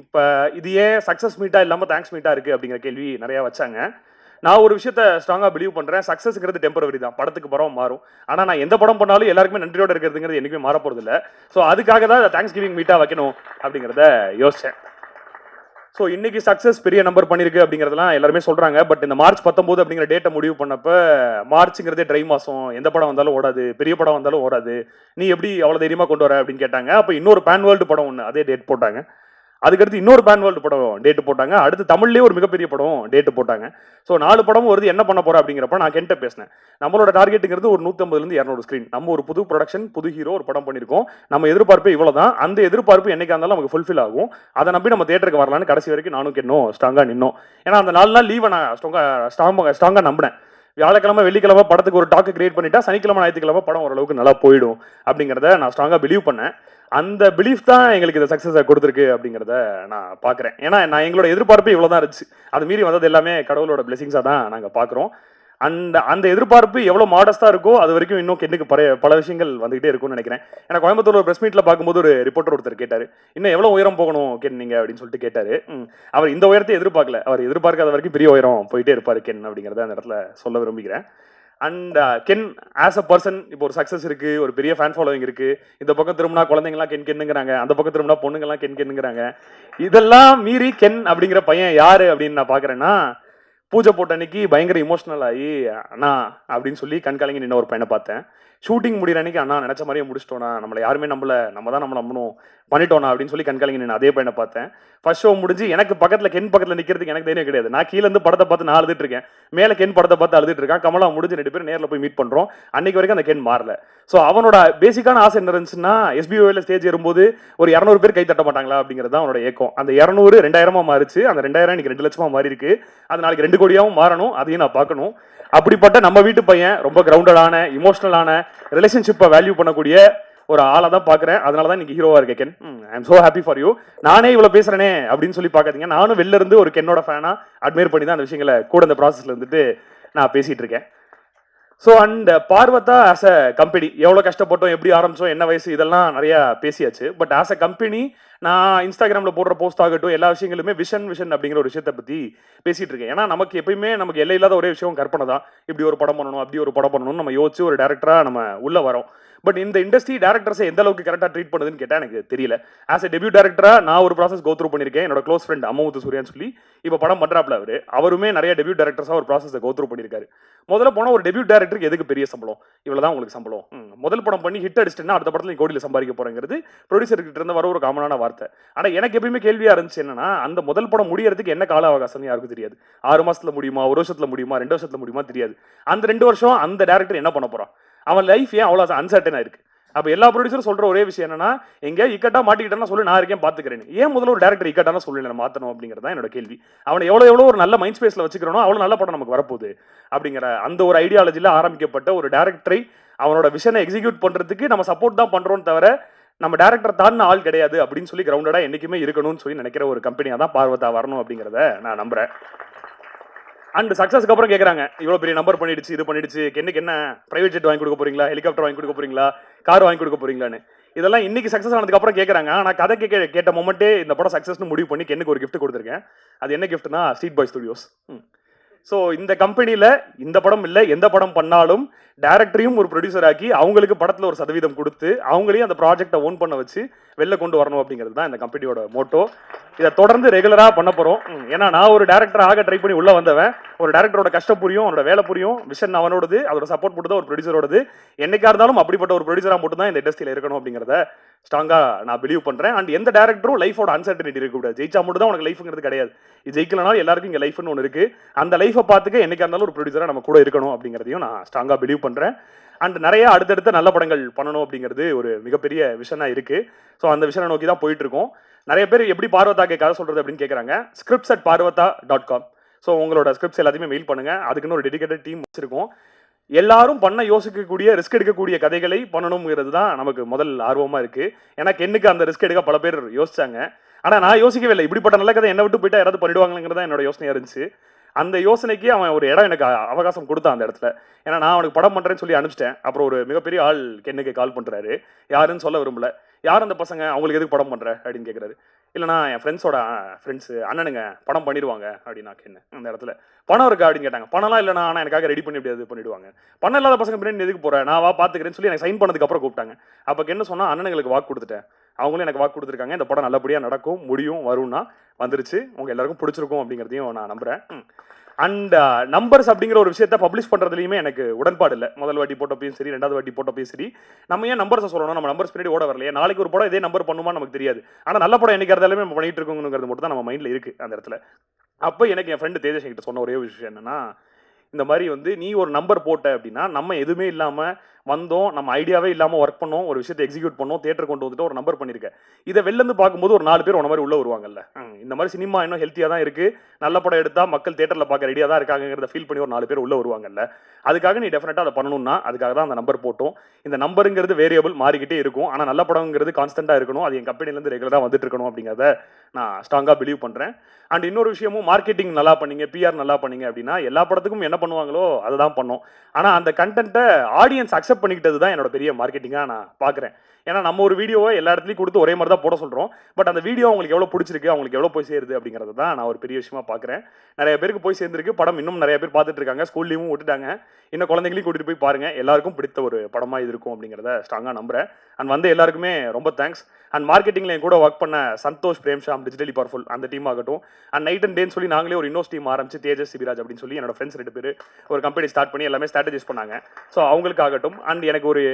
இப்போ இது ஏன் சக்ஸஸ் மீட்டாக இல்லாமல் தேங்க்ஸ் மீட்டாக இருக்குது அப்படிங்கிற கேள்வி நிறையா வச்சாங்க. நான் ஒரு விஷயத்த ஸ்ட்ராங்காக பிலீவ் பண்ணுறேன், சக்ஸஸ்ங்கிறது டெம்பரவரி தான், படத்துக்கு படம் மாறும். ஆனால் நான் எந்த படம் பண்ணாலும் எல்லாருக்குமே நன்றியோட இருக்கிறதுங்கிறது என்றைக்குமே மாற போகிறது இல்லை. ஸோ அதுக்காக தான் தேங்க்ஸ் கிவிங் மீட்டாக வைக்கணும் அப்படிங்கிறத யோசித்தேன். ஸோ இன்னைக்கு சக்ஸஸ் பெரிய நம்பர் பண்ணியிருக்கு அப்படிங்கிறதெல்லாம் எல்லாருமே சொல்கிறாங்க. பட் இந்த மார்ச் 19 அப்படிங்கிற டேட்டை முடிவு பண்ணப்போ மார்ச்சுங்கிறதே ட்ரை மாதம், எந்த படம் வந்தாலும் ஓடாது, பெரிய படம் வந்தாலும் ஓடாது, நீ எப்படி அவ்வளோ தைரியமாக கொண்டு வர அப்படின்னு கேட்டாங்க. அப்போ இன்னொரு பேன் வேர்ல்டு படம் ஒன்று அதே டேட் போட்டாங்க. அதுக்கடுத்து இன்னொரு பேன் வேர்ல்டு படம் டேட்டு போட்டாங்க. அடுத்து தமிழ்லேயே ஒரு மிகப்பெரிய படம் டேட்டு போட்டாங்க. ஸோ 4 படமும் வருது, என்ன பண்ண போகிறோம் அப்படிங்கிறப்ப நான் கென்ட்ட பேசினேன். நம்மளோட டார்கெட்டுங்கிறது ஒரு 150லேருந்து 200 ஸ்க்ரீன். நம்ம ஒரு புது ப்ரொடக்ஷன், புது ஹீரோ, ஒரு படம் பண்ணியிருக்கோம். நம்ம எதிர்பார்ப்பு இவ்வளோ தான். அந்த எதிர்பார்ப்பு என்னைக்கா இருந்தாலும் நமக்கு ஃபுல்ஃபில் ஆகும். அதை நம்பி நம்ம தேட்டருக்கு வரலான்னு கடைசி வரைக்கும் நானும் கென்னும் ஸ்ட்ராங்காக நின்னோம். ஏன்னா அந்த 4 நாள் லீவை நான் ஸ்ட்ராங்காக நம்பினேன். வியாழக்கிழமை வெள்ளிக்கிழமை படத்துக்கு ஒரு டாக்கு கிரியேட் பண்ணிட்டா சனிக்கிழமை ஞாயிற்றுக்கிழமை படம் ஓரளவுக்கு நல்லா போயிடும் அப்படிங்கிறத நான் ஸ்ட்ராங்காக பிலீவ் பண்ணேன். அந்த பிலீஃப் தான் எங்களுக்கு இந்த சக்ஸஸை கொடுத்துருக்கு அப்படிங்கிறத நான் பார்க்குறேன். ஏன்னா நான் எங்களோட எதிர்பார்ப்பு இவ்வளோ தான் இருந்துச்சு. அது மீறி வந்தது எல்லாமே கடவுளோட பிளெஸிங்ஸாக தான் நாங்கள் பார்க்குறோம். அந்த எதிர்பார்ப்பு எவ்வளோ மாடஸ்ட்டாக இருக்கோ அது வரைக்கும் இன்னும் கென்னுக்கு பல விஷயங்கள் வந்துகிட்டே இருக்கும்னு நினைக்கிறேன். ஏன்னா கோயம்புத்தூர் ஒரு ப்ரெஸ் மீட்டில் பார்க்கும்போது ஒரு ரிப்போர்ட்டர் ஒருத்தர் கேட்டார், இன்னும் எவ்வளோ உயரம் போகணும் கென் நீங்கள் அப்படின்னு சொல்லிட்டு கேட்டார். அவர் இந்த உயரத்தை எதிர்பார்க்கல, அவர் எதிர்பார்க்காத வரைக்கும் பெரிய உயரம் போயிட்டே இருப்பார் கென் அப்படிங்கிறத அந்த இடத்துல சொல்ல விரும்புகிறேன். And Ken as a person இப்போ ஒரு சக்ஸஸ் இருக்கு, ஒரு பெரிய ஃபேன் ஃபாலோவிங் இருக்கு. இந்த பக்கம் திரும்பினா குழந்தைங்களாம் கென்னுங்கிறாங்க, அந்த பக்கம் திரும்பினா பொண்ணுங்கெல்லாம் கென்னுங்கிறாங்க. இதெல்லாம் மீறி கென் அப்படிங்கிற பையன் யாரு அப்படின்னு நான் பார்க்குறேன்னா, பூஜை போட்ட அன்னைக்கு பயங்கர இமோஷனல் ஆகி அண்ணா அப்படின்னு சொல்லி கண்காலிங்க நின்ன ஒரு பையனை பார்த்தேன். ஷூட்டிங் முடிகிற அன்னைக்கு அண்ணா நினச்ச மாதிரியே முடிச்சிட்டோண்ணா, நம்மளை யாருமே நம்மள நம்ம தான் நம்ம நம்பணும் பண்ணிட்டோண்ணா அப்படின்னு சொல்லி கண்காலிங்க நின்று அதே பையனை பார்த்தேன். ஃபர்ஸ்ட் ஷோ முடிஞ்சு எனக்கு பக்கத்தில் கென் பக்கத்தில் நிற்கிறதுக்கு எனக்கு தைரியம் கிடையாது. நான் கீழே இருந்து படத்தை பார்த்து நான் அழுதுட்டு இருக்கேன், மேலே கென் படத்தை பார்த்து அழுதுட்டு இருக்கான். கமலா முடிஞ்சு 2 பேரும் நேரில் போய் மீட் பண்ணுறோம். அன்னைக்கு வரைக்கும் அந்த கென் மாறல. ஸோ அவனோட பேசிக்கான ஆசை என்ன இருந்துச்சுன்னா, SBOல ஸ்டேஜ் ஏறும்போது ஒரு 200 பேர் கை தட்ட மாட்டாங்களா அப்படிங்கிறது தான் அவனோட ஏக்கம். அந்த 200 2000 மாறிச்சு. அந்த 2000 இன்னைக்கு 2 லட்சமா மாறி இருக்கு. அது நாளைக்கு 2 கோடியாவும் மாறணும், அதையும் நான் பார்க்கணும். அப்படிப்பட்ட நம்ம வீட்டு பையன் ரொம்ப கிரவுண்டடான, இமோஷனலான, ரிலேஷன்ஷிப்பை வேல்யூ பண்ணக்கூடிய ஒரு ஆளை தான் பார்க்குறேன். அதனால தான் இன்னைக்கு ஹீரோவா இருக்கேன் Ken. I am so happy for you. நானே இவ்வளோ பேசுறேனே அப்படின்னு சொல்லி பார்க்காதீங்க. நானும் வெளில இருந்து ஒரு கென்னோட ஃபேனா அட்மையர் பண்ணி தான் அந்த விஷயங்களை கூட இந்த ப்ராசஸ்ல இருந்துட்டு நான் பேசிட்டு இருக்கேன். So and Parvatha as a company எவ்வளோ கஷ்டப்பட்டோம், எப்படி ஆரம்பிச்சோம், என்ன வயசு, இதெல்லாம் நிறையா பேசியாச்சு. பட் ஆஸ் அ கம்பெனி நான் இன்ஸ்டாகிராமில் போடுற போஸ்ட் ஆகட்டும், எல்லா விஷயங்களுமே விஷன் அப்படிங்கிற ஒரு விஷயத்தை பற்றி பேசிகிட்டு இருக்கேன். ஏன்னா நமக்கு எப்பயுமே நமக்கு எல்லை இல்லாத ஒரே விஷயம் கற்பனை தான். இப்படி ஒரு படம் பண்ணணும், அப்படி ஒரு படம் பண்ணணும்னு நம்ம யோசிச்சு ஒரு டேரக்டராக நம்ம உள்ளே வரோம். பட் இந்த இண்டஸ்ட்ரி டேரக்டர்ஸை எந்த அளவுக்கு கரெக்டாக ட்ரீட் பண்ணுதுன்னு கேட்டால் எனக்கு தெரியல. ஆஸ் எ டெபியூ டேரக்டராக நான் ஒரு ப்ராசஸ் கோத்ரூ பண்ணியிருக்கேன். என்னோட க்ளோஸ் ஃப்ரெண்ட் அம்மமுத்து சூர்யான்னு சொல்லி இப்போ படம் பண்ணுறாப்ல அவருமே நிறைய டெபியூ டேரக்டர்ஸாக ஒரு ப்ராசஸை கோத்ரூ பண்ணியிருக்காரு. முதல்ல போனால் ஒரு டெபியூ டேரக்டருக்கு எதுக்கு பெரிய சம்பளம், இவ்வளோ தான் உங்களுக்கு சம்பளம், முதல் படம் பண்ணி ஹிட் அடிச்சுட்டுன்னா அடுத்த படத்தில் கோடியில் சம்பாதிக்க போகிறேங்கிறது ப்ரொடியூசர்கிட்ட இருந்து வர ஒரு காமனான வார்த்தை. ஆனால் எனக்கு எப்பயுமே கேள்வியாக இருந்துச்சு என்னன்னா, அந்த முதல் படம் முடியறதுக்கு என்ன கால அவகாசம் யாருக்கும் தெரியாது. 6 மாதத்தில் முடியுமா, 1 வருஷத்தில் முடியுமா, 2 வருஷத்தில் முடியுமா தெரியாது. அந்த 2 வருஷம் அந்த டேரக்டர் என்ன பண்ண போகிறான், அவன் லைஃப் ஏன் அவ்வளோ அன்சர்டனாக இருக்குது. அப்போ எல்லா ப்ரொடியூசரும் சொல்கிற ஒரே விஷயம் என்னன்னா, எங்கே இக்கட்டா மாட்டிக்கிட்டேன்னா சொல்லி நான் இருக்கேன் பார்த்துக்கிறேன். ஏன் முதல்ல ஒரு டேரக்டர் இக்கட்டான சூழ்நிலை மாற்றணும் அப்படிங்கிறது தான் என்னோட கேள்வி. அவனை எவ்வளோ ஒரு நல்ல மைண்ட் ஸ்பேஸில் வச்சுக்கிறனோ அவ்வளோ நல்ல படம் நமக்கு வரப்போகுது அப்படிங்கிற அந்த ஒரு ஐடியாலஜியில் ஆரம்பிக்கப்பட்ட ஒரு டேரக்டரை அவனோட விஷனை எக்ஸிக்யூட் பண்ணுறதுக்கு நம்ம சப்போர்ட் தான் பண்ணுறோன்னு தவிர நம்ம டேரக்டர் தான்னு ஆள் கிடையாது அப்படின்னு சொல்லி கிரவுண்டடாக என்றைக்குமே இருக்கணும்னு சொல்லி நினைக்கிற ஒரு கம்பெனியாக தான் பார்வதா வரணும் அப்படிங்கிறத நான் நம்புகிறேன். அண்ட் சக்ஸஸ்க்கு அப்புறம் கேட்குறாங்க, இவ்வளோ பெரிய நம்பர் பண்ணிடுச்சு, இது பண்ணிடுச்சு, என்னைக்கு என்ன பிரைவேட் ஜெட் வாங்கி கொடுக்க போறீங்களா, ஹெலிகாப்டர் வாங்கி கொடுக்க போறீங்களா, கார் வாங்கி கொடுக்க போறீங்களான்னு. இதெல்லாம் இன்னைக்கு சக்ஸஸ் ஆனதுக்கு அப்புறம் கேட்குறாங்க. ஆனால் கதை கேட்ட மொமெண்ட்டே இந்த படம் சக்ஸஸ்னு முடிவு பண்ணி எனக்கு ஒரு கிஃப்ட் கொடுத்துருக்கேன். அது என்ன கிஃப்ட்னா ஸ்ட்ரீட் பாய் ஸ்டுடியோஸ். ஸோ இந்த கம்பெனியில் இந்த படம் இல்லை எந்த படம் பண்ணாலும் டேரக்டரையும் ஒரு ப்ரொடியூசர் ஆக்கி அவங்களுக்கு படத்தில் ஒரு சதவீதம் கொடுத்து அவங்களையும் அந்த ப்ராஜெக்டை ஓன் பண்ண வச்சு வெளில கொண்டு வரணும் அப்படிங்கிறது தான் இந்த கம்பெனியோட மோட்டோ. இதை தொடர்ந்து ரெகுலராக பண்ண போகிறோம். ஏன்னா நான் ஒரு டேரக்டர் ஆக ட்ரை பண்ணி உள்ளே வந்தவன். ஒரு டேரக்டரோட கஷ்டம் புரியும், அவனோட வேலை புரியும், விஷன் அவனோடது, அதோட சப்போர்ட் மட்டும் தான் ஒரு ப்ரொடியூசரோடது. என்னைக்கா இருந்தாலும் அப்படிப்பட்ட ஒரு ப்ரொடியூசராக மட்டும் தான் இந்த இண்டஸ்ட்ரியில் இருக்கணும் அப்படிங்கிறத ஸ்ட்ராங்காக நான் பிலீவ் பண்ணுறேன். அண்ட் எந்த டேரக்டரும் லைஃபோட அன்சர்டனிட்டி இருக்கக்கூடாது. ஜெயிச்சா மட்டும் தான் உனக்கு லைஃப்ங்கிறது கிடையாது. இது ஜெயிக்கலனாலும் எல்லாருக்கும் இங்கே லைஃப்னு ஒன்று இருக்குது. அந்த லைஃபை பார்த்துக்க என்னைக்கா இருந்தாலும் ஒரு ப்ரொடியூசராக நம்ம கூட இருக்கணும் அப்படிங்கிறதையும் நான் ஸ்ட்ராங்காக பிலீவ் பண்ணுறேன். அண்ட் நிறைய அடுத்தடுத்த நல்ல படங்கள் பண்ணணும் அப்படிங்கிறது ஒரு மிகப்பெரிய விஷனாக இருக்குது. ஸோ அந்த விஷனை நோக்கி தான் போயிட்டு இருக்கோம். நிறைய பேர் எப்படி பார்வதாக்கு கதை சொல்கிறது அப்படின்னு கேட்குறாங்க. scripts@parvatha.com. ஸோ உங்களோட ஸ்கிரிப்ட்ஸ் எல்லாத்தையுமே மெயில் பண்ணுங்கள். அதுக்குன்னு ஒரு டெடிகேட்டட் டீம் வச்சுருக்கோம். எல்லாரும் பண்ண யோசிக்கக்கூடிய ரிஸ்க் எடுக்கக்கூடிய கதைகளை பண்ணணுங்கிறது தான் நமக்கு முதல் ஆர்வமாக இருக்குது. ஏன்னா கென்னுக்கு அந்த ரிஸ்க் எடுக்க பல பேர் யோசிச்சாங்க. ஆனால் நான் யோசிக்கவே இல்லை. இப்படிப்பட்ட நல்ல கதை என்னை விட்டு போயிட்டா யாராவது பண்ணிடுவாங்கிறது என்னோட யோசனையாக இருந்துச்சு. அந்த யோசனைக்கு அவன் ஒரு இடம் எனக்கு அவகாசம் கொடுத்தான் அந்த இடத்துல. ஏன்னா நான் அவனுக்கு படம் பண்ணுறேன்னு சொல்லி அனுப்பிச்சிட்டேன். அப்புறம் ஒரு மிகப்பெரிய ஆள் கென்னுக்கு கால் பண்ணுறாரு. யாருன்னு சொல்ல விரும்பல. யார் அந்த பசங்க, அவங்களுக்கு எதுக்கு படம் பண்ணுற அப்படின்னு கேட்குறாரு. இல்லைனா என் ஃப்ரெண்ட்ஸு அண்ணனுங்க படம் பண்ணிடுவாங்க அப்படின்னா கென்னு அந்த இடத்துல. பணம் இருக்கா அப்படின்னு கேட்டாங்க. பணம்லாம் இல்லைனா ஆனால் எனக்காக ரெடி பண்ணி எப்படி பண்ணிடுவாங்க. பணம் இல்லாத பசங்க பின்னாடி எதுக்கு போகிறேன், நான் வா பார்த்துக்கிறேன்னு சொல்லி எனக்கு சைன் பண்ணதுக்கு அப்புறம் கூப்பிட்டாங்க. அப்போ என்ன சொன்னால், அண்ணனுங்களுக்கு வாக்கு கொடுத்துட்டேன், அவங்களும் எனக்கு வாக்கு கொடுத்துருக்காங்க, இந்த படம் நல்லபடியாக நடக்கும், முடியும், வரும்னா வந்துருச்சு, உங்கள் எல்லாருக்கும் பிடிச்சிருக்கும் அப்படிங்கிறதையும் நான் நம்புகிறேன். அண்ட் நம்பர்ஸ் அப்படிங்கிற ஒரு விஷயத்தை பப்ளிஷ் பண்ணுறதுலையுமே எனக்கு உடன்பாடு இல்லை. முதல் வாட்டி போட்டப்பையும் சரி, 2வது வாட்டி போட்டப்பையும் சரி, நம்ம ஏன் நம்பர்ஸை சொல்லணும், நம்ம நம்பர்ஸ் பின்னாடி ஓட வரலையே, நாளைக்கு ஒரு படம் இதே நம்பர் பண்ணுமா நமக்கு தெரியாது. ஆனால் நல்ல படம் என்னைக்கு இருந்தாலுமே நம்ம பண்ணிட்டு இருக்கோங்கிறது மட்டும் தான் நம்ம மைண்டில் இருக்குது அந்த இடத்துல. அப்போ எனக்கு என் ஃப்ரெண்டு தேஜஸ் என்கிட்ட சொன்ன ஒரே விஷயம் என்னென்னா, இந்த மாதிரி நீ ஒரு நம்பர் போட்ட அப்படின்னா நம்ம எதுவுமே இல்லாமல் வந்தோம், நம்ம ஐடியாவே இல்லாமல் ஒர்க் பண்ணோம், ஒரு விஷயத்தை எக்ஸிக்யூட் பண்ணோம், தியேட்டர் கொண்டு வந்துட்டு ஒரு நம்பர் பண்ணியிருக்கேன். இதை வெளிலேருந்து பார்க்கும்போது ஒரு 4 பேர் உன மாதிரி உள்ளே வருவாங்கல்ல. இந்த மாதிரி சினிமா இன்னும் ஹெல்த்தியாக தான் இருக்குது, நல்ல படம் எடுத்தால் மக்கள் தியேட்டரில் பார்க்க ரெடியாக தான் இருக்காங்கிறத ஃபீல் பண்ணி ஒரு 4 பேர் உள்ளே வருவாங்கல்ல. அதுக்காக நீ டெஃபினட்டாக அதை பண்ணணும்னா அதுக்காக தான் அந்த நம்பர் போட்டோம். இந்த நம்பருங்கிறது வேரியபிள் மாறிக்கிட்டே இருக்கும். ஆனால் நல்ல படங்கிறது கான்ஸ்டண்ட்டாக இருக்கணும். அது என் கம்பெனிலேருந்து ரெகுலராக வந்துட்டு இருக்கணும் அப்படிங்கிறத நான் ஸ்ட்ராங்காக பிலீவ் பண்ணுறேன். அண்ட் இன்னொரு விஷயமும், மார்க்கெட்டிங் நல்லா பண்ணீங்க, பிஆர் நல்லா பண்ணீங்க அப்படின்னா எல்லா படத்துக்கும் என்ன பண்ணுவாங்களோ அதை தான் பண்ணோம். ஆனால் அந்த கண்டென்ட்டை ஆடியன்ஸ் அக்செப்ட் பண்ணிக்கிட்டது தான் என்னோட பெரிய மார்க்கெட்டிங்காக நான் பார்க்குறேன். ஏன்னா நம்ம ஒரு வீடியோவை எல்லா இடத்துலையும் கொடுத்து ஒரே மாதிரி தான் போட சொல்கிறோம். பட் அந்த வீடியோ அவங்களுக்கு எவ்வளோ பிடிச்சிருக்கு, அவங்களுக்கு எவ்வளோ போய் சேருது அப்படிங்கிறது தான் நான் ஒரு பெரிய விஷயமா பார்க்குறேன். நிறைய பேருக்கு போய் சேர்ந்துருக்கு. படம் இன்னும் நிறைய பேர் பார்த்துட்டு இருக்காங்க. ஸ்கூல்லையும் விட்டுட்டாங்க. இன்னும் குழந்தைங்களையும் கூட்டிகிட்டு போய் பாருங்கள். எல்லாருக்கும் பிடித்த ஒரு படமாக இது இருக்கும் அப்படிங்கிறத ஸ்ட்ராங்காக நம்புகிறேன். அண்ட் வந்து எல்லாருக்குமே ரொம்ப தேங்க்ஸ். அண்ட் மார்க்கெட்டிங்கில் என் கூட ஒர்க் பண்ண சந்தோஷ், பிரேம்ஷாம், டிஜிட்டலி பவர்ஃபுல் அந்த டீம் ஆகட்டும். அண்ட் நைட் அண்ட் டேன்னு சொல்லி நாங்களே ஒரு இன்னோஸ் டீம் ஆரம்பிச்சு, தேஜஸ், சிபிராஜ் அப்படின்னு சொல்லி என்னோட ஃப்ரெண்ட்ஸ் 2 பேர் ஒரு கம்பெனி ஸ்டார்ட் பண்ணி எல்லாமே ஸ்ட்ராட்டஜைஸ் பண்ணாங்க. ஸோ அவங்களுக்காகட்டும். அண்ட் எனக்கு ஒரு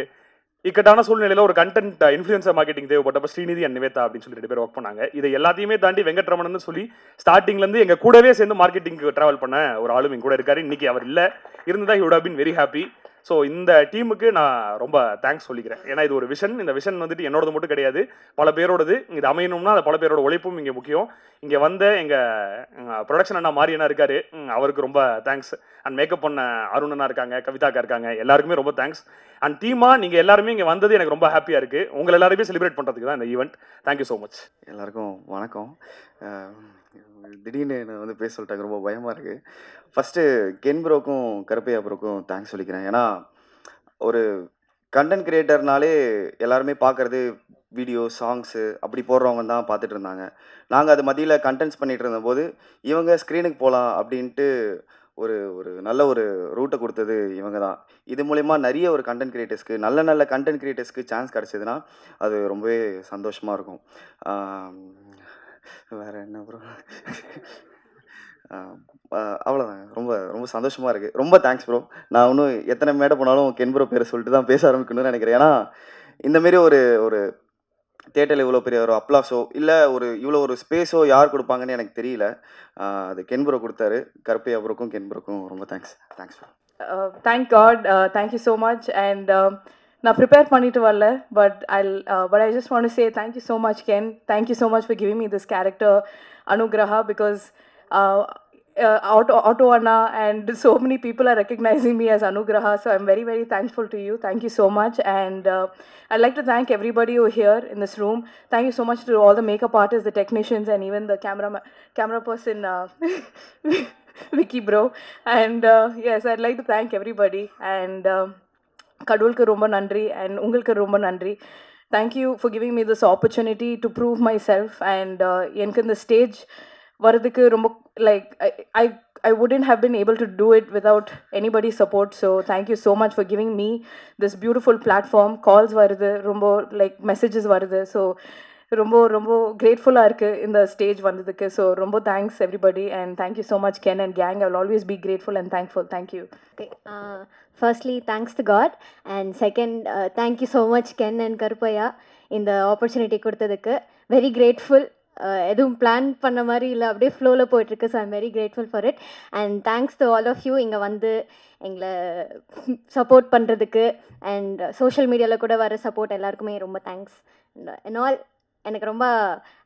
இக்கட்டான சூழ்நிலையில் ஒரு கண்டென்ட் இன்ஃப்ளூயன்சர் மார்க்கெட்டிங் தேவைப்பட்டப்ப ஸ்ரீநிதி அண்ட் நிவேதா அப்படின்னு சொல்லி 2 பேர் ஒர்க் பண்ணாங்க. இதை எல்லாத்தையுமே தாண்டி வெங்கட்ரமணன் சொல்லி ஸ்டார்டிங்லேருந்து எங்கள் கூடவே சேர்ந்து மார்க்கெட்டிங்க்கு ட்ராவல் பண்ண ஒரு ஆளும் எங்க கூட இருக்காரு. இன்னைக்கு அவர் இல்லை, இருந்தால் he would have been very happy. So இந்த டீமுக்கு நான் ரொம்ப தேங்க்ஸ் சொல்லிக்கிறேன். ஏன்னா இது ஒரு விஷன். இந்த விஷன் என்னோடது மட்டும் கிடையாது, பல பேரோடது. இது அமையணும்னா அது பல பேரோட உழைப்பும் இங்கே முக்கியம். இங்கே வந்த எங்கள் ப்ரொடக்ஷன் அண்ணா மாரியண்ணா இருக்காரு, அவருக்கு ரொம்ப தேங்க்ஸ். அண்ட் மேக்கப் பண்ண அருணண்ணா இருக்காங்க, கவிதாக்கா இருக்காங்க, எல்லாருக்குமே ரொம்ப தேங்க்ஸ். அண்ட் டீமாக நீங்கள் எல்லாருமே இங்கே வந்தது எனக்கு ரொம்ப ஹாப்பியாக இருக்குது. உங்களை எல்லாருமே செலிப்ரேட் பண்ணுறதுக்கு தான் இந்த ஈவெண்ட். Thank you so much. எல்லாருக்கும் வணக்கம். திடீர்னு என்னை வந்து பேச சொல்லிட்டாங்க, ரொம்ப பயமாக இருக்குது. ஃபஸ்ட்டு கென் ப்ரோக்கும் கருப்பையா ப்ரோக்கும் தேங்க்ஸ் சொல்லிக்கிறேன். ஏன்னா ஒரு கண்டென்ட் கிரியேட்டர்னாலே எல்லாருமே பார்க்குறது வீடியோ, சாங்ஸு அப்படி போடுறவங்க தான் பார்த்துட்டு இருந்தாங்க. நாங்கள் அது மத்தியில் கண்டென்ட்ஸ் பண்ணிகிட்டு இருந்தபோது இவங்க ஸ்க்ரீனுக்கு போகலாம் அப்படின்ட்டு ஒரு ஒரு நல்ல ஒரு ரூட்டை கொடுத்தது இவங்க தான். இது மூலயமா நிறைய ஒரு கண்டென்ட் கிரியேட்டர்ஸ்க்கு நல்ல நல்ல கண்டென்ட் கிரியேட்டர்ஸ்க்கு சான்ஸ் கிடச்சிதுன்னா அது ரொம்பவே சந்தோஷமாக இருக்கும். வேறு என்ன ப்ரோ? அவ்வளோதாங்க. ரொம்ப ரொம்ப சந்தோஷமாக இருக்குது. ரொம்ப தேங்க்ஸ் ப்ரோ. நான் இன்னும் எத்தனை மேடை போனாலும் கென் ப்ரோ பேரை சொல்லிட்டு தான் பேச ஆரம்பிக்கணும்னு நினைக்கிறேன். ஏன்னா இந்தமாரி ஒரு ஒரு தியேட்டரில் இவ்வளோ பெரிய ஒரு அப்ளாஸோ இல்லை ஒரு இவ்வளோ ஒரு ஸ்பேஸோ யார் கொடுப்பாங்கன்னு எனக்கு தெரியல. அது கென் ப்ரோ கொடுத்தாரு. கருப்பையா ப்ரோக்கும் கென் ப்ரோக்கும் ரொம்ப thanks. Thanks bro. Thank God. Thank you so much. And நான் ப்ரிப்பேர் பண்ணிட்டு வரல, but I just want to say thank you so much, Ken. Thank you so much for giving me this character, Anugraha, because Auto Anna and so many people are recognizing me as Anugraha, so I'm very, very thankful to you. Thank you so much. And I'd like to thank everybody who here in this room. Thank you so much to all the makeup artists, the technicians, and even the camera person, Vicky bro. And yes, I'd like to thank everybody. And கடவுளுக்கு ரொம்ப நன்றி and உங்களுக்கு ரொம்ப நன்றி. Thank you for giving me this opportunity to prove myself. And எனக்கு இந்த stage வரதுக்கு ரொம்ப like I wouldn't have been able to do it without anybody's support. So thank you so much for giving me this beautiful platform. Calls வருது, ரொம்ப like messages வருது. So ரொம்ப ரொம்ப கிரேட்ஃபுல்லாக இருக்குது இந்த ஸ்டேஜ் வந்ததுக்கு. ஸோ ரொம்ப thanks everybody and thank you so much Ken and gang. I will always be grateful and thankful. Thank you. Okay. Firstly, thanks to God. And second, thank you so much, Ken and Karupaya, இந்த opportunity கொடுத்ததுக்கு. Very grateful. எதுவும் plan பண்ண மாதிரி இல்லை, அப்படியே ஃப்ளோவில் போயிட்டுருக்கு. So I'm very grateful for it. And thanks to all of you இங்கே வந்து எங்களை சப்போர்ட் பண்ணுறதுக்கு. அண்ட் சோஷியல் மீடியாவில் கூட வர சப்போர்ட் எல்லாருக்குமே ரொம்ப தேங்க்ஸ். அண்ட் ஆல் எனக்கு ரொம்ப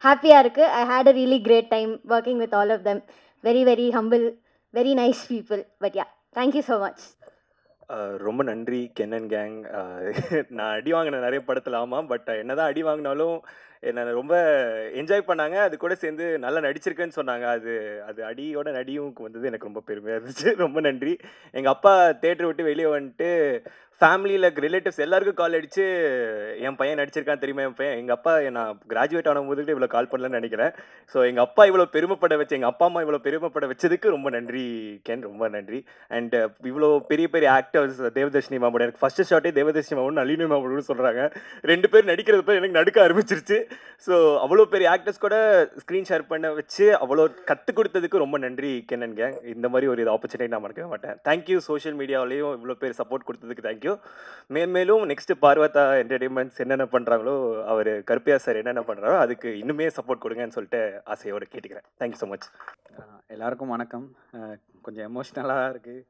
ஹாப்பியாக இருக்குது. I had a really great time working with all of them. Very very humble, very nice people. But yeah, thank you so much. ரொம்ப நன்றி கென் அண்ட் கேங். நான் அடி வாங்கினேன் நிறைய படத்தில், ஆமாம். பட் என்னதான் அடி வாங்கினாலும் என்னை ரொம்ப என்ஜாய் பண்ணாங்க. அது கூட சேர்ந்து நல்லா நடிச்சிருக்கேன்னு சொன்னாங்க. அது அடியோட நடியும் வந்தது எனக்கு ரொம்ப பெருமையாக இருந்துச்சு. ரொம்ப நன்றி. எங்கள் அப்பா தேட்டரை விட்டு வெளியே வந்துட்டு ஃபேமிலியில் ரிலேட்டிவ்ஸ் எல்லாருக்கும் கால் அடித்து என் பையன் நடிச்சிருக்கான்னு தெரியுமா, என் பையன். எங்கள் அப்பா நான் கிராஜுவேட் ஆகும்போது இவ்வளோ கால் பண்ணலன்னு நினைக்கிறேன். ஸோ எங்கள் அப்பா இவ்வளோ பெருமைப்பட வச்சு, எங்கள் அப்பா அம்மா இவ்வளோ பெருமைப்பட வச்சதுக்கு ரொம்ப நன்றி கென், ரொம்ப நன்றி. அண்ட் இவ்வளோ பெரிய பெரிய ஆக்டர்ஸ், தேவதர்ஷினி மாமோட எனக்கு ஃபஸ்ட்டு ஷாட்டே தேவதர்ஷினி மாமோட நளினி மாமோன்னு சொல்கிறாங்க. 2 பேர் நடிக்கிறது போய் எனக்கு நடுக்க ஆரம்பிச்சிருச்சு. ஸோ அவ்வளோ பெரிய ஆக்டர்ஸ் கூட ஸ்க்ரீன் ஷேர் பண்ண வச்சு அவ்வளோ கற்றுக் கொடுத்ததுக்கு ரொம்ப நன்றி கென் அண்ட் கேங். இந்த மாதிரி ஒரு ஆப்பர்ச்சுனிட்டி நான் மறக்கவே மாட்டேன். தேங்க்யூ. சோஷியல் மீடியாவிலையும் இவ்வளோ பேர் சப்போர்ட் கொடுத்ததுக்கு தேங்க்யூ. மேலும் நெக்ஸ்ட்டு பார்வதா என்டர்டெயின்மெண்ட்ஸ் என்னென்ன பண்ணுறாங்களோ, அவர் கருப்பையா சார் என்னென்ன பண்ணுறாரோ அதுக்கு இன்னுமே சப்போர்ட் கொடுங்கன்னு சொல்லிட்டு ஆசையோடு கேட்டுக்கிறேன். Thank you so much. எல்லாருக்கும் வணக்கம். கொஞ்சம் எமோஷ்னலாக இருக்குது.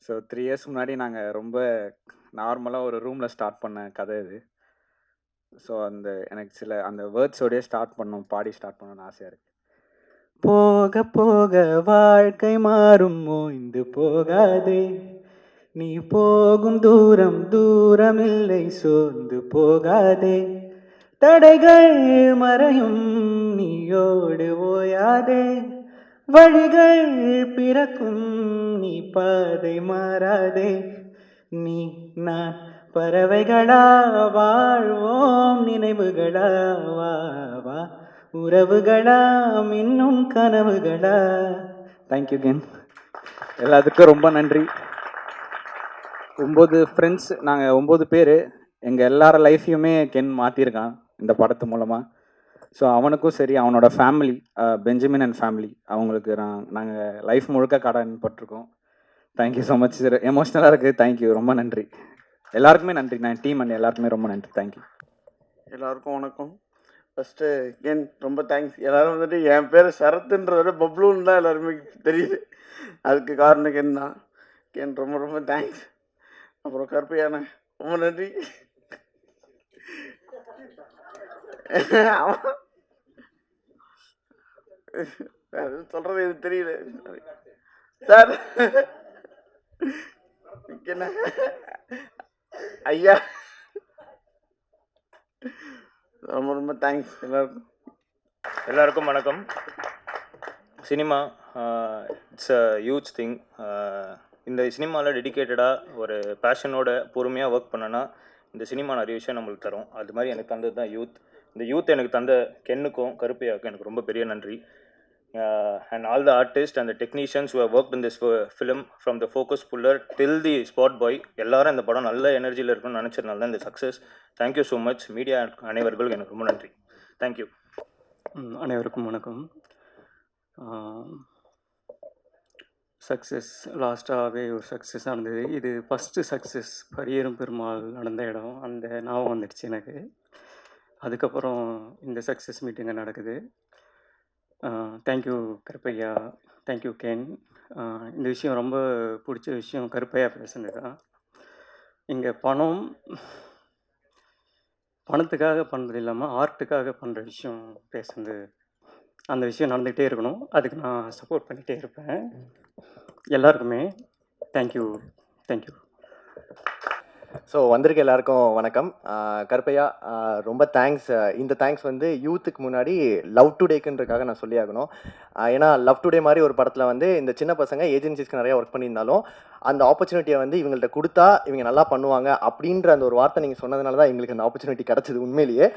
ஸோ 3 இயர்ஸ் முன்னாடி நாங்கள் ரொம்ப நார்மலாக ஒரு ரூமில் ஸ்டார்ட் பண்ண கதை இது. ஸோ எனக்கு அந்த வேர்ட்ஸோடய பாடி ஸ்டார்ட் பண்ணணும்னு ஆசையாக இருக்குது. போக போக வாழ்க்கை மாறும், ஓய்ந்து போகாதே, நீ போகும் தூரம் தூரமில்லை, சோர்ந்து போகாதே, தடைகள் மறையும், நீயோடு ஓயாதே, வழிகள் பிறக்கும், நீ பாதை மாறாதே, நீ நான் பறவைகளா வாழ்வோம், நினைவுகளா வா வா, உறவுகளா இன்னும் கனவுகளா. Thank you can. எல்லாத்துக்கும் ரொம்ப நன்றி. 9 ஃப்ரெண்ட்ஸ், நாங்கள் 9 பேர். எங்கள் எல்லார லைஃப்பையுமே கென் மாற்றிருக்கான் இந்த படத்து மூலமாக. ஸோ அவனுக்கும் சரி, அவனோட ஃபேமிலி, பெஞ்சமின் அண்ட் ஃபேமிலி, அவங்களுக்கு நாங்கள் லைஃப் முழுக்க கடன் பட்டிருக்கோம். Thank you so much sir. எமோஷ்னலாக இருக்குது. தேங்க்யூ, ரொம்ப நன்றி. எல்லாருக்குமே நன்றி. நான் டீம் அண்ட் எல்லாருக்குமே ரொம்ப நன்றி. தேங்க்யூ. எல்லாருக்கும் வணக்கம். ஃபஸ்ட்டு கென் ரொம்ப தேங்க்ஸ். எல்லோரும் வந்துட்டு என் பேர் சரத்துன்றத பப்ளூன்னு தான் எல்லாருமே தெரியுது. அதுக்கு காரணம் கென் தான். கென் ரொம்ப ரொம்ப தேங்க்ஸ். அப்புறம் கருப்பையான ரொம்ப நன்றி. சொல்கிறது எனக்கு தெரியல சார். என்ன ஐயா, ரொம்ப ரொம்ப தேங்க்ஸ் எல்லாருக்கும். எல்லாருக்கும் வணக்கம். Cinema it's a huge thing. இந்த சினிமாவில் டெடிக்கேட்டடாக ஒரு பேஷனோட பொறுமையாக ஒர்க் பண்ணனா இந்த சினிமா நிறைய விஷயம் நம்மளுக்கு தரும். அது மாதிரி எனக்கு தந்தது தான் யூத். இந்த யூத் எனக்கு தந்த கென்னுக்கும் கருப்பையாவுக்கும் எனக்கு ரொம்ப பெரிய நன்றி. And all the artists and the technicians who have worked in this film, from the focus puller till the spot boy, எல்லாரும் இந்த படம் நல்ல எனர்ஜியில் இருக்குன்னு நினச்சதுனால தான் இந்த success. Thank you so much media அனைவர்களும் எனக்கு ரொம்ப நன்றி. தேங்க்யூ. அனைவருக்கும் வணக்கம். சக்ஸஸ் லாஸ்ட்டாகவே ஒரு சக்ஸஸ் ஆனது. இது ஃபஸ்ட்டு சக்ஸஸ் பரியேறும் பெருமாள் நடந்த இடம். அந்த ஞாபகம் வந்துடுச்சு எனக்கு. அதுக்கப்புறம் இந்த சக்ஸஸ் மீட்டிங்க நடக்குது. Thank you Karuppaiya, thank you Ken. இந்த விஷயம் ரொம்ப பிடிச்ச விஷயம் கருப்பையா பேசுனது தான். இங்கே பணத்துக்காக பண்ணுறது இல்லாமல் ஆர்ட்டுக்காக பண்ணுற விஷயம் பேசுனது. அந்த விஷயம் நடந்துகிட்டே இருக்கணும். அதுக்கு நான் சப்போர்ட் பண்ணிகிட்டே இருப்பேன். எல்லாருக்குமே தேங்க்யூ. ஸோ வந்திருக்க எல்லாருக்கும் வணக்கம். கருப்பையா ரொம்ப தேங்க்ஸ். இந்த தேங்க்ஸ் வந்து யூத்துக்கு முன்னாடி லவ் டுடேக்குன்றக்காக நான் சொல்லி ஆகணும். ஏன்னா லவ் டுடே மாதிரி ஒரு படத்தில் வந்து இந்த சின்ன பசங்க ஏஜென்சிஸ்க்கு நிறையா ஒர்க் பண்ணியிருந்தாலும் அந்த ஆப்பர்ச்சுனிட்டியை வந்து இவங்கள்ட்ட கொடுத்தா இவங்க நல்லா பண்ணுவாங்க அப்படின்ற அந்த ஒரு வார்த்தை நீங்கள் சொன்னதுனால தான் எங்களுக்கு அந்த ஆப்பர்ச்சுனிட்டி கிடச்சிது உண்மையிலேயே.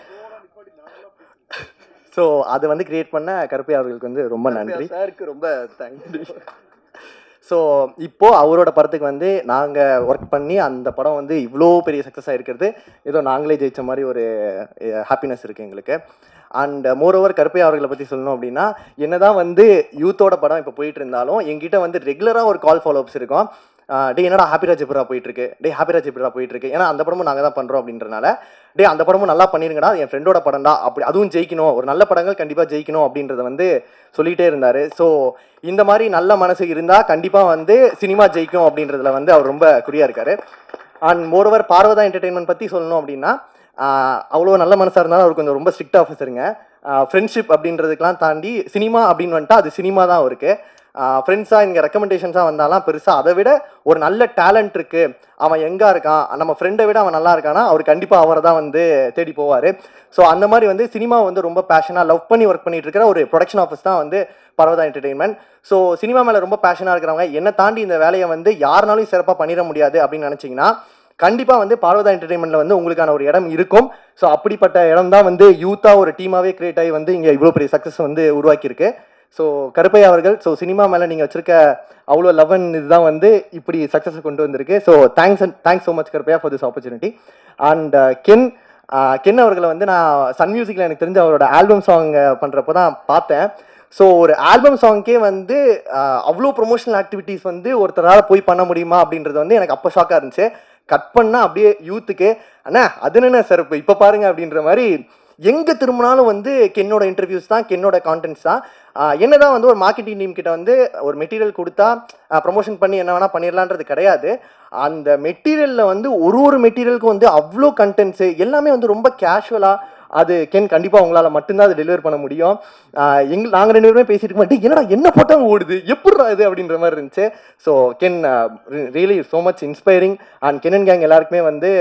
ஸோ அதை வந்து கிரியேட் பண்ண கருப்பையா அவர்களுக்கு வந்து ரொம்ப நன்றி. சாருக்கு ரொம்ப தேங்க்ஸ். ஸோ இப்போது அவரோட படத்துக்கு வந்து நாங்கள் ஒர்க் பண்ணி அந்த படம் வந்து இவ்வளோ பெரிய சக்ஸஸாக இருக்கிறது ஏதோ நாங்களே ஜெயித்த மாதிரி ஒரு ஹாப்பினஸ் இருக்குது எங்களுக்கு. அண்ட் மோரோவர் கருப்பையா அவர்களை பற்றி சொல்லணும் அப்படின்னா என்னதான் வந்து யூத்தோட படம் இப்போ போயிட்டு இருந்தாலும் எங்கிட்ட வந்து ரெகுலராக ஒரு கால் ஃபாலோஅப்ஸ் இருக்கும். டே என்னடா ஹாப்பிராஜ் எப்படா போயிட்டுருக்கு, ஹாப்பிராஜ் எப்படா போயிட்டுருக்கு. ஏன்னா அந்த படமும் நாங்கள் தான் பண்ணுறோம் அப்படின்றனால அந்த படமும் நல்லா பண்ணிருங்கடா, என் ஃப்ரெண்டோட படம் தான், அப்படி அதுவும் ஜெயிக்கணும், ஒரு நல்ல படங்கள் கண்டிப்பாக ஜெயிக்கணும் அப்படின்றத வந்து சொல்லிகிட்டே இருந்தார். ஸோ இந்த மாதிரி நல்ல மனசு இருந்தால் கண்டிப்பாக வந்து சினிமா ஜெயிக்கும் அப்படின்றதுல வந்து அவர் ரொம்ப குறியாக இருக்கார். அண்ட் மோரோவர் பார்வதா என்டர்டெயின்மெண்ட் பற்றி சொல்லணும் அப்படின்னா அவ்வளோ நல்ல மனசாக இருந்தாலும் அவர் கொஞ்சம் ரொம்ப ஸ்ட்ரிக்ட் ஆஃபீஸருங்க. ஃப்ரெண்ட்ஷிப் அப்படின்றதுக்கெலாம் தாண்டி சினிமா அப்படின்னு வந்துட்டா அது சினிமா தான் அவருக்கு. ஃப்ரெண்ட்ஸாக இங்கே ரெக்கமெண்டேஷன்ஸாக வந்தாலாம் பெருசாக அதை விட ஒரு நல்ல டேலண்ட் இருக்குது, அவன் எங்கே இருக்கான், நம்ம ஃப்ரெண்டை விட அவன் நல்லா இருக்கானா அவர் கண்டிப்பாக அவரை தான் வந்து தேடி போவார். ஸோ அந்த மாதிரி வந்து சினிமா வந்து ரொம்ப பேஷனாக லவ் பண்ணி ஒர்க் பண்ணிட்டு இருக்கிற ஒரு ப்ரொடக்ஷன் ஆஃபீஸ் தான் வந்து பர்வதா என்டர்டெயின்மெண்ட். ஸோ சினிமா மேலே ரொம்ப பேஷனாக இருக்கிறவங்க என்னை தாண்டி இந்த வேலையை வந்து யாருனாலும் சிறப்பாக பண்ணிட முடியாது அப்படின்னு நினச்சிங்கன்னா கண்டிப்பாக வந்து பார்வதா என்டர்டெயின்மெண்ட்டில் வந்து உங்களுக்கான ஒரு இடம் இருக்கும். ஸோ அப்படிப்பட்ட இடம் தான் வந்து யூத்தாக ஒரு டீமாகவே கிரியேட் ஆகி வந்து இங்கே இவ்வளோ பெரிய சக்ஸஸ் வந்து உருவாக்கியிருக்கு. ஸோ கருப்பையா அவர்கள், ஸோ சினிமா மேலே நீங்கள் வச்சிருக்க அவ்வளோ லவன் இதுதான் வந்து இப்படி சக்ஸஸை கொண்டு வந்திருக்கு. So thanks so much Karuppaiya for this opportunity. And Ken அவர்களை வந்து நான் சன் மியூசிக்கில் எனக்கு தெரிஞ்ச அவரோட ஆல்பம் சாங் பண்ணுறப்போ தான் பார்த்தேன். ஸோ ஒரு ஆல்பம் சாங்க்கே வந்து அவ்வளோ ப்ரொமோஷனல் ஆக்டிவிட்டீஸ் வந்து ஒருத்தரால் போய் பண்ண முடியுமா அப்படின்றது வந்து எனக்கு அப்போ ஷாக்காக இருந்துச்சு. கட் பண்ணால் அப்படியே யூத்துக்கு அண்ணா அது என்ன சார் இப்போ பாருங்க அப்படின்ற மாதிரி எங்கே திரும்பினாலும் வந்து கென்னோட இன்டர்வியூஸ் தான், கென்னோட கான்டென்ட்ஸ் தான். என்னதான் வந்து ஒரு மார்க்கெட்டிங் டீம் கிட்ட வந்து ஒரு மெட்டீரியல் கொடுத்தா ப்ரமோஷன் பண்ணி என்ன வேணால் பண்ணிடலான்றது கிடையாது. அந்த மெட்டீரியலில் வந்து ஒரு மெட்டீரியலுக்கும் வந்து அவ்வளோ கண்டென்ட்ஸு எல்லாமே வந்து ரொம்ப கேஷுவலாக அது கென் கண்டிப்பாக உங்களால் மட்டும்தான் அது டெலிவர் பண்ண முடியும். நாங்கள் 2 பேருமே பேசிட்டு மாட்டேன் என்னடா என்ன போட்டாலும் ஓடுது எப்படிடா இது அப்படின்ற மாதிரி இருந்துச்சு. So Ken really so much inspiring. And Ken and gang எல்லாருக்குமே வந்து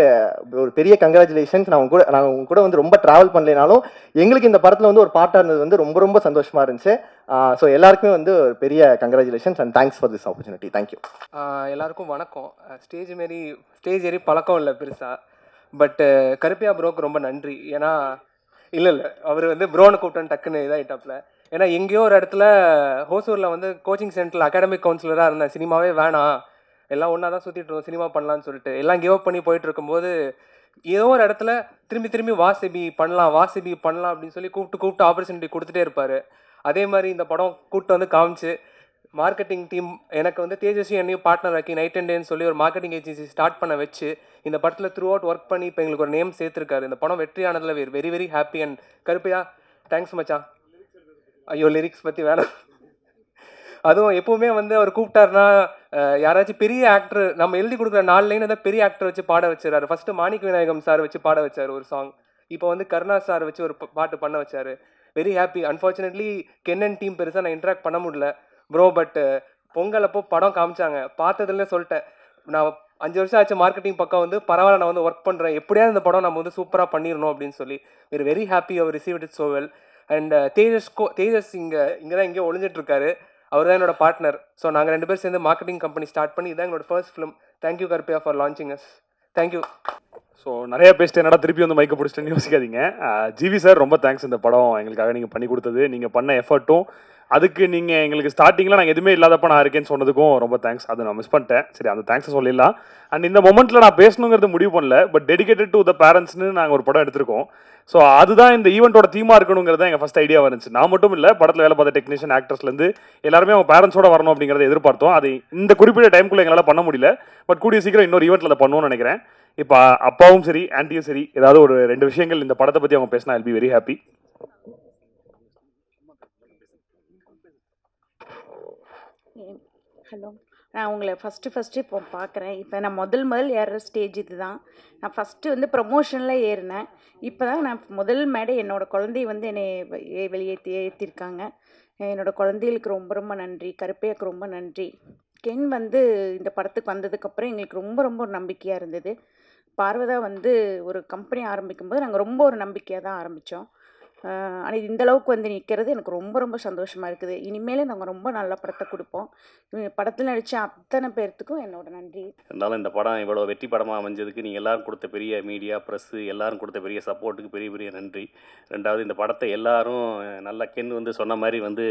ஒரு பெரிய கங்க்ராச்சுலேஷன்ஸ். நாங்கள் உங்க கூட வந்து ரொம்ப ட்ராவல் பண்ணலைனாலும் எங்களுக்கு இந்த படத்தில் வந்து ஒரு பாட்டாக இருந்தது வந்து ரொம்ப ரொம்ப சந்தோஷமாக இருந்துச்சு. ஸோ எல்லாருக்குமே வந்து ஒரு பெரிய congratulations and thanks for this opportunity. Thank you. எல்லாருக்கும் வணக்கம். ஸ்டேஜ் ஏறி பழக்கம் இல்லை பெருசாக. பட்டு கருப்பையா ப்ரோக்கு ரொம்ப நன்றி. ஏன்னா இல்லை அவர் வந்து ப்ரோனை கூப்பிட்டேன் டக்குன்னு இதாகிட்டாப்பில். ஏன்னா எங்கேயோ ஒரு இடத்துல ஹோசூரில் வந்து கோச்சிங் சென்டரில் அகாடமிக் கவுன்சிலராக இருந்தேன். சினிமாவே வேணாம், எல்லாம் ஒன்றா தான் சுற்றிட்டு இருக்கோம், சினிமா பண்ணலான்னு சொல்லிட்டு எல்லாம் கிவ் அப் பண்ணி போயிட்டு இருக்கும்போது ஏதோ ஒரு இடத்துல திரும்பி வாசிபி பண்ணலாம் அப்படின்னு சொல்லி கூப்பிட்டு ஆப்பர்ச்சுனிட்டி கொடுத்துட்டே இருப்பார். அதே மாதிரி இந்த படம் கூப்பிட்டு வந்து காமிச்சு மார்க்கெட்டிங் டீம் எனக்கு வந்து தேஜஸ்வி என்னையும் பார்ட்னர் ஆக்கி நைட் அண்ட் டேன்னு சொல்லி ஒரு மார்க்கெட்டிங் ஏஜென்சி ஸ்டார்ட் பண்ண வச்சு இந்த படத்தில் த்ரூ அவுட் ஒர்க் பண்ணி இப்போ எங்களுக்கு ஒரு நேம் சேர்த்துருக்காரு. இந்த படம் வெற்றியானதில் very very happy. And Karuppaiya thanks மச்சான். ஐயோ லிரிக்ஸ் பற்றி வேணாம். அதுவும் எப்போவுமே வந்து அவர் கூப்பிட்டாருன்னா யாராச்சும் பெரிய ஆக்டர் நம்ம எழுதி கொடுக்குற 4 லைன் தான் பெரிய ஆக்டர் வச்சு பாட வச்சுறாரு. ஃபஸ்ட்டு மாணிக்க விநாயகம் சார் வச்சு பாட வச்சார் ஒரு சாங். இப்போ வந்து கருணா சார் வச்சு ஒரு பாட்டு பண்ண வச்சார். Very happy. Unfortunately Ken and team பெருசாக நான் இன்ட்ராக்ட் பண்ண முடியல ப்ரோ. பட் பொங்கல் அப்போ படம் காமிச்சாங்க, பார்த்ததுல சொல்லிட்டேன் நான் 5 வருஷம் ஆச்சு மார்க்கெட்டிங் பக்கம் வந்து பரவாயில்ல நான் வந்து ஒர்க் பண்ணுறேன், எப்படியாவது இந்த படம் நம்ம வந்து சூப்பராக பண்ணிடணும் அப்படின்னு சொல்லி வெரி ஹாப்பி அவர் received it so well. And Tejas இங்கே தான் இங்கே ஒளிஞ்சிட்ருக்காரு. அவர் தான் என்னோட பார்ட்னர். ஸோ நாங்கள் 2 பேர் சேர்ந்து மார்க்கெட்டிங் கம்பெனி ஸ்டார்ட் பண்ணி இதான் எங்களோட first film. Thank you Karuppaiya for launching us. Thank you. So நிறைய பேசிட்டு என்னடா திருப்பி வந்து மைக்க பிடிச்சிட்டேன்னு யோசிக்காதீங்க. ஜிவி சார் ரொம்ப தேங்க்ஸ் இந்த படம் எங்களுக்காக நீங்கள் பண்ணி கொடுத்தது, நீங்கள் பண்ண எஃபர்ட்டும், அதுக்கு நீங்கள் எங்களுக்கு ஸ்டார்டிங்கில் நாங்கள் எதுவுமே இல்லாதப்ப நான் இருக்கேன்னு சொன்னதுக்கும் ரொம்ப தேங்க்ஸ். அதை நான் மிஸ் பண்ணிட்டேன். சரி, அந்த தேங்க்ஸை சொல்லிடலாம். அண்ட் இந்த மொமெண்ட்டில் நான் பேசணுங்கிறது முடிவு பண்ணல, பட் டெடிகேட்டட் டு த பேரண்ட்ஸ்னு நாங்கள் ஒரு படம் எடுத்திருக்கோம். ஸோ அதுதான் இந்த ஈவெண்ட்டோட தீமாக இருக்கணுங்கிறது எங்கள் ஃபஸ்ட் ஐடியா வந்துச்சு. நான் மட்டும் இல்லை, படத்தில் வேலை பார்த்த டெக்னீஷியன் ஆக்டர்ஸ்லேருந்து எல்லாருமே அவங்க பேரண்ட்ஸோட வரணும் அப்படிங்கிறத எதிர்பார்த்தோம். அது இந்த குறிப்பிட்ட டைமுக்குள்ளே எங்களால் பண்ண முடியல, பட் கூடிய சீக்கிரம் இன்னொரு ஈவெண்ட்டில் அதை பண்ணுவோம்னு நினைக்கிறேன். இப்போ அப்பாவும் சரி ஆன்ட்டியும் சரி ஏதாவது ஒரு 2 விஷயங்கள் இந்த படத்தை பற்றி அவங்க பேசினா I'll be very happy. Hello, நான் உங்களை ஃபஸ்ட்டு இப்போ பார்க்குறேன். இப்போ நான் முதல் ஏறுற ஸ்டேஜ் இது தான். நான் ஃபஸ்ட்டு வந்து ப்ரமோஷனில் ஏறினேன். இப்போ தான் நான் முதல் மேடை என்னோடய குழந்தைய வந்து என்னை ஏற்றிருக்காங்க. என்னோடய குழந்தைகளுக்கு ரொம்ப ரொம்ப நன்றி. கருப்பையாக்கு ரொம்ப நன்றி. கென் வந்து இந்த படத்துக்கு வந்ததுக்கப்புறம் எங்களுக்கு ரொம்ப ஒரு நம்பிக்கையாக இருந்தது. பார்வதா வந்து ஒரு கம்பெனி ஆரம்பிக்கும்போது நாங்கள் ரொம்ப ஒரு நம்பிக்கையாக தான் ஆரம்பித்தோம். ஆனால் இந்தளவுக்கு வந்து நிற்கிறது எனக்கு ரொம்ப சந்தோஷமாக இருக்குது. இனிமேல் நாங்கள் ரொம்ப நல்ல படத்தை கொடுப்போம். படத்தில் நடித்த அத்தனை பேர்த்துக்கும் என்னோட நன்றி. இருந்தாலும் இந்த படம் இவ்வளோ வெற்றி படமாக அமைஞ்சதுக்கு நீங்கள் எல்லோரும் கொடுத்த பெரிய மீடியா ப்ரெஸ்ஸு எல்லாரும் கொடுத்த பெரிய சப்போர்ட்டுக்கு பெரிய நன்றி. 2வது இந்த படத்தை எல்லாரும் நல்லா கென் வந்து சொன்ன மாதிரி வந்து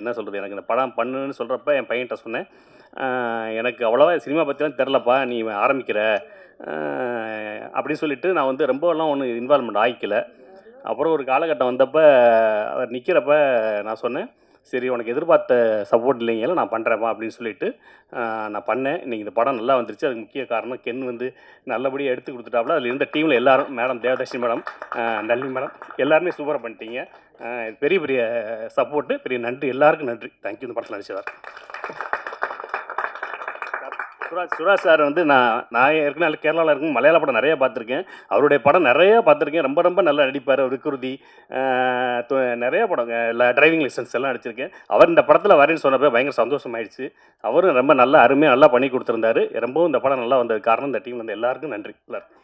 என்ன சொல்கிறது, எனக்கு இந்த படம் பண்ணுன்னு சொல்கிறப்ப என் பையன்கிட்ட சொன்னேன், எனக்கு அவ்வளோவா சினிமா பற்றிலாம் தெரிலப்பா, நீ ஆரம்பிக்கிற அப்படின்னு சொல்லிட்டு நான் வந்து ரொம்பலாம் ஒன்றும் இன்வால்வ்மெண்ட் ஆகிக்கல. அப்புறம் ஒரு காலகட்டம் வந்தப்போ அவர் நிற்கிறப்ப நான் சொன்னேன், சரி உனக்கு எதிர்பார்த்த சப்போர்ட் இல்லைங்களா, நான் பண்ணுறேப்பா அப்படின்னு சொல்லிட்டு நான் பண்ணேன். இன்றைக்கி இந்த படம் நல்லா வந்துருச்சு. அதுக்கு முக்கிய காரணம் கென் வந்து நல்லபடியாக எடுத்து கொடுத்துட்டாப்புல. அதில் இருந்த டீமில் எல்லாரும், madam Devadarshini madam, Nalini madam, எல்லாருமே சூப்பராக பண்ணிட்டீங்க. பெரிய சப்போர்ட்டு, பெரிய நன்றி, எல்லாருக்கும் நன்றி. தேங்க்யூ. இந்த படத்தில் நடிச்சதார் சுராஜ் சார் வந்து நான் ஏற்கனவே கேரளாவில் இருக்கும் மலையாள படம் நிறையா பார்த்துருக்கேன். அவருடைய படம் நிறையா பார்த்துருக்கேன். ரொம்ப நல்லா நடிப்பார். விக்ருதி நிறைய படம், டிரைவிங் லைசன்ஸ் எல்லாம் நடிச்சிருக்கேன். அவர் இந்த படத்தில் வரேன்னு சொன்னப்போ பயங்கர சந்தோஷமாயிடுச்சு. அவரும் ரொம்ப நல்லா அருமையாக நல்லா பண்ணி கொடுத்துருந்தாரு. ரொம்பவும் இந்த படம் நல்லா வந்தது காரணம் இந்த டீம் வந்து எல்லாருக்கும் நன்றி. எல்லாருக்கும்